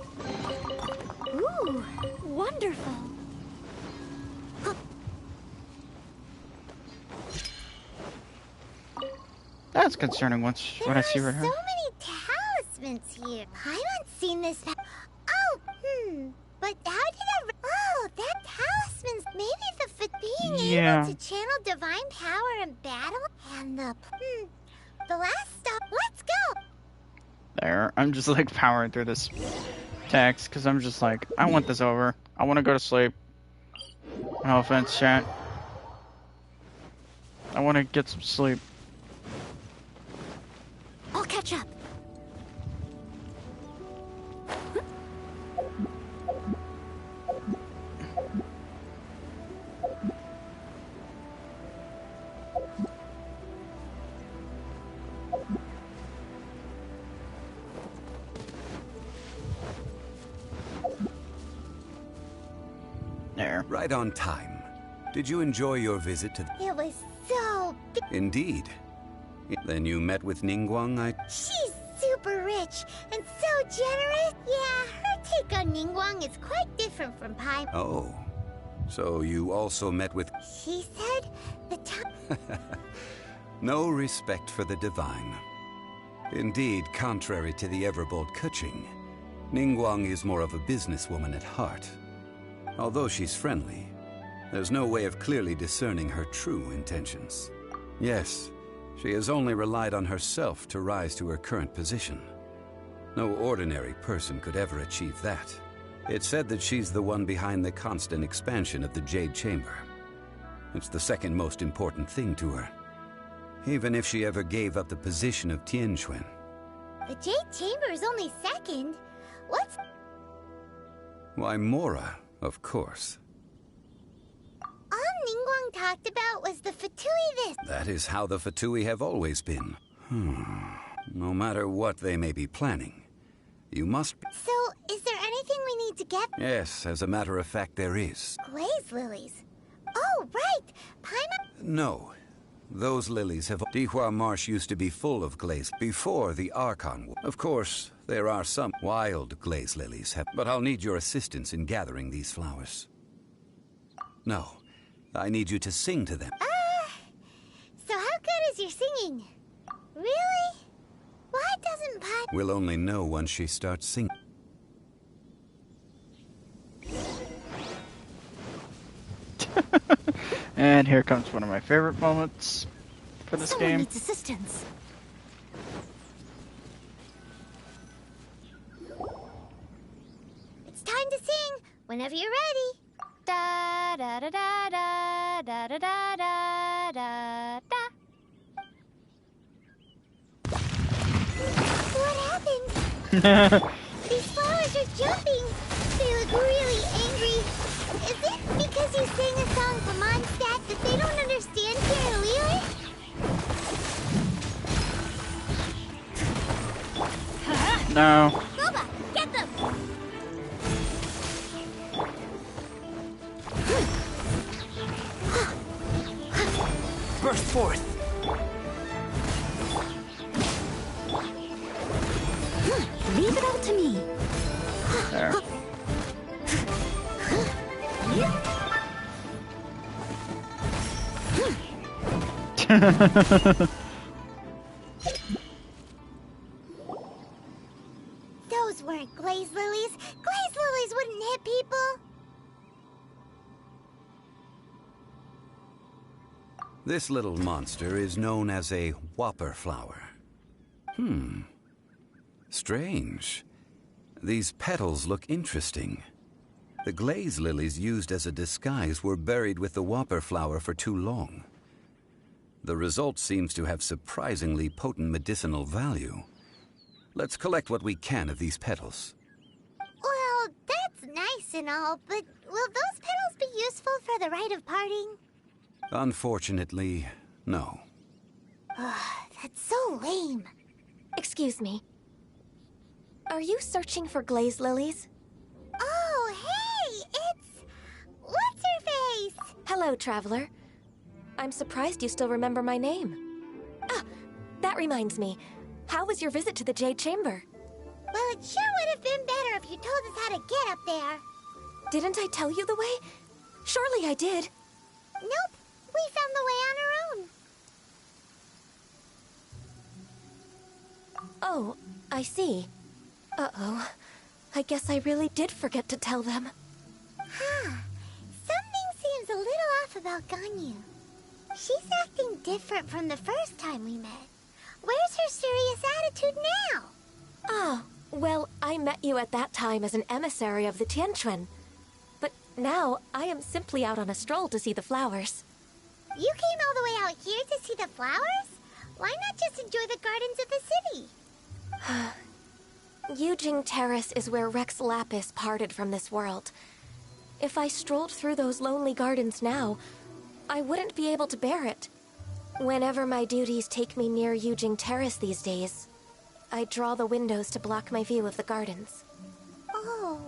Ooh, wonderful. that's concerning once when I see There her. are so many talismans here. Paimon's seen this. Oh, But how did it? Oh, that talisman's maybe being Yeah. able to channel divine power in battle, and the last stop. Let's go. There. I'm just like powering through this text because I'm just like, I want this over. I want to go to sleep. No offense, chat. I want to get some sleep. I'll catch up. There. Right on time. Did you enjoy your visit to... It was so big. Indeed. Then you met with Ningguang, She's super rich and so generous. Yeah, her take on Ningguang is quite different from Pai. Oh. So you also met with... She said the No respect for the divine. Indeed, contrary to the ever-bold Keqing, Ningguang is more of a businesswoman at heart. Although she's friendly, there's no way of clearly discerning her true intentions. Yes, she has only relied on herself to rise to her current position. No ordinary person could ever achieve that. It's said that she's the one behind the constant expansion of the Jade Chamber. It's the second most important thing to her. Even if she ever gave up the position of Tianquan. The Jade Chamber is only second. What's... Why, Mora, of course. All Ningguang talked about was the Fatui this. That is how the Fatui have always been. No matter what they may be planning, you must... So, is there anything we need to get? Yes, as a matter of fact, there is. Glaze lilies. Oh, right. Paimon... No. Those lilies have... Dihua Marsh used to be full of glaze before the Archon War. Of course, there are some wild glaze lilies, but I'll need your assistance in gathering these flowers. No, I need you to sing to them. So how good is your singing? Really? Why doesn't Pai... We'll only know once she starts singing. And here comes one of my favorite moments for this Someone game. needs assistance. It's time to sing. Whenever you're ready. Da da da da da da da da da da da. What happened? These flowers are jumping. They look really angry. Is it because you sang a song from Mondstadt that they don't understand here in Liyue? No. Boba, get them! Burst forth! Leave it all to me. There. Those weren't glaze lilies. Glaze lilies wouldn't hit people. This little monster is known as a whopper flower. Strange. These petals look interesting. The glaze lilies used as a disguise were buried with the whopper flower for too long. The result seems to have surprisingly potent medicinal value. Let's collect what we can of these petals. Well, that's nice and all, but will those petals be useful for the rite of parting? Unfortunately, no. That's so lame. Excuse me. Are you searching for glaze lilies? Oh, hey! It's... What's-her-face? Hello, traveler. I'm surprised you still remember my name. Ah, that reminds me. How was your visit to the Jade Chamber? Well, it sure would have been better if you told us how to get up there. Didn't I tell you the way? Surely I did. Nope. We found the way on our own. Oh, I see. Uh-oh. I guess I really did forget to tell them. Huh. Something seems a little off about Ganyu. She's acting different from the first time we met. Where's her serious attitude now? Oh, well, I met you at that time as an emissary of the Tianquan. But now, I am simply out on a stroll to see the flowers. You came all the way out here to see the flowers? Why not just enjoy the gardens of the city? Yujing Terrace is where Rex Lapis parted from this world. If I strolled through those lonely gardens now, I wouldn't be able to bear it. Whenever my duties take me near Yujing Terrace these days, I draw the windows to block my view of the gardens. Oh,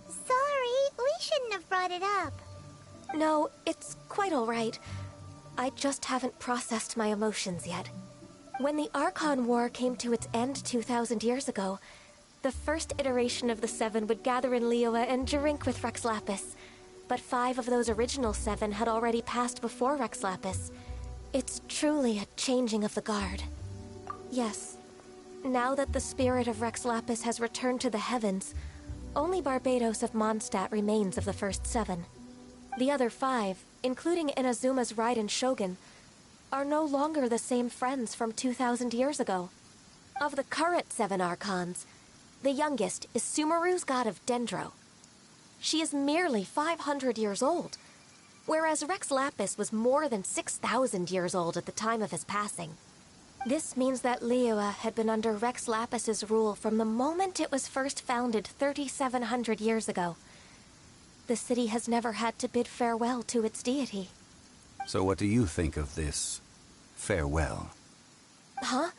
sorry. We shouldn't have brought it up. No, it's quite all right. I just haven't processed my emotions yet. When the Archon War came to its end 2,000 years ago, the first iteration of the Seven would gather in Liyue and drink with Rex Lapis. But 5 of those original 7 had already passed before Rex Lapis. It's truly a changing of the guard. Yes, now that the spirit of Rex Lapis has returned to the heavens, only Barbados of Mondstadt remains of the first 7. The other 5, including Inazuma's Raiden Shogun, are no longer the same friends from 2,000 years ago. Of the current 7 Archons, the youngest is Sumeru's god of Dendro. She is merely 500 years old, whereas Rex Lapis was more than 6,000 years old at the time of his passing. This means that Liyue had been under Rex Lapis's rule from the moment it was first founded 3,700 years ago. The city has never had to bid farewell to its deity. So what do you think of this farewell? Huh?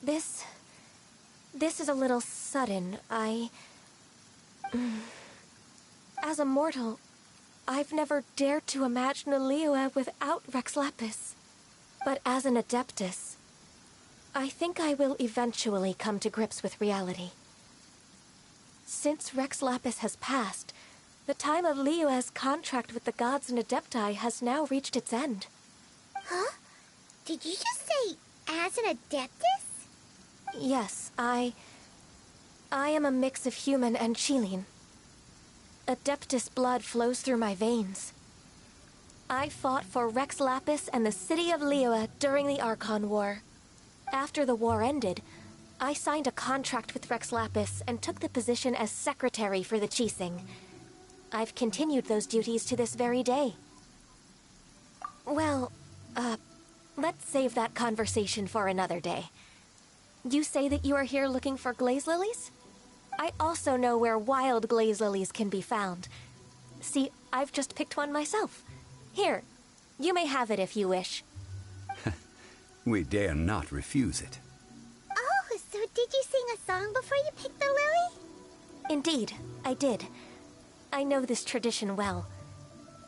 This is a little sudden. As a mortal, I've never dared to imagine a Liyue without Rex Lapis. But as an Adeptus, I think I will eventually come to grips with reality. Since Rex Lapis has passed, the time of Liyue's contract with the gods and Adepti has now reached its end. Huh? Did you just say, as an Adeptus? Yes, I am a mix of human and Qilin. Adeptus blood flows through my veins. I fought for Rex Lapis and the city of Liyue during the Archon War. After the war ended, I signed a contract with Rex Lapis and took the position as secretary for the Qixing. I've continued those duties to this very day. Well, let's save that conversation for another day. You say that you are here looking for glaze lilies? I also know where wild glaze lilies can be found. See, I've just picked one myself. Here, you may have it if you wish. We dare not refuse it. Oh, so did you sing a song before you picked the lily? Indeed, I did. I know this tradition well.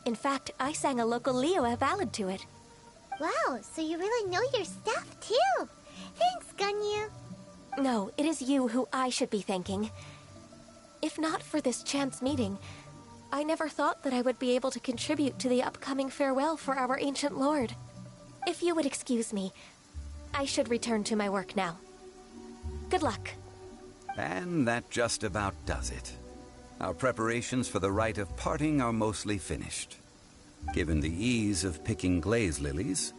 In fact, I sang a local Liyue ballad to it. Wow, so you really know your stuff, too. Thanks, Ganyu. No, it is you who I should be thanking. If not for this chance meeting, I never thought that I would be able to contribute to the upcoming farewell for our ancient lord. If you would excuse me, I should return to my work now. Good luck. And that just about does it. Our preparations for the rite of parting are mostly finished. Given the ease of picking glaze lilies,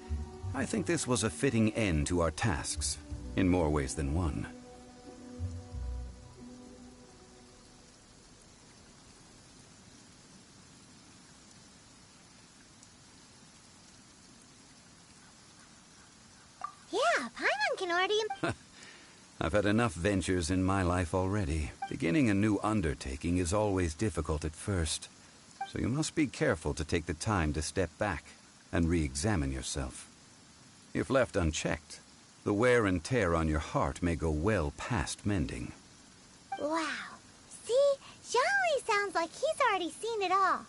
I think this was a fitting end to our tasks, in more ways than one. Yeah, Paimon can already... I've had enough ventures in my life already. Beginning a new undertaking is always difficult at first, so you must be careful to take the time to step back and re-examine yourself. If left unchecked, the wear and tear on your heart may go well past mending. Wow. See? Zhongli sounds like he's already seen it all.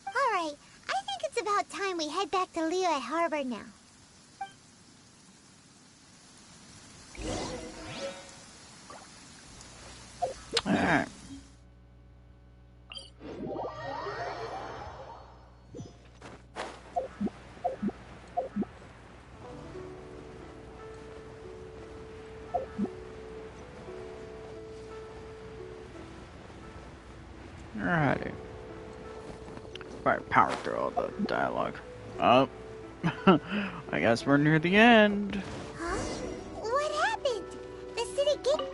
Alright, I think it's about time we head back to Liyue Harbor now. Alright. power through all the dialogue. Oh, I guess we're near the end. Huh? What happened? The city gate.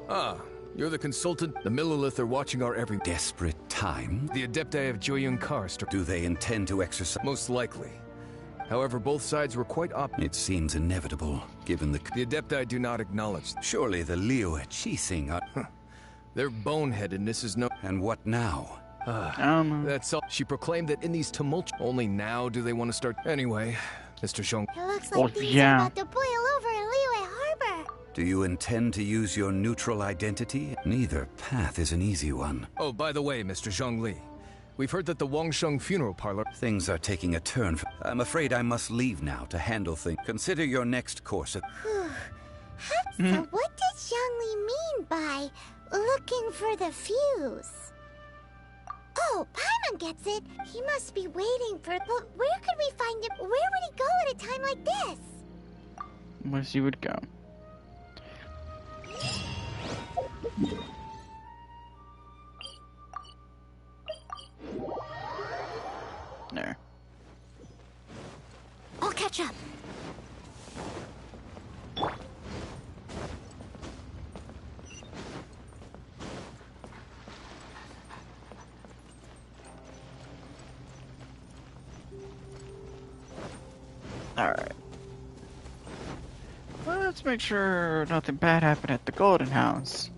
Ah, you're the consultant. The Millilith are watching our every Desperate time? The Adepti of Joyun Karst. Do they intend to exercise? Most likely. However, both sides were quite It seems inevitable, given the Adepti do not acknowledge. Surely the Liyue Qixing are... Their boneheadedness is no... And what now? That's all. She proclaimed that in these tumult... Only now do they want to start... Anyway, Mr. Zhong... It looks like things are about to boil over in Liyue Harbor. Do you intend to use your neutral identity? Neither path is an easy one. Oh, by the way, Mr. Zhongli, we've heard that the Wangsheng funeral parlor... Things are taking a turn. I'm afraid I must leave now to handle things. Consider your next course of... So what does Zhongli mean by looking for the fuse? Oh, Paimon gets it. He must be waiting for... But where could we find him? Where would he go at a time like this? Where's he would go? There. I'll catch up. Alright. Well, let's make sure nothing bad happened at the Golden House.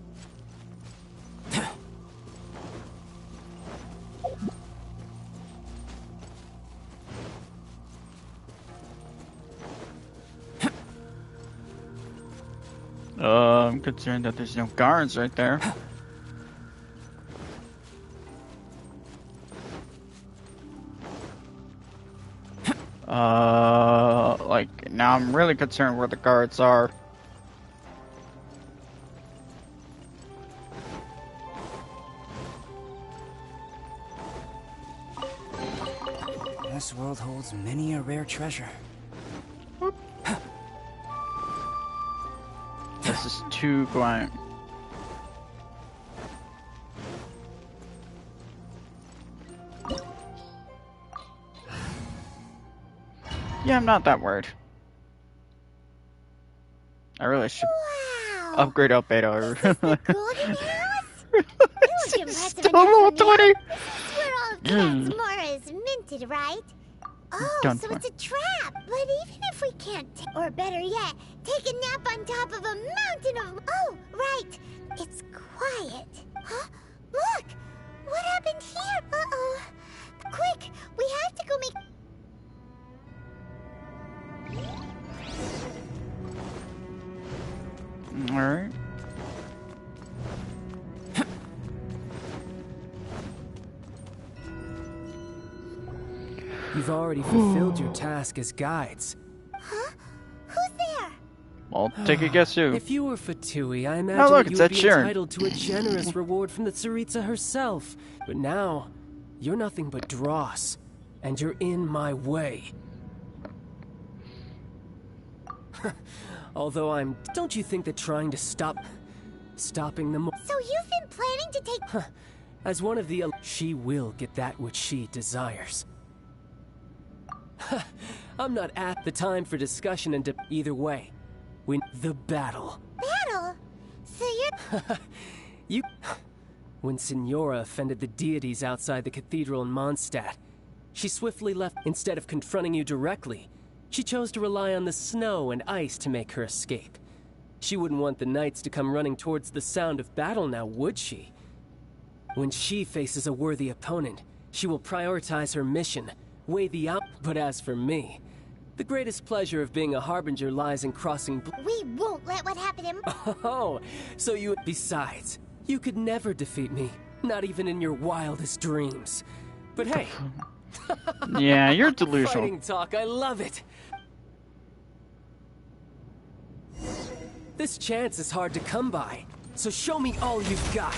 I'm concerned that there's no guards right there. Like, now I'm really concerned where the guards are. This world holds many a rare treasure. This is too quiet. Yeah, I'm not that worried. I really should upgrade El Beto. Golden House? It looks impressive enough level for 20. me. This is where all of Cadet's Mora is minted, right? Oh, Done so for. it's a trap. But even if we can't, or better yet, take a nap on top of a mountain of... Oh, right. It's quiet. Huh? Look! What happened here? Uh-oh. Quick! We have to go make... Alright. You've already fulfilled your task as guides. Huh? Who's there? Well, take a guess who. If you were Fatui, I Oh, imagine look, that it's you would Ed be Sheeran. entitled to a generous reward from the Tsaritsa herself. But now, you're nothing but dross, and you're in my way. Although don't you think that trying to stopping them... So you've been planning to take... As one of the... She will get that which she desires. I'm not at the time for discussion and either way. The battle. Battle? So you're... When Signora offended the deities outside the cathedral in Mondstadt, she swiftly left. Instead of confronting you directly, she chose to rely on the snow and ice to make her escape. She wouldn't want the knights to come running towards the sound of battle now, would she? When she faces a worthy opponent, she will prioritize her mission, weigh the out. But as for me, the greatest pleasure of being a harbinger lies in crossing... We won't let what happened to... Oh, so you... Besides, you could never defeat me, not even in your wildest dreams. But hey... Yeah, you're delusional. Fighting talk, I love it. This chance is hard to come by, so show me all you've got.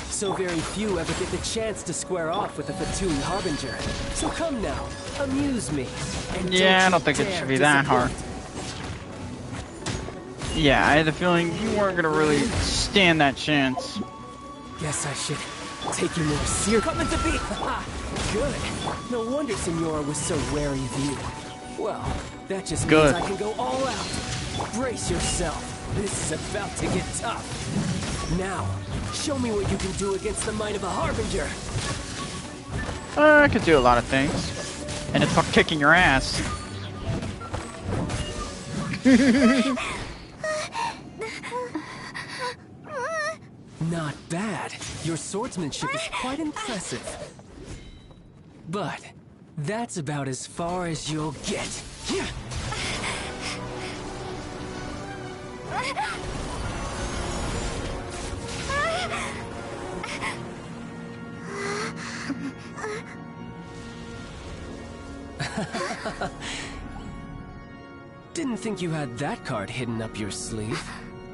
So very few ever get the chance to square off with a Fatui Harbinger. So come now, amuse me. And Yeah, I don't think it should be that hard. Yeah, I had the feeling you weren't gonna really stand that chance. Guess I should take you more serious. Come into be. Good. No wonder Senora was so wary of you. Well, that just Good. means I can go all out. Brace yourself. This is about to get tough. Now, show me what you can do against the might of a Harbinger. I could do a lot of things. And it's fuck kicking your ass. Not bad. Your swordsmanship is quite impressive. But that's about as far as you'll get. Didn't think you had that card hidden up your sleeve.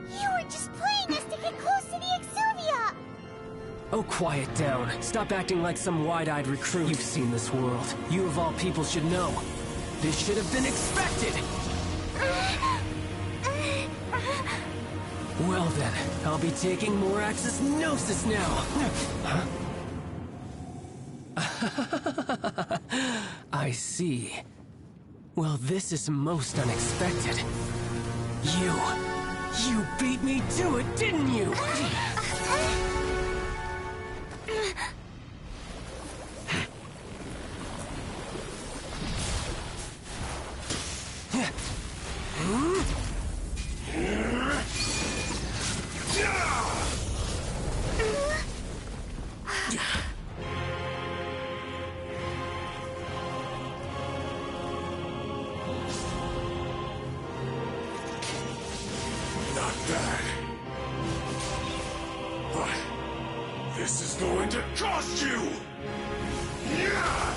You were just playing us to get close to the Exuvia! Oh, quiet down. Stop acting like some wide-eyed recruit. You've seen this world. You of all people should know. This should have been expected! Well then, I'll be taking Morax's Gnosis now! Huh? I see. Well, this is most unexpected. You beat me to it, didn't you? Not bad. But this is going to cost you! Yeah!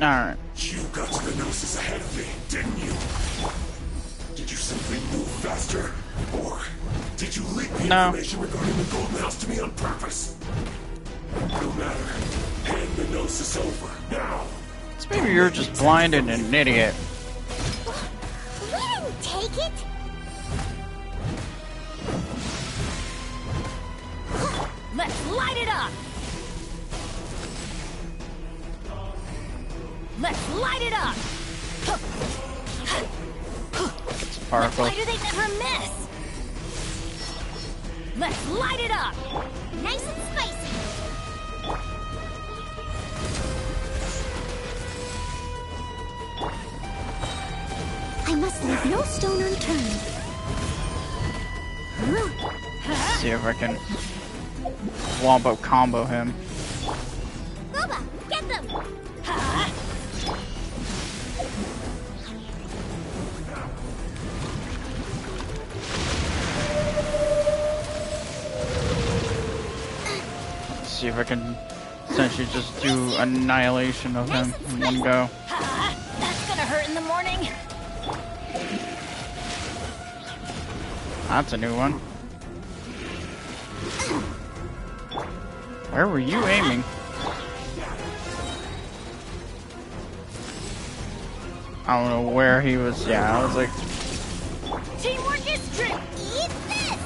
Alright. You got to the Gnosis ahead of me, didn't you? Did you simply move faster? Or did you leak the information regarding the Golden House to me on purpose? No matter. Hand the Gnosis over, now! So maybe you're just blind and an idiot. We didn't take it! Let's light it up! Let's light it up! Sparkle. Why do they never miss? Let's light it up! Nice and spicy! I must leave no stone unturned. See if I can wombo combo him. Boba, get them! See if I can essentially just do annihilation of him in one go. That's gonna hurt in the morning. That's a new one. Where were you aiming? I don't know where he was. Yeah, I was like, Teamwork is strength. Eat this!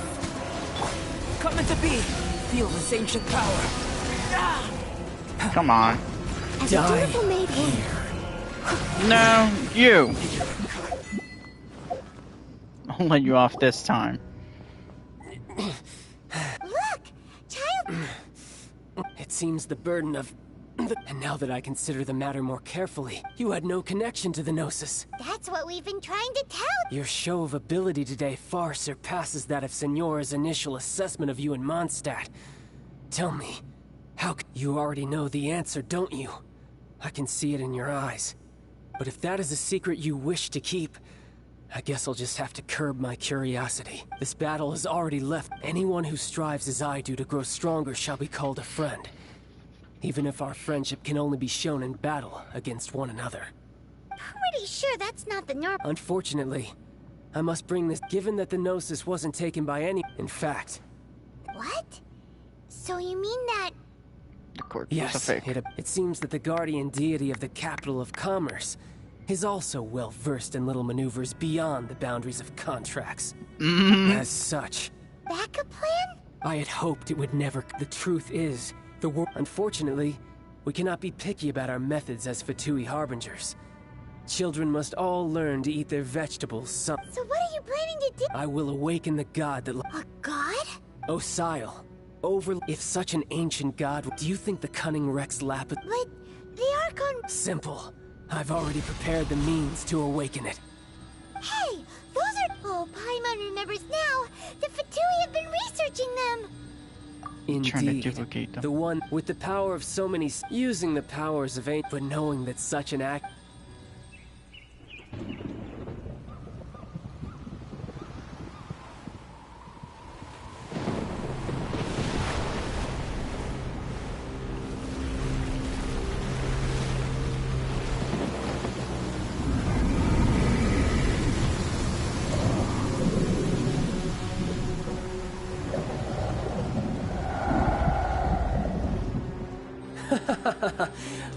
Come into being. Feel this ancient power. come on. As a beautiful maid would. No, you. I'll let you off this time. Look! Child... It seems the burden of... And now that I consider the matter more carefully, you had no connection to the Gnosis. That's what we've been trying to tell... Your show of ability today far surpasses that of Senora's initial assessment of you in Mondstadt. Tell me, you already know the answer, don't you? I can see it in your eyes. But if that is a secret you wish to keep, I guess I'll just have to curb my curiosity. This battle has already left. Anyone who strives as I do to grow stronger shall be called a friend. Even if our friendship can only be shown in battle against one another. We pretty sure that's not the norm. Unfortunately, I must bring this given that the Gnosis wasn't taken by any. In fact. What? So you mean that... Yes, it seems that the guardian deity of the capital of commerce is also well versed in little maneuvers beyond the boundaries of contracts. As such, backup plan? I had hoped it would never. The truth is, the world. Unfortunately, we cannot be picky about our methods as Fatui harbingers. Children must all learn to eat their vegetables. So what are you planning to do? I will awaken the god that. A god? Osile. If such an ancient god, do you think the cunning Rex Lapid? But the Archon... Simple. I've already prepared the means to awaken it. Hey, those are... Oh, Paimon remembers now. The Fatui have been researching them. Indeed. The one with the power of so many... Using the powers of ancient... But knowing that such an act...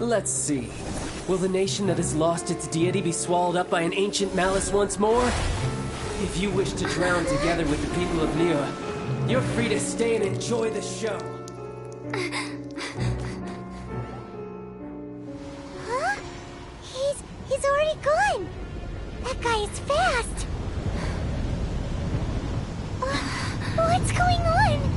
Let's see. Will the nation that has lost its deity be swallowed up by an ancient malice once more? If you wish to drown together with the people of Liyue, you're free to stay and enjoy the show. Huh? He's already gone. That guy is fast. What's going on?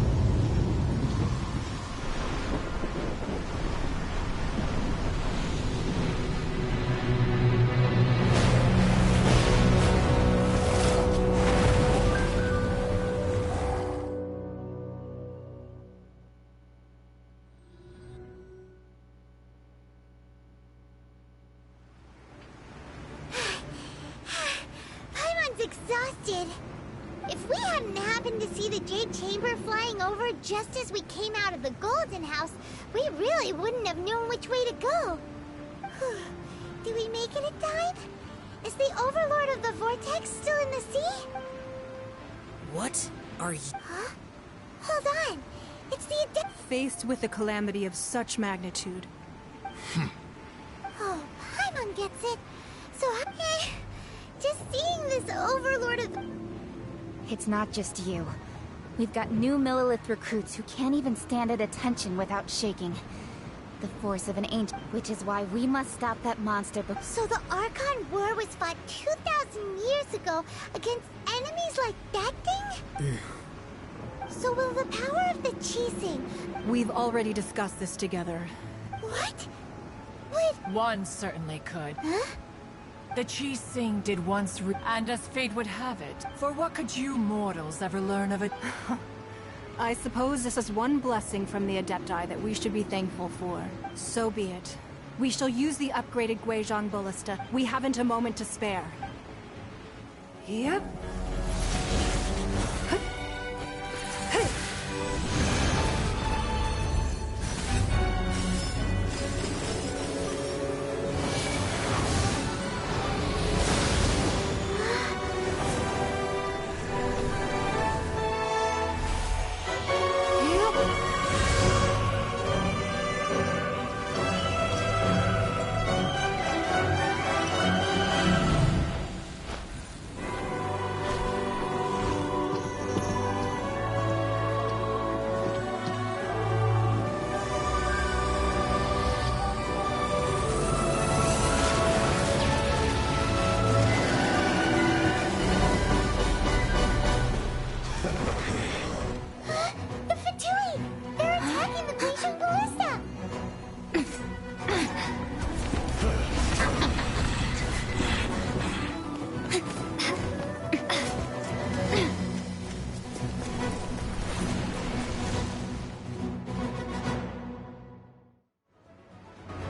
Exhausted. If we hadn't happened to see the Jade Chamber flying over just as we came out of the Golden House, we really wouldn't have known which way to go. Did we make it in time? Is the Overlord of the Vortex still in the sea? What are you... Huh? Hold on. It's the Faced with a calamity of such magnitude. Oh, Paimon gets it. So, just seeing this Overlord of... It's not just you. We've got new Millilith recruits who can't even stand at attention without shaking. The force of an ancient, which is why we must stop that monster. So the Archon War was fought 2,000 years ago against enemies like that thing? So will the power of the Qixing... We've already discussed this together. What? One certainly could. Huh? The Qixing did once and as fate would have it, for what could you mortals ever learn of it? I suppose this is one blessing from the Adepti that we should be thankful for. So be it. We shall use the upgraded Guizhong Ballista. We haven't a moment to spare. Yep.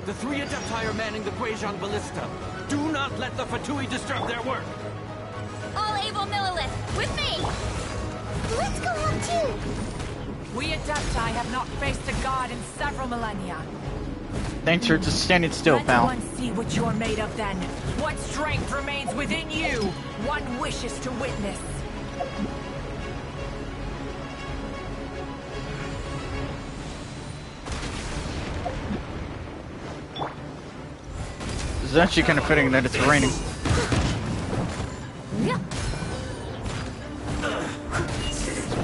The three Adepti are manning the Guizhong Ballista. Do not let the Fatui disturb their work. All able Millilith, with me! Let's go help too! We Adepti have not faced a god in several millennia. Thanks for just standing still, Let pal. one see what you're made of then. What strength remains within you? One wishes to witness. It's actually kind of fitting that it's raining.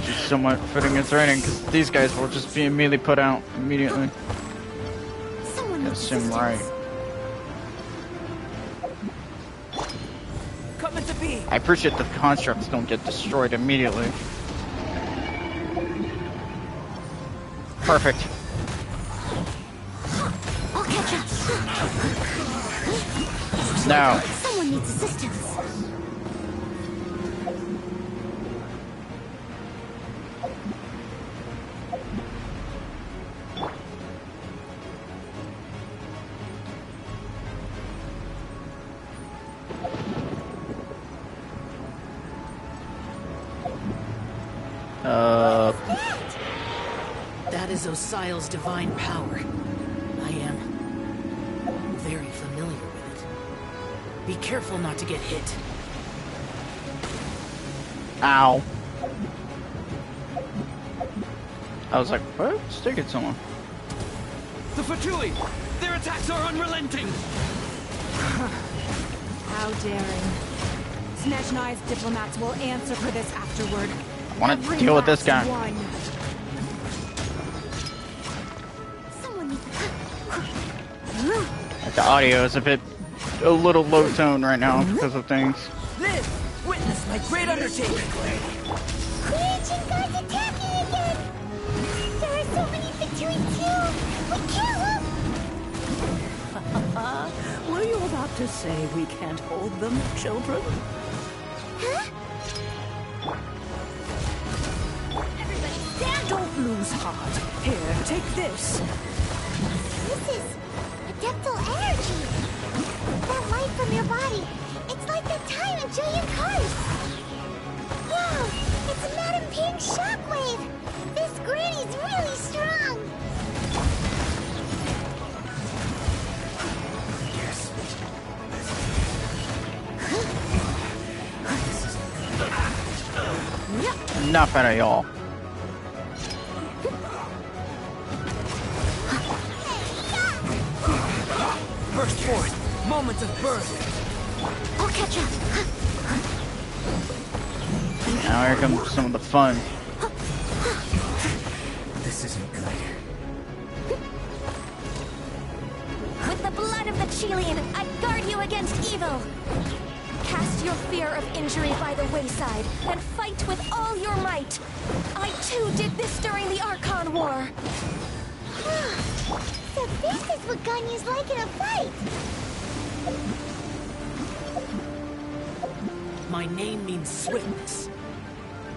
It's somewhat fitting it's raining because these guys will just be immediately put out immediately. I assume right. Coming to be. I appreciate the constructs don't get destroyed immediately. Perfect. I'll catch up. Now. Someone needs assistance. That is Osial's divine power. I am very familiar with it. Be careful not to get hit. Ow. I was like, what? Stick at someone. The Fatui! Their attacks are unrelenting! How daring. Snezhnai's diplomats will answer for this afterward. I want to deal with this guy. The audio is a little low tone right now because of things. Live! Witness my great undertaking! Creation God's attacking again! There are so many Fatui too! We can't look! Were you about to say we can't hold them, children? Huh? Everybody stand! Don't lose heart. Here, take this. This is adeptal energy! That light from your body, it's like that time in Julian Cars! Wow! It's Madame Ping's shockwave! This granny's really strong! Enough out of y'all. Burst forth! Moments of birth! I'll catch up. Now here comes some of the fun. This isn't good. With the blood of the Chilean, I guard you against evil. Cast your fear of injury by the wayside and fight with all your might. I too did this during the Archon War. So this is what Ganyu's like in a fight! My name means swiftness.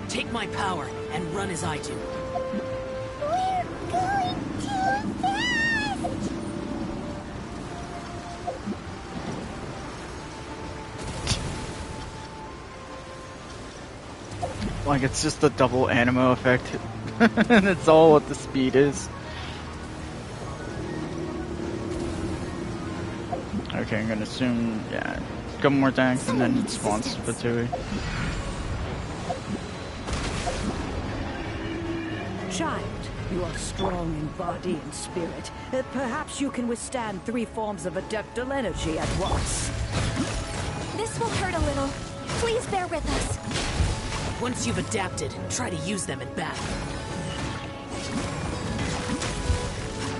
Take my power and run as I do. We're going too fast! Like it's just the double animo effect. That's all what the speed is. Okay, I'm gonna assume, yeah, a couple more tanks and then it spawns Fatui. Child, you are strong in body and spirit. Perhaps you can withstand 3 forms of adeptal energy at once. This will hurt a little. Please bear with us. Once you've adapted, try to use them in battle.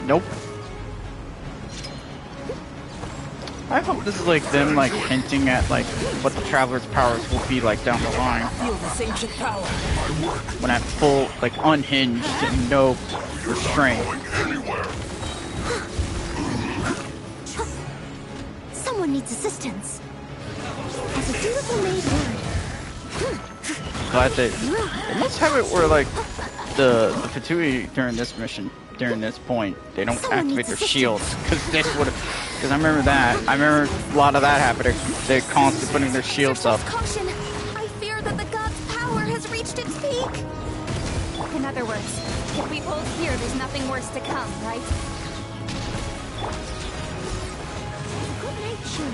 Nope. I hope this is like them like hinting at like what the Traveler's powers will be like down the line. Feel this ancient power. When I'm full, like unhinged and no restraint. Someone needs assistance. As a dutiful maid word. Glad they must have it where like the Fatui during this mission, during this point, they don't activate their shields because this would have. Because I remember that. I remember a lot of that happening. They're constantly putting their shields up. Caution! I fear that the god's power has reached its peak. In other words, if we hold here, there's nothing worse to come, right? Good night, Shun.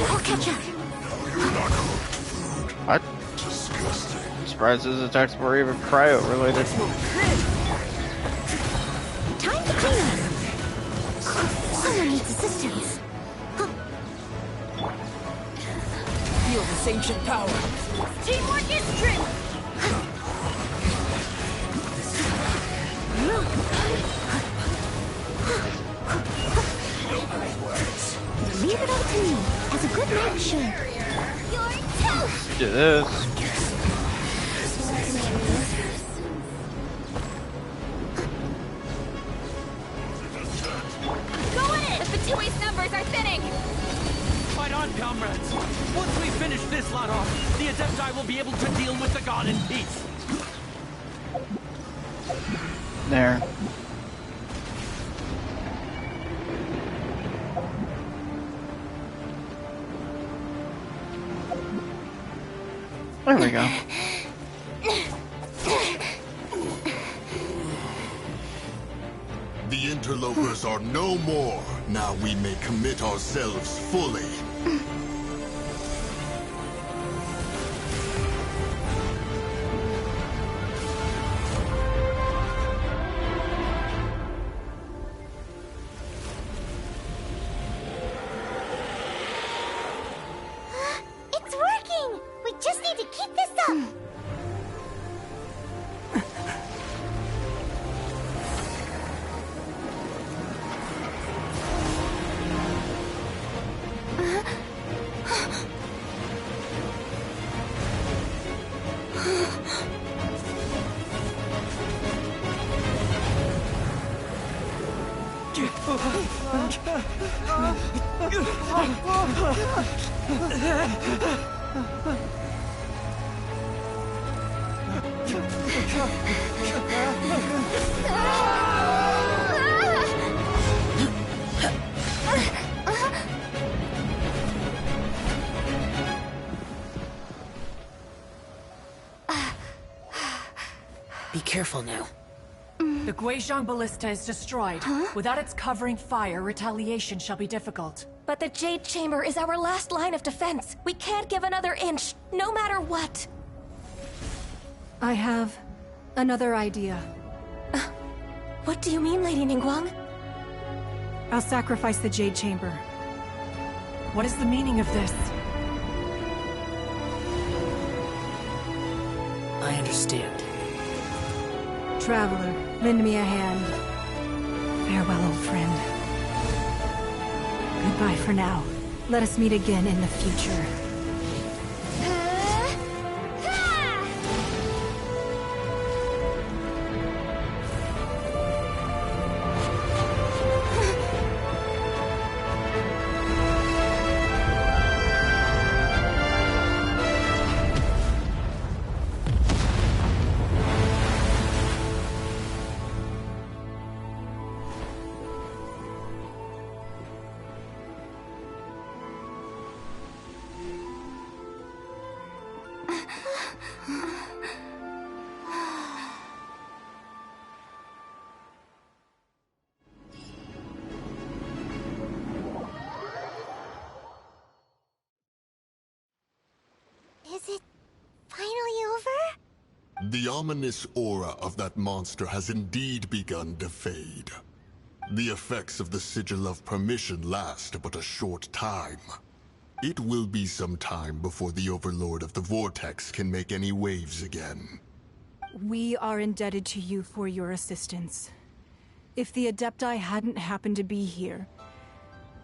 I'll catch up. What? I'm surprised his attacks were even cryo related. Time to clean up. Someone needs assistance. Feel this ancient power. Teamwork is strength. Leave it up to me, as a good knight should. You're toast. Do this. Go in it! The Fatui's numbers are thinning. Fight on, comrades! Once we finish this lot off, the Adepti will be able to deal with the god in peace. There. There we go. The interlopers are no more. Now we may commit ourselves fully. It's working! We just need to keep this up! Be careful now. The Guizhong Ballista is destroyed. Without its covering fire, retaliation shall be difficult. But the Jade Chamber is our last line of defense. We can't give another inch, no matter what. I have another idea. What do you mean, Lady Ningguang? I'll sacrifice the Jade Chamber. What is the meaning of this? I understand. Traveler, lend me a hand. Farewell, old friend. Goodbye for now. Let us meet again in the future. Is it finally over? The ominous aura of that monster has indeed begun to fade. The effects of the Sigil of Permission last but a short time. It will be some time before the Overlord of the Vortex can make any waves again. We are indebted to you for your assistance. If the Adepti hadn't happened to be here,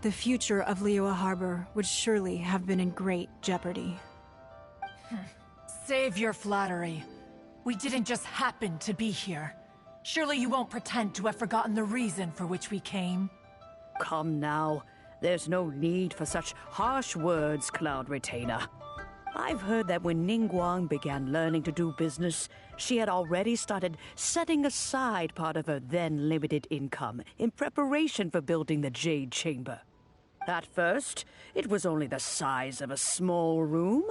the future of Liyue Harbor would surely have been in great jeopardy. Save your flattery. We didn't just happen to be here. Surely you won't pretend to have forgotten the reason for which we came. Come now. There's no need for such harsh words, Cloud Retainer. I've heard that when Ningguang began learning to do business, she had already started setting aside part of her then limited income in preparation for building the Jade Chamber. At first, it was only the size of a small room,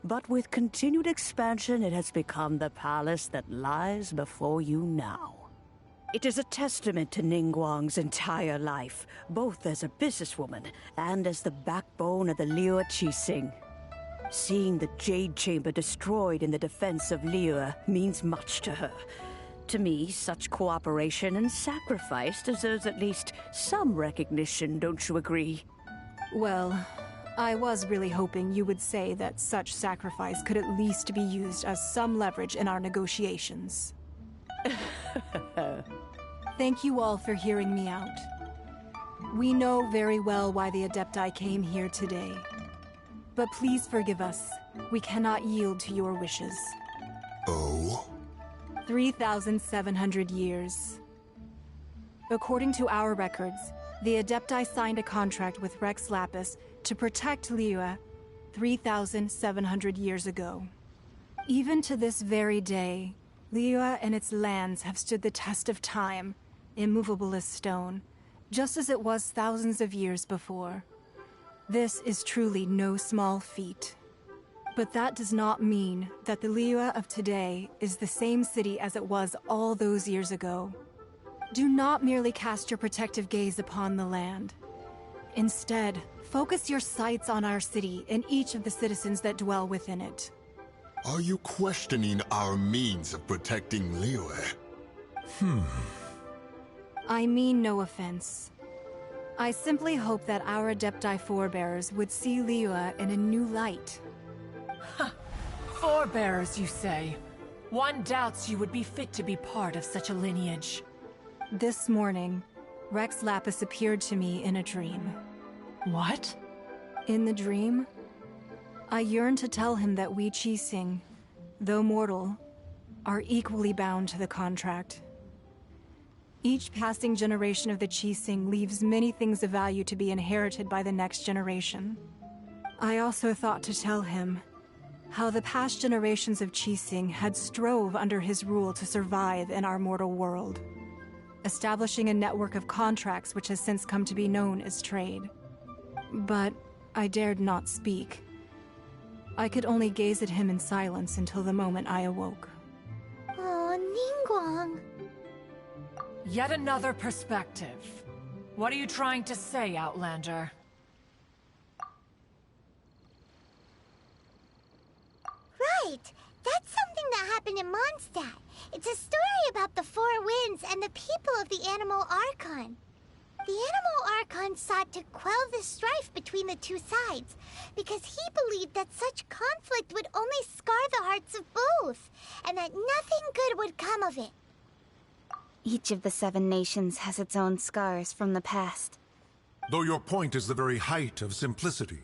but with continued expansion, it has become the palace that lies before you now. It is a testament to Ningguang's entire life, both as a businesswoman and as the backbone of the Liyue Qixing. Seeing the Jade Chamber destroyed in the defense of Liyue means much to her. To me, such cooperation and sacrifice deserves at least some recognition, don't you agree? Well, I was really hoping you would say that such sacrifice could at least be used as some leverage in our negotiations. Thank you all for hearing me out. We know very well why the Adepti came here today. But please forgive us. We cannot yield to your wishes. Oh? 3,700 years. According to our records, the Adepti signed a contract with Rex Lapis to protect Liyue 3,700 years ago. Even to this very day, Liyue and its lands have stood the test of time, immovable as stone, just as it was thousands of years before. This is truly no small feat. But that does not mean that the Liyue of today is the same city as it was all those years ago. Do not merely cast your protective gaze upon the land. Instead, focus your sights on our city and each of the citizens that dwell within it. Are you questioning our means of protecting Liyue? I mean no offense. I simply hope that our Adepti forebears would see Liyue in a new light. Forebearers, you say? One doubts you would be fit to be part of such a lineage. This morning, Rex Lapis appeared to me in a dream. What? In the dream, I yearned to tell him that we Qixing, though mortal, are equally bound to the contract. Each passing generation of the Qixing leaves many things of value to be inherited by the next generation. I also thought to tell him how the past generations of Qixing had strove under his rule to survive in our mortal world, establishing a network of contracts which has since come to be known as trade. But I dared not speak. I could only gaze at him in silence until the moment I awoke. Oh, Ningguang. Yet another perspective. What are you trying to say, Outlander? Right! That's something that happened in Mondstadt. It's a story about the Four Winds and the people of the Animal Archon. The Animal Archon sought to quell the strife between the two sides, because he believed that such conflict would only scar the hearts of both, and that nothing good would come of it. Each of the 7 nations has its own scars from the past. Though your point is the very height of simplicity.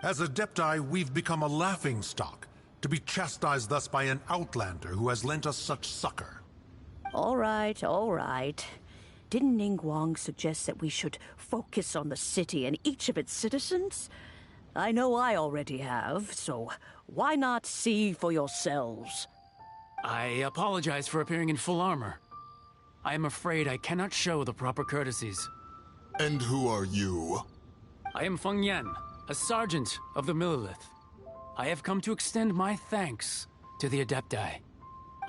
As Adepti, we've become a laughingstock, to be chastised thus by an outlander who has lent us such succor. All right, all right. Didn't Ningguang suggest that we should focus on the city and each of its citizens? I know I already have, so why not see for yourselves? I apologize for appearing in full armor. I am afraid I cannot show the proper courtesies. And who are you? I am Feng Yan, a sergeant of the Millilith. I have come to extend my thanks to the Adepti.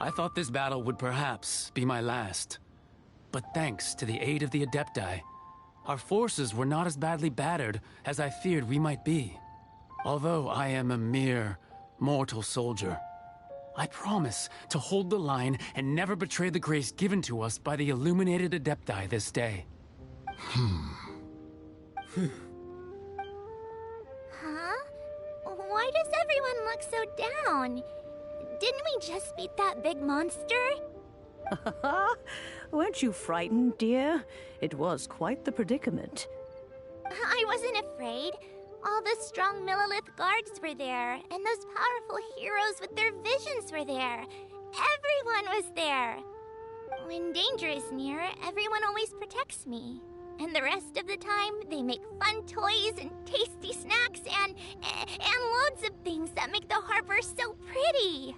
I thought this battle would perhaps be my last. But thanks to the aid of the Adepti, our forces were not as badly battered as I feared we might be. Although I am a mere mortal soldier, I promise to hold the line and never betray the grace given to us by the illuminated Adepti this day. Huh? Why does everyone look so down? Didn't we just beat that big monster? Weren't you frightened, dear? It was quite the predicament. I wasn't afraid. All the strong Millilith guards were there, and those powerful heroes with their visions were there. Everyone was there. When danger is near, everyone always protects me. And the rest of the time, they make fun toys and tasty snacks and loads of things that make the harbor so pretty.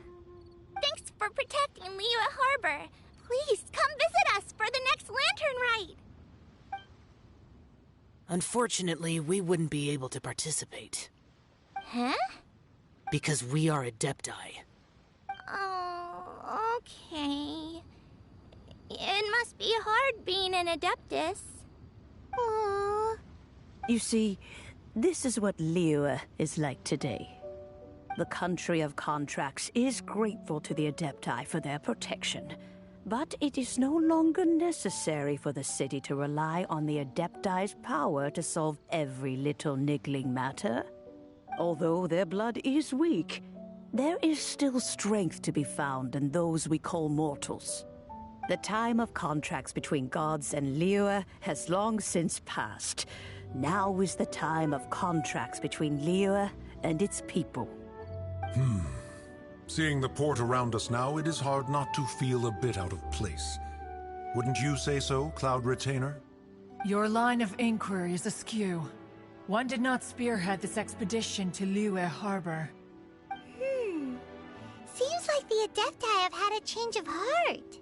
Thanks for protecting Liyue Harbor. Please come visit us for the next lantern rite. Unfortunately, we wouldn't be able to participate. Huh? Because we are Adepti. Oh, okay. It must be hard being an Adeptus. Aww. You see, this is what Liyue is like today. The country of contracts is grateful to the Adepti for their protection, but it is no longer necessary for the city to rely on the Adepti's power to solve every little niggling matter. Although their blood is weak, there is still strength to be found in those we call mortals. The time of contracts between gods and Liyue has long since passed. Now is the time of contracts between Liyue and its people. Seeing the port around us now, it is hard not to feel a bit out of place. Wouldn't you say so, Cloud Retainer? Your line of inquiry is askew. One did not spearhead this expedition to Liyue Harbor. Seems like the Adepti have had a change of heart.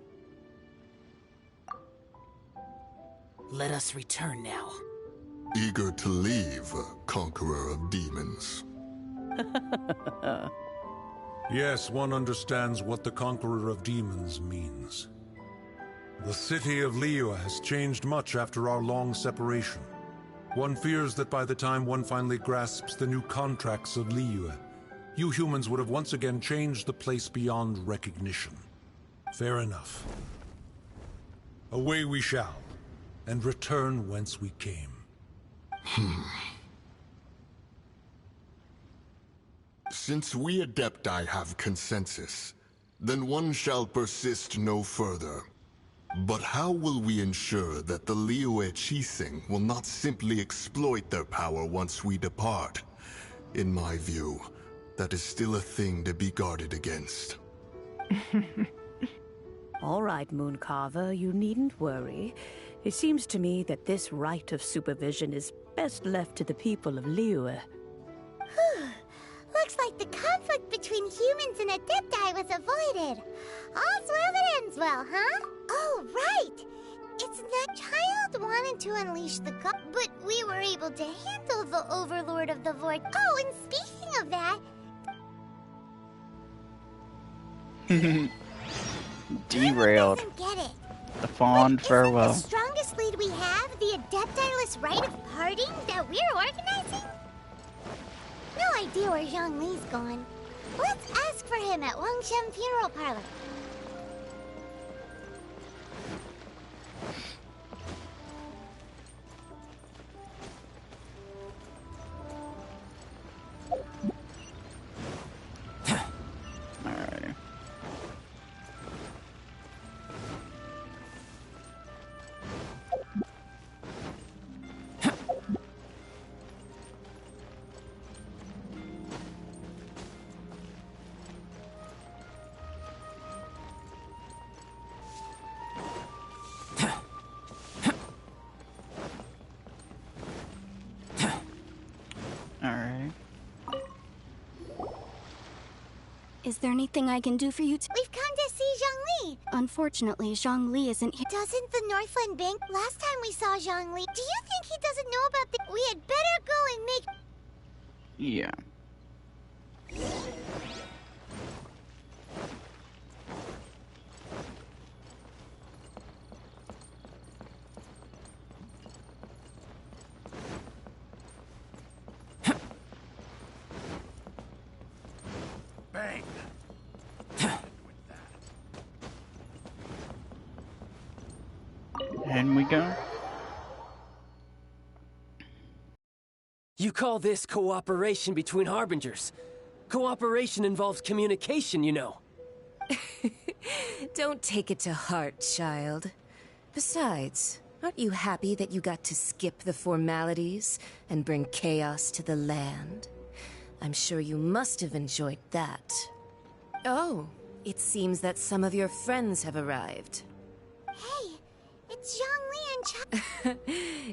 Let us return now. Eager to leave, Conqueror of Demons. Yes, one understands what the Conqueror of Demons means. The city of Liyue has changed much after our long separation. One fears that by the time one finally grasps the new contracts of Liyue, you humans would have once again changed the place beyond recognition. Fair enough. Away we shall, and return whence we came. Since we Adepti have consensus, then one shall persist no further. But how will we ensure that the Liyue Qixing will not simply exploit their power once we depart? In my view, that is still a thing to be guarded against. All right, Mooncarver, you needn't worry. It seems to me that this right of supervision is best left to the people of Liyue. Looks like the conflict between humans and Adepti was avoided. All's well that ends well, huh? Oh, right! It's that child wanted to unleash the god, but we were able to handle the Overlord of the Void. Oh, and speaking of that... Derailed. Get it. The fond farewell. The strongest lead we have, the Adepti-less rite of parting that we're organizing? No idea where Zhongli's gone. Let's ask for him at Wangshan Funeral Parlor. Alright. Alright. Is there anything I can do for you? We've come to see Zhongli. Unfortunately, Zhongli isn't here. Doesn't the Northland Bank? Last time we saw Zhongli, do you think he doesn't know about the... We had better go and make... Yeah. Bang! And we go. You call this cooperation between Harbingers? Cooperation involves communication, you know. Don't take it to heart, child. Besides, aren't you happy that you got to skip the formalities and bring chaos to the land? I'm sure you must have enjoyed that. Oh, it seems that some of your friends have arrived. Hey, it's Zhongli and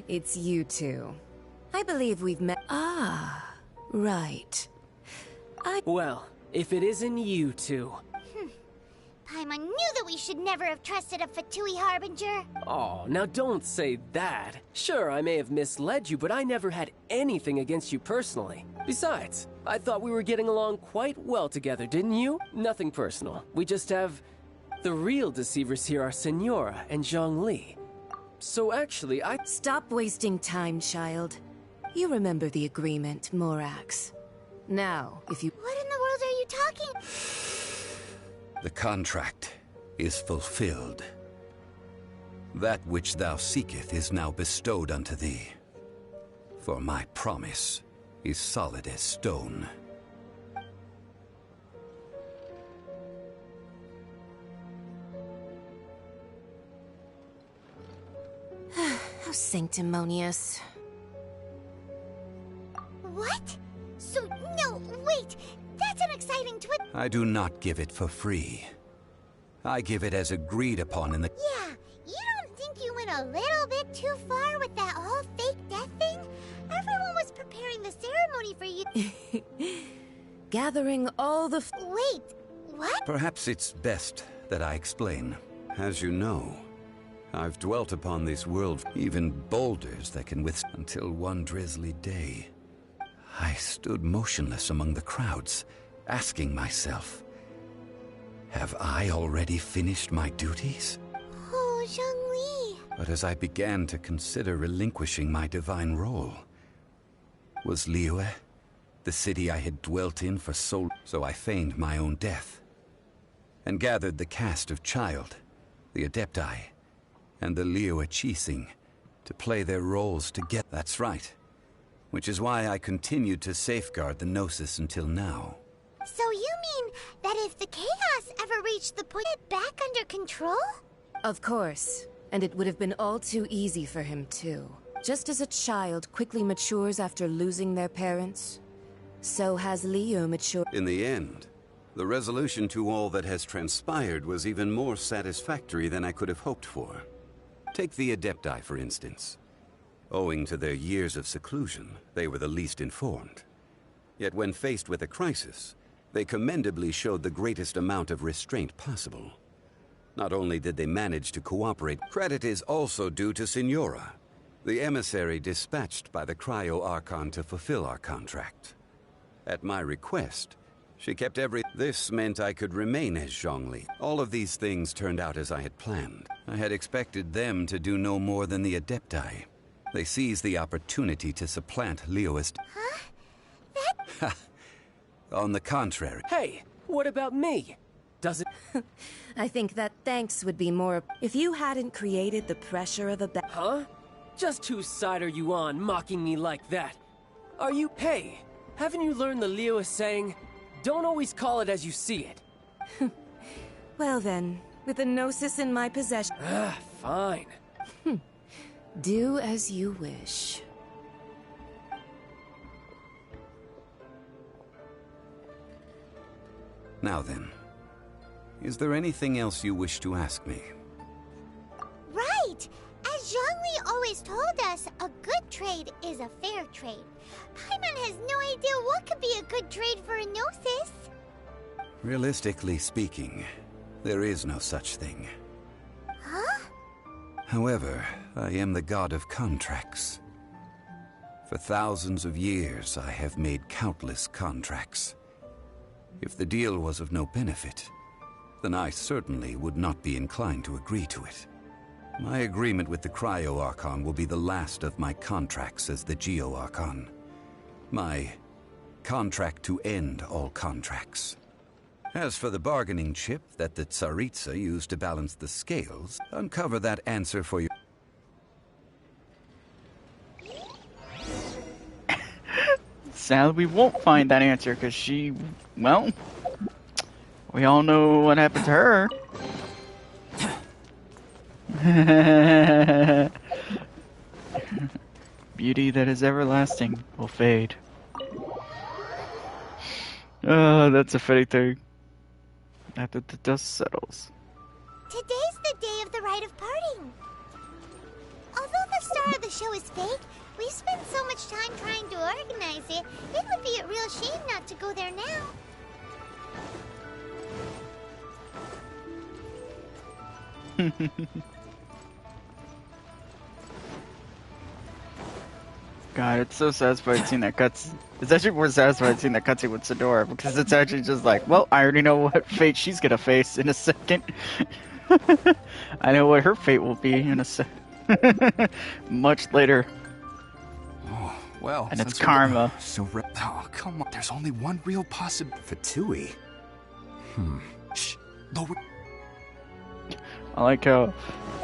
It's you two. I believe we've met. Ah, right. Well, if it isn't you two. Paimon knew that we should never have trusted a Fatui Harbinger. Oh, now don't say that. Sure, I may have misled you, but I never had anything against you personally. Besides, I thought we were getting along quite well together, didn't you? Nothing personal. We just have... The real deceivers here are Senora and Zhongli. So actually, Stop wasting time, child. You remember the agreement, Morax. Now, if you... What in the world are you talking? The contract is fulfilled. That which thou seeketh is now bestowed unto thee. For my promise is solid as stone. How sanctimonious. What? So, no, wait! That's an exciting twist! I do not give it for free. I give it as agreed upon in the... Yeah, you don't think you went a little bit too far with that whole fake death thing? Everyone was preparing the ceremony for you... Gathering all the... Wait, what? Perhaps it's best that I explain. As you know, I've dwelt upon this world, even boulders that can withstand, until one drizzly day. I stood motionless among the crowds, asking myself, have I already finished my duties? Oh, Zhongli. But as I began to consider relinquishing my divine role, was Liyue, the city I had dwelt in for so I feigned my own death, and gathered the cast of Child, the Adepti, and the Liyue Qixing to play their roles together. That's right. Which is why I continued to safeguard the Gnosis until now. So you mean that if the chaos ever reached the point it back under control? Of course. And it would have been all too easy for him, too. Just as a child quickly matures after losing their parents, so has Liyue matured. In the end, the resolution to all that has transpired was even more satisfactory than I could have hoped for. Take the Adepti, for instance. Owing to their years of seclusion, they were the least informed. Yet when faced with a crisis, they commendably showed the greatest amount of restraint possible. Not only did they manage to cooperate, credit is also due to Senora, the emissary dispatched by the Cryo Archon to fulfill our contract. At my request, she kept This meant I could remain as Zhongli. All of these things turned out as I had planned. I had expected them to do no more than the Adepti. They seized the opportunity to supplant Liyue's... Huh? On the contrary. Hey, what about me? Does it... I think that thanks would be more... If you hadn't created the pressure of a... Huh? Just whose side are you on, mocking me like that? Are you... Hey, haven't you learned the Liyue saying, don't always call it as you see it? Well then, with the Gnosis in my possession... Fine. Do as you wish. Now then, is there anything else you wish to ask me? Right! As Zhongli always told us, a good trade is a fair trade. Paimon has no idea what could be a good trade for a Gnosis. Realistically speaking, there is no such thing. Huh? However, I am the god of contracts. For thousands of years, I have made countless contracts. If the deal was of no benefit, then I certainly would not be inclined to agree to it. My agreement with the Cryo Archon will be the last of my contracts as the Geo Archon. My contract to end all contracts. As for the bargaining chip that the Tsaritsa used to balance the scales, uncover that answer for you. Sadly, we won't find that answer because she, well, we all know what happened to her. Beauty that is everlasting will fade. Oh, that's a fitting thing. After the dust settles. Today's the day of the rite of parting. Although the star of the show is fake, we spent so much time trying to organize it, it would be a real shame not to go there now. God, it's so satisfying seeing that cutscene. It's actually more satisfying seeing that cutscene with Sedora because it's actually just like, well, I already know what fate she's gonna face in a second. I know what her fate will be in a much later. Oh, well, and it's karma. Oh, come on. There's only one real possibility. Fatui. Shh. Lower. I like how.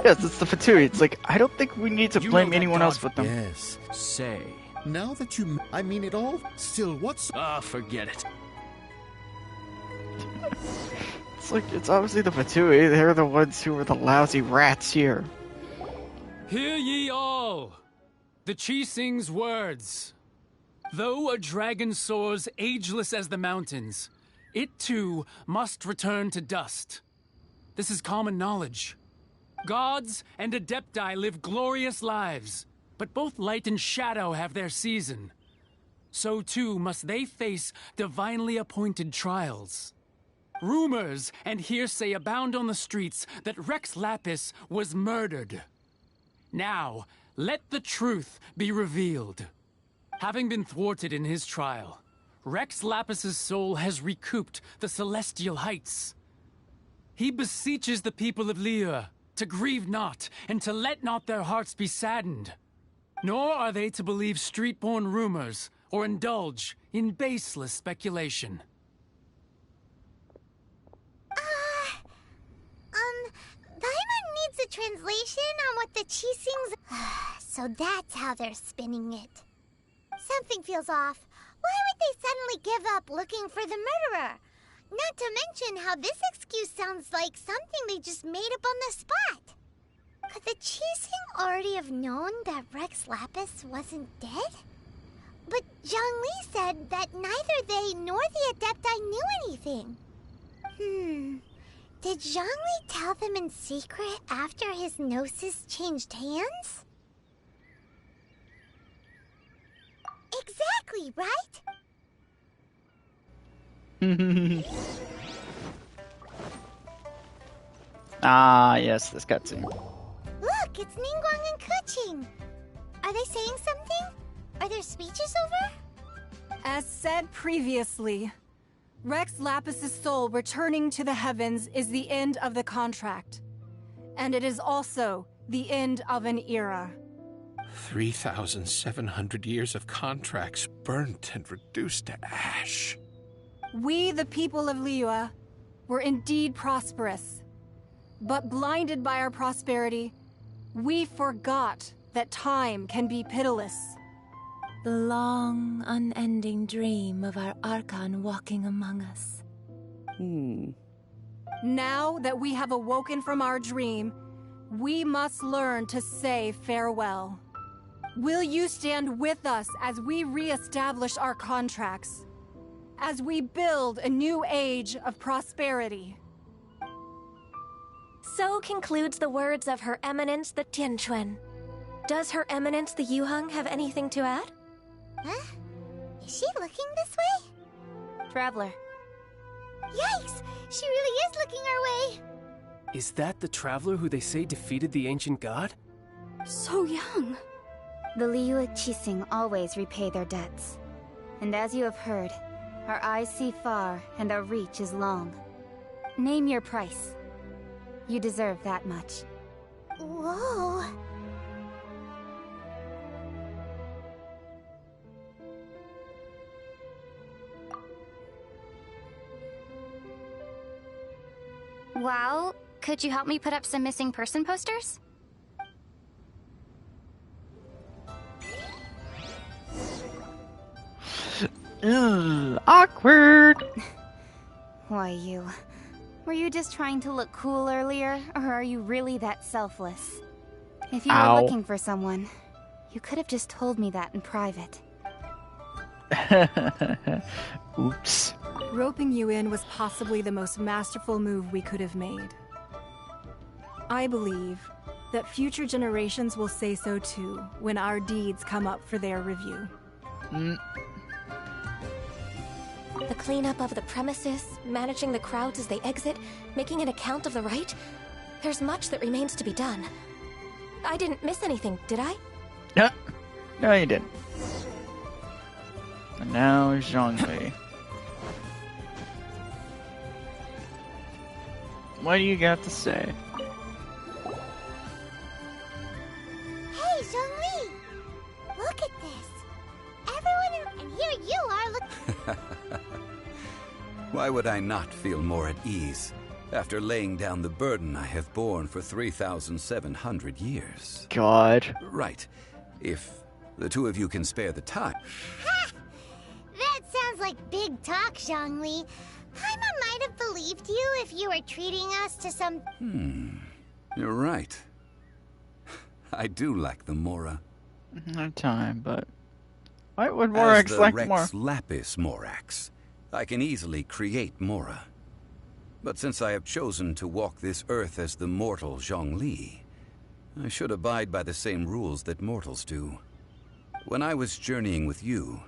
Yes, it's the Fatui. It's like, I don't think we need to blame anyone else with them. Yes. Say. Now that you... I mean it all. Still, what's... Ah, forget it. It's like, it's obviously the Fatui. They're the ones who were the lousy rats here. Hear ye all! The Qixing's words. Though a dragon soars ageless as the mountains, it too must return to dust. This is common knowledge. Gods and Adepti live glorious lives, but both light and shadow have their season. So too must they face divinely appointed trials. Rumors and hearsay abound on the streets that Rex Lapis was murdered. Now, let the truth be revealed. Having been thwarted in his trial, Rex Lapis's soul has recouped the celestial heights. He beseeches the people of Liyue to grieve not and to let not their hearts be saddened. Nor are they to believe street-born rumors or indulge in baseless speculation. Paimon needs a translation on what the Qixing's... So that's how they're spinning it. Something feels off. Why would they suddenly give up looking for the murderer? Not to mention how this excuse sounds like something they just made up on the spot. Could the Qixing already have known that Rex Lapis wasn't dead? But Zhongli said that neither they nor the Adepti knew anything. Did Zhongli tell them in secret after his gnosis changed hands? Exactly, right? Ah, yes, this cutscene. Look, it's Ningguang and Keqing. Are they saying something? Are their speeches over? As said previously, Rex Lapis's soul returning to the heavens is the end of the contract. And it is also the end of an era. 3,700 years of contracts burnt and reduced to ash. We, the people of Liyue, were indeed prosperous. But blinded by our prosperity, we forgot that time can be pitiless. The long, unending dream of our Archon walking among us. Now that we have awoken from our dream, we must learn to say farewell. Will you stand with us as we re-establish our contracts? As we build a new age of prosperity? So concludes the words of Her Eminence the Tianquan. Does Her Eminence the Yuheng have anything to add? Huh? Is she looking this way? Traveler. Yikes! She really is looking our way! Is that the traveler who they say defeated the ancient god? So young. The Liyue Qixing always repay their debts. And as you have heard, our eyes see far and our reach is long. Name your price. You deserve that much. Whoa. Well, could you help me put up some missing person posters? Ugh, awkward. Why, you... Were you just trying to look cool earlier, or are you really that selfless? If you were looking for someone, you could have just told me that in private. Oops. Roping you in was possibly the most masterful move we could have made. I believe that future generations will say so too when our deeds come up for their review. The cleanup of the premises, managing the crowds as they exit, making an account of the rite. There's much that remains to be done. I didn't miss anything, did I? Yeah. No, you didn't. And now Zhongli. What do you got to say? Hey, Zhongli! Look at this. Everyone, and here you are looking. Why would I not feel more at ease after laying down the burden I have borne for 3,700 years? God. Right. If the two of you can spare the time. Ha! That sounds like big talk, Zhongli. Paimon might have believed you if you were treating us to some... You're right. I do like the Mora. No time, but... Why would Morax like Rex more? Lapis Morax, I can easily create Mora. But since I have chosen to walk this earth as the mortal Zhongli, I should abide by the same rules that mortals do. When I was journeying with you,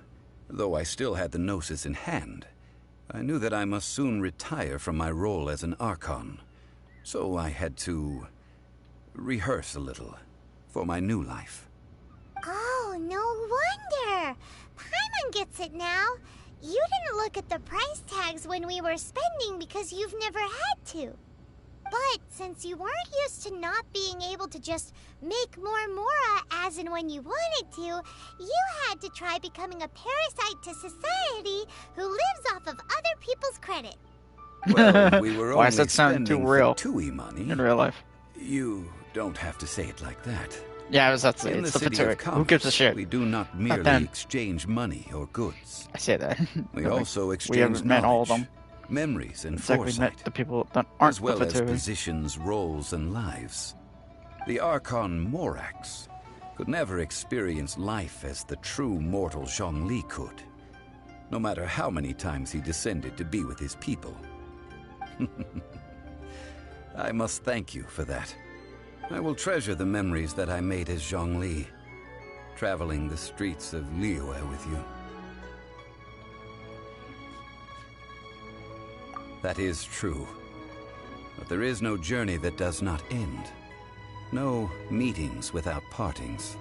though I still had the Gnosis in hand, I knew that I must soon retire from my role as an Archon. So I had to rehearse a little for my new life. Oh, no wonder. Paimon gets it now. You didn't look at the price tags when we were spending because you've never had to. But since you weren't used to not being able to just make more Mora as and when you wanted to, you had to try becoming a parasite to society who lives off of other people's credit. Well, we were Why only does that sound too spending real Fatui money. in real life? You don't have to say it like that. Yeah, I was about to say, In it's the the city of Fatui. Who gives a commerce, shit? We do not merely them. exchange money or goods. I say that. We But, like, also exchange we haven't met all of them. memories, and It's like we foresight, met the people that aren't as well the as Fatui. positions, roles, and lives. The Archon Morax could never experience life as the true mortal Zhongli could, no matter how many times he descended to be with his people. I must thank you for that. I will treasure the memories that I made as Zhongli, traveling the streets of Liyue with you. That is true. But there is no journey that does not end. No meetings without partings.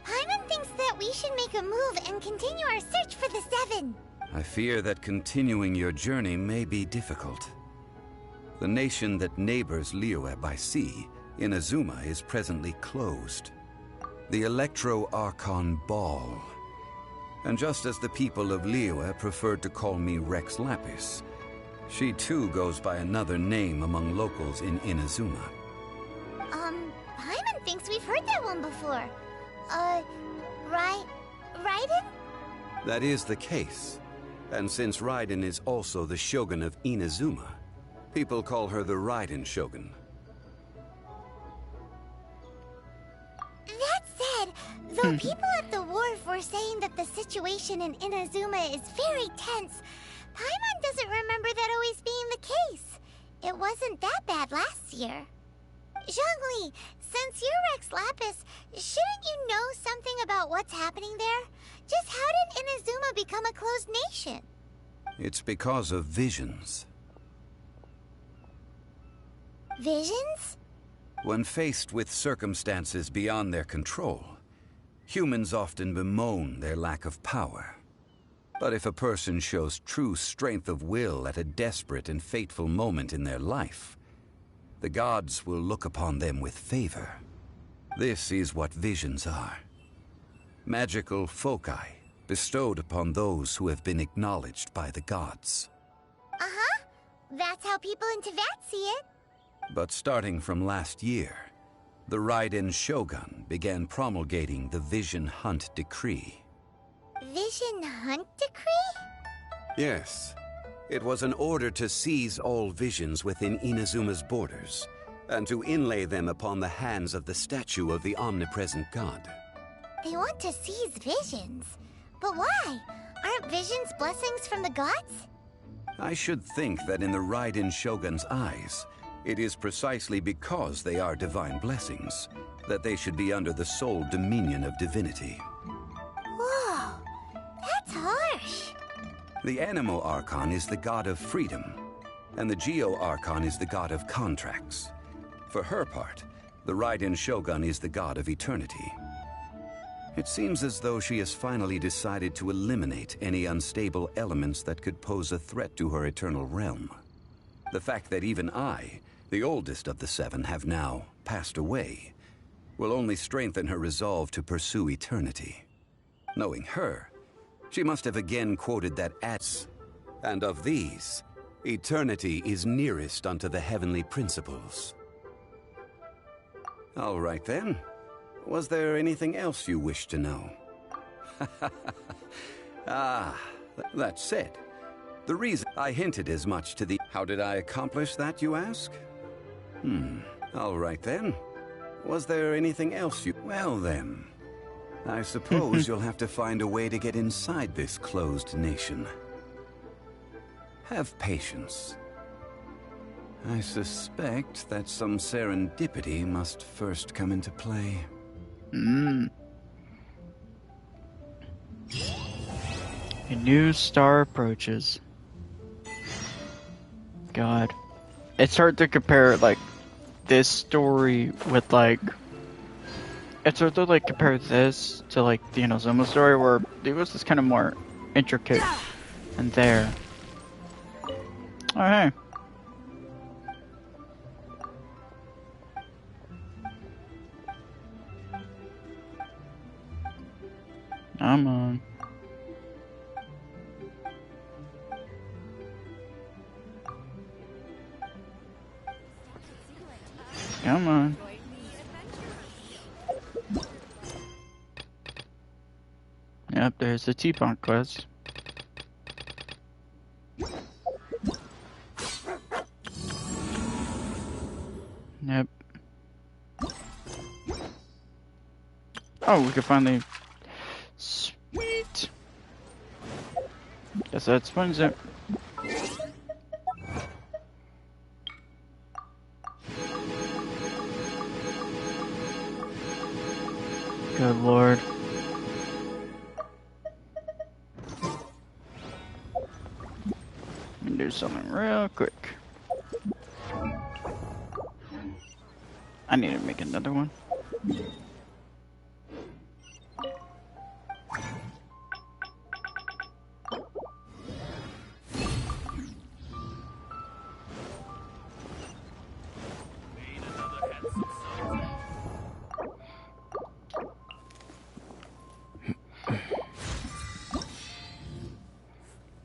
Paimon thinks that we should make a move and continue our search for the Seven. I fear that continuing your journey may be difficult. The nation that neighbors Liyue by sea, Inazuma, is presently closed. The Electro-Archon Ball. And just as the people of Liyue preferred to call me Rex Lapis, she too goes by another name among locals in Inazuma. Paimon thinks we've heard that one before. Raiden? That is the case. And since Raiden is also the Shogun of Inazuma, people call her the Raiden Shogun. That said, though people at the wharf were saying that the situation in Inazuma is very tense, Paimon doesn't remember that always being the case. It wasn't that bad last year. Zhongli, since you're Rex Lapis, shouldn't you know something about what's happening there? Just how did Inazuma become a closed nation? It's because of visions. Visions? When faced with circumstances beyond their control, humans often bemoan their lack of power. But if a person shows true strength of will at a desperate and fateful moment in their life, the gods will look upon them with favor. This is what visions are. Magical foci bestowed upon those who have been acknowledged by the gods. Uh-huh. That's how people in Teyvat see it. But starting from last year, the Raiden Shogun began promulgating the Vision Hunt Decree. Vision Hunt Decree? Yes. It was an order to seize all visions within Inazuma's borders, and to inlay them upon the hands of the statue of the omnipresent god. They want to seize visions. But why? Aren't visions blessings from the gods? I should think that in the Raiden Shogun's eyes, it is precisely because they are divine blessings that they should be under the sole dominion of divinity. Whoa, that's harsh. The Anemo Archon is the god of freedom, and the Geo-Archon is the god of contracts. For her part, the Raiden Shogun is the god of eternity. It seems as though she has finally decided to eliminate any unstable elements that could pose a threat to her eternal realm. The fact that even I, the oldest of the seven, have now passed away will only strengthen her resolve to pursue eternity. Knowing her, she must have again quoted that as, and of these, eternity is nearest unto the heavenly principles. All right then. Was there anything else you wished to know? That's it. The reason I hinted as much to the... How did I accomplish that, you ask? All right then. Was there anything else you... Well then, I suppose you'll have to find a way to get inside this closed nation. Have patience. I suspect that some serendipity must first come into play. A new star approaches. God. It's hard to compare, like, this story with, like... It's hard to, like, compare this to, like, the Inazuma story, where it was just kind of more intricate. And there. Oh, hey. Come on. Come on. Yep, there's the T-Punk quest. Yep. Oh, we can finally... Sweet! Guess that explains it. Good lord. Let me do something real quick. I need to make another one.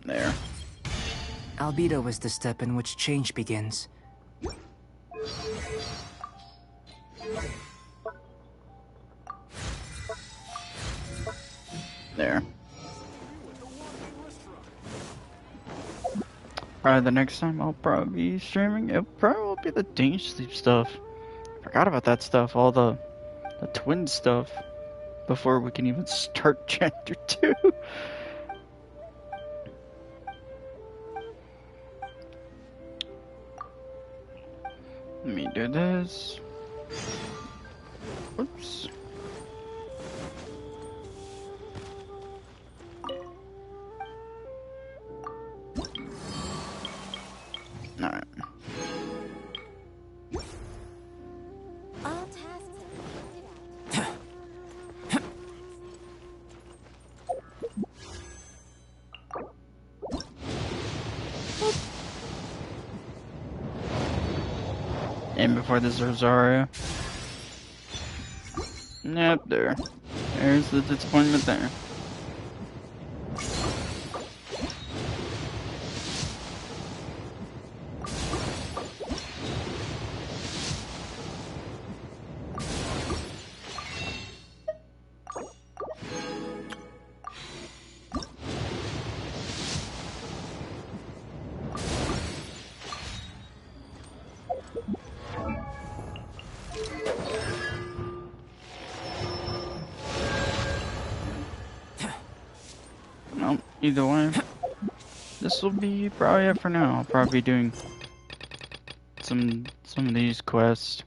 There. Albedo is the step in which change begins. There. Probably the next time I'll probably be streaming, it probably will be the Danger Sleep stuff. Forgot about that stuff, all the twin stuff, before we can even start chapter 2. Let me do this. Oops. Alright. All tasks And before this Rosario. Yep, there. There's the disappointment there. Well, either way, this will be probably it for now. I'll probably be doing some of these quests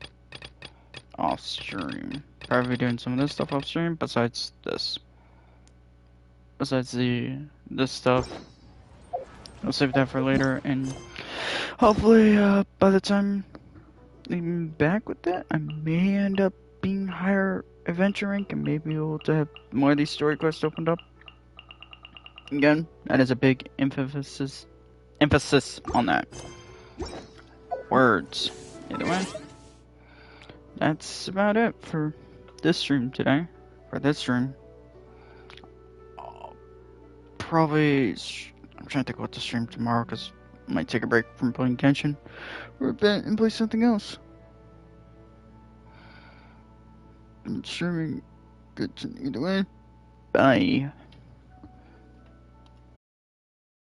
off stream. Probably doing some of this stuff off stream besides this. Besides this stuff. I'll save that for later, and Hopefully, by the time I'm back with that, I may end up being higher adventure rank and maybe able to have more of these story quests opened up. Again, that is a big emphasis on that. Words. Either way, that's about it for this stream today. For this stream, probably I'm trying to think what to stream tomorrow because I might take a break from playing Genshin for a bit and play something else. I'm streaming Genshin either way. Bye.